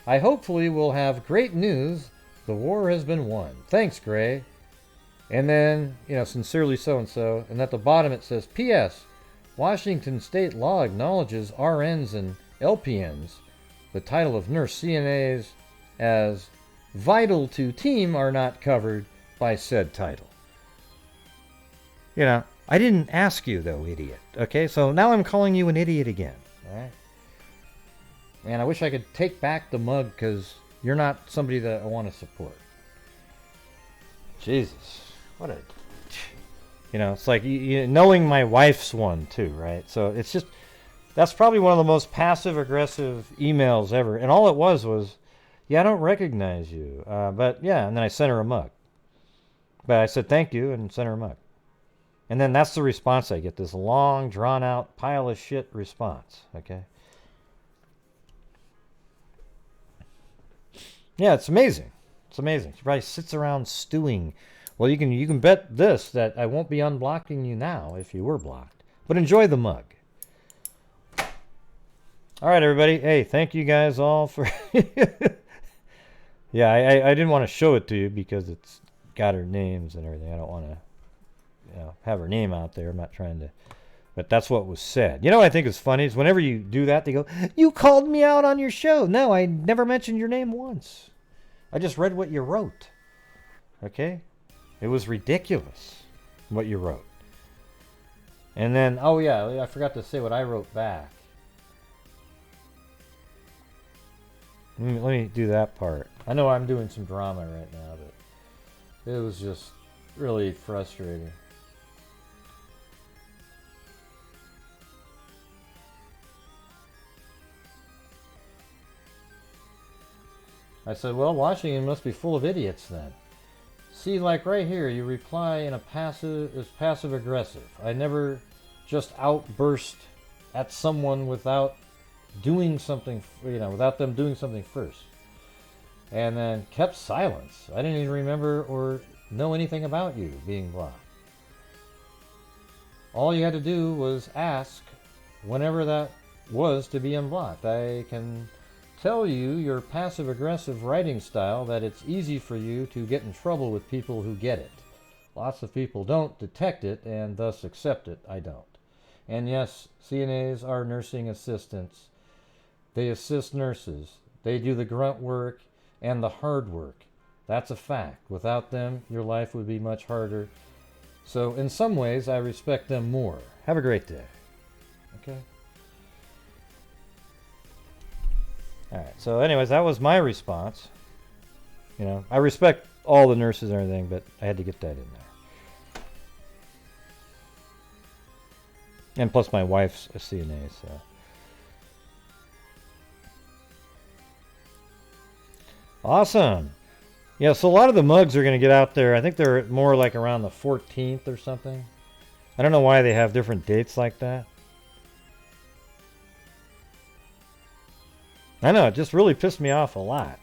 I hopefully will have great news. The war has been won. Thanks, Gray. And then, sincerely so-and-so. And at the bottom it says, P.S. Washington state law acknowledges RNs and LPNs, the title of nurse CNAs, as vital to team are not covered by said title. I didn't ask you, though, idiot. Okay, so now I'm calling you an idiot again. All right? Man, I wish I could take back the mug, because you're not somebody that I want to support. Jesus. What a... it's like knowing my wife's one, too, right? So it's just... That's probably one of the most passive-aggressive emails ever. And all it was, yeah, I don't recognize you. But, yeah, and then I sent her a mug. But I said thank you and sent her a mug. And then that's the response I get, this long, drawn-out, pile of shit response, okay? Yeah, it's amazing. It's amazing. She probably sits around stewing. Well, you can bet this, that I won't be unblocking you now if you were blocked. But enjoy the mug. All right, everybody. Hey, thank you guys all for... Yeah, I didn't want to show it to you because it's got her names and everything. I don't want to have her name out there. I'm not trying to... But that's what was said. What I think is funny is whenever you do that, they go, "You called me out on your show." No, I never mentioned your name once. I just read what you wrote. Okay? It was ridiculous what you wrote. And then, oh yeah, I forgot to say what I wrote back. Let me do that part. I know I'm doing some drama right now, but it was just really frustrating. I said, well, Washington must be full of idiots then. See, like right here, you reply in a passive-aggressive. I never just outburst at someone without doing something, without them doing something first. And then kept silence. I didn't even remember or know anything about you being blocked. All you had to do was ask whenever that was to be unblocked. I can tell you your passive-aggressive writing style that it's easy for you to get in trouble with people who get it. Lots of people don't detect it and thus accept it. I don't. And yes, CNAs are nursing assistants. They assist nurses. They do the grunt work and the hard work. That's a fact. Without them, your life would be much harder. So in some ways, I respect them more. Have a great day. Okay? Alright, so anyways, that was my response. I respect all the nurses and everything, but I had to get that in there. And plus my wife's a CNA, so. Awesome. Yeah, so a lot of the mugs are going to get out there. I think they're more like around the 14th or something. I don't know why they have different dates like that. I know, it just really pissed me off a lot.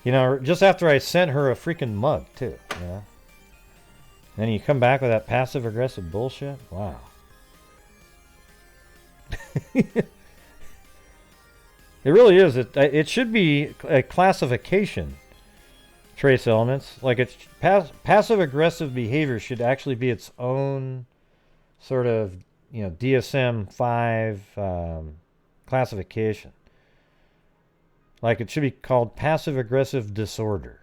You know, just after I sent her a freaking mug, too. You know? And you come back with that passive-aggressive bullshit? Wow. It really is. It should be a classification. Trace elements. Like, it's passive-aggressive behavior should actually be its own sort of, you know, DSM-5 classification. Like, it should be called passive-aggressive disorder.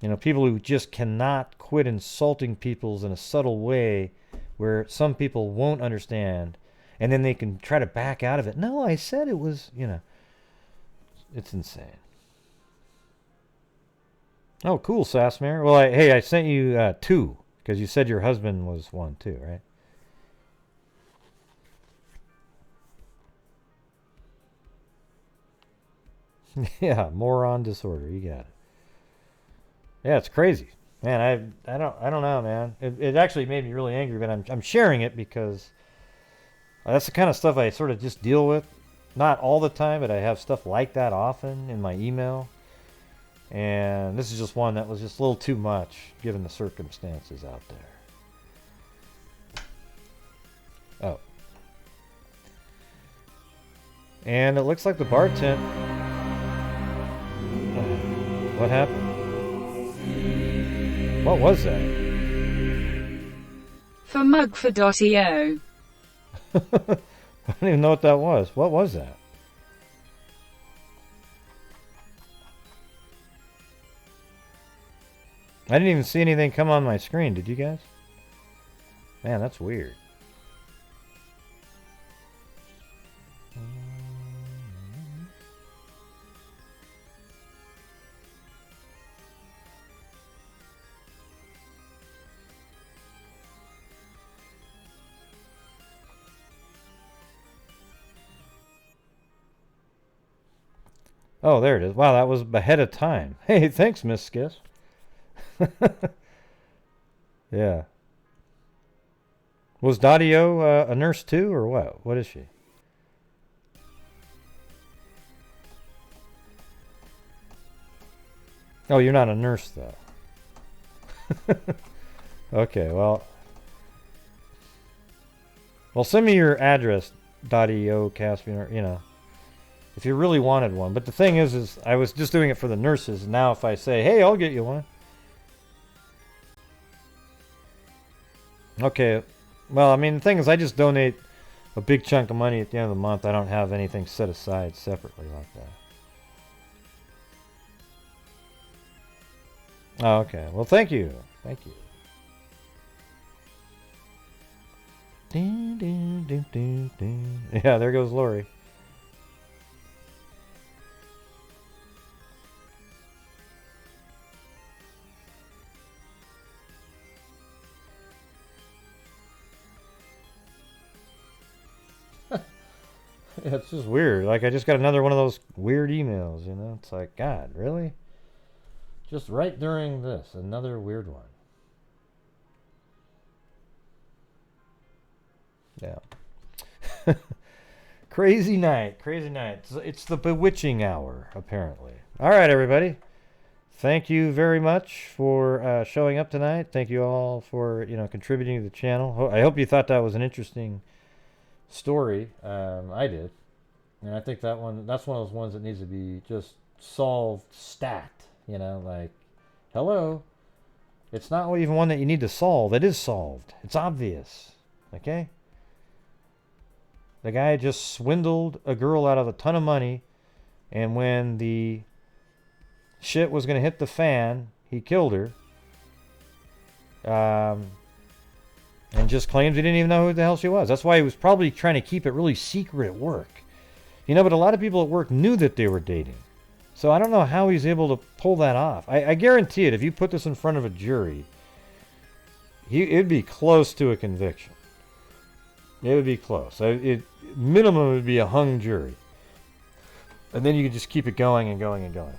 You know, people who just cannot quit insulting people in a subtle way where some people won't understand, and then they can try to back out of it. No, I said it was, you know. It's insane. Oh, cool, Sassmare. Well, hey, I sent you 2, because you said your husband was 1 too, right? Yeah, moron disorder. You got it. Yeah, it's crazy, man. I don't know, man. It actually made me really angry, but I'm sharing it because that's the kind of stuff I sort of just deal with, not all the time, but I have stuff like that often in my email. And this is just one that was just a little too much given the circumstances out there. Oh. And it looks like the bar tent. What happened? What was that? For mug for .io. I don't even know what that was. What was that? I didn't even see anything come on my screen. Did you guys? Man, that's weird. Oh, there it is. Wow, that was ahead of time. Hey, thanks, Miss Skiss. Yeah. Was Dadio a nurse too, or what? What is she? Oh, you're not a nurse, though. Okay, well, send me your address, Dadio Caspian, you know, if you really wanted one. But the thing is I was just doing it for the nurses. And now if I say, hey, I'll get you one. Okay. Well, I mean, the thing is, I just donate a big chunk of money at the end of the month. I don't have anything set aside separately like that. Oh, okay. Well, thank you. Thank you. Yeah, there goes Lori. Yeah, it's just weird. Like, I just got another one of those weird emails, you know? It's like, God, really? Just right during this, another weird one. Yeah. Crazy night, crazy night. It's the bewitching hour, apparently. All right, everybody. Thank you very much for showing up tonight. Thank you all for, you know, contributing to the channel. I hope you thought that was an interesting story. I did, and I think that's one of those ones that needs to be just solved, stat, you know, like, hello, it's not even one that you need to solve. It is solved. It's obvious. Okay, the guy just swindled a girl out of a ton of money, and when the shit was going to hit the fan, he killed her. And just claims he didn't even know who the hell she was. That's why he was probably trying to keep it really secret at work. You know, but a lot of people at work knew that they were dating. So I don't know how he's able to pull that off. I guarantee it, if you put this in front of a jury, it'd be close to a conviction. It would be close. Minimum would be a hung jury. And then you could just keep it going and going and going.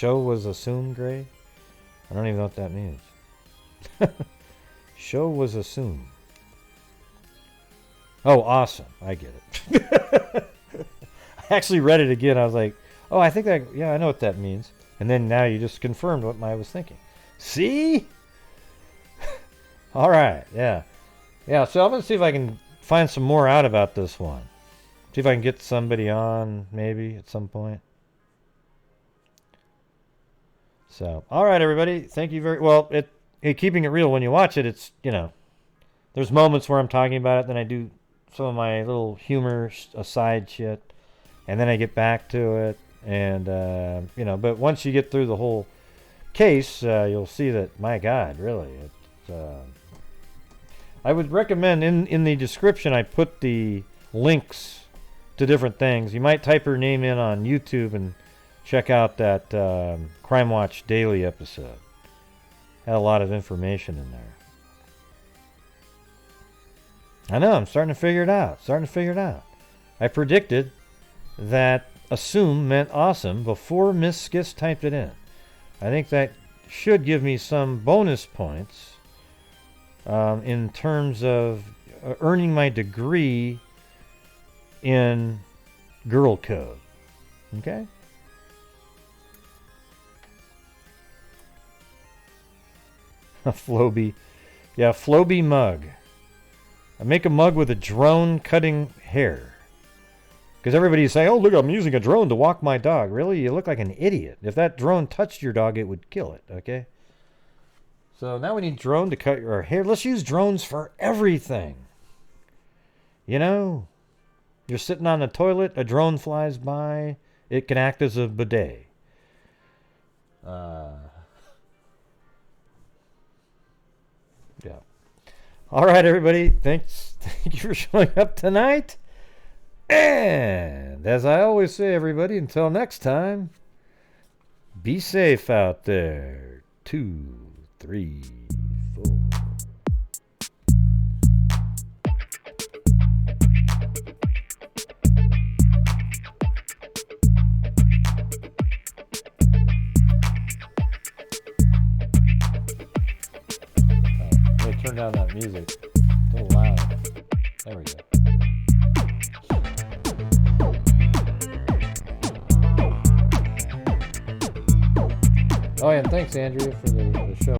Show was assumed gray? I don't even know what that means. Show was assumed. Oh, awesome. I get it. I actually read it again. I was like, oh, I think that, yeah, I know what that means. And then now you just confirmed what I was thinking. See? All right, yeah. Yeah, so I'm going to see if I can find some more out about this one. See if I can get somebody on maybe at some point. So, all right, everybody. Thank you very well. Keeping it real when you watch it, it's, you know, there's moments where I'm talking about it, then I do some of my little humor aside shit, and then I get back to it, and, you know, but once you get through the whole case, you'll see that, my God, really, I would recommend in the description I put the links to different things. You might type her name in on YouTube and check out that Crime Watch Daily episode. Had a lot of information in there. I know, I'm starting to figure it out. I predicted that assume meant awesome before Miss Skis typed it in. I think that should give me some bonus points in terms of earning my degree in girl code. Okay? A Floby. Yeah, Floby mug. I make a mug with a drone cutting hair. Because everybody's saying, oh, look, I'm using a drone to walk my dog. Really? You look like an idiot. If that drone touched your dog, it would kill it, okay? So now we need drone to cut your hair. Let's use drones for everything. You know? You're sitting on the toilet, a drone flies by, it can act as a bidet. Yeah. All right, everybody. Thanks. Thank you for showing up tonight. And as I always say, everybody, until next time, be safe out there. 2, 3, 4. Let me turn down that music. It's a little loud. There we go. Oh, yeah, and thanks, Andrea, for the show.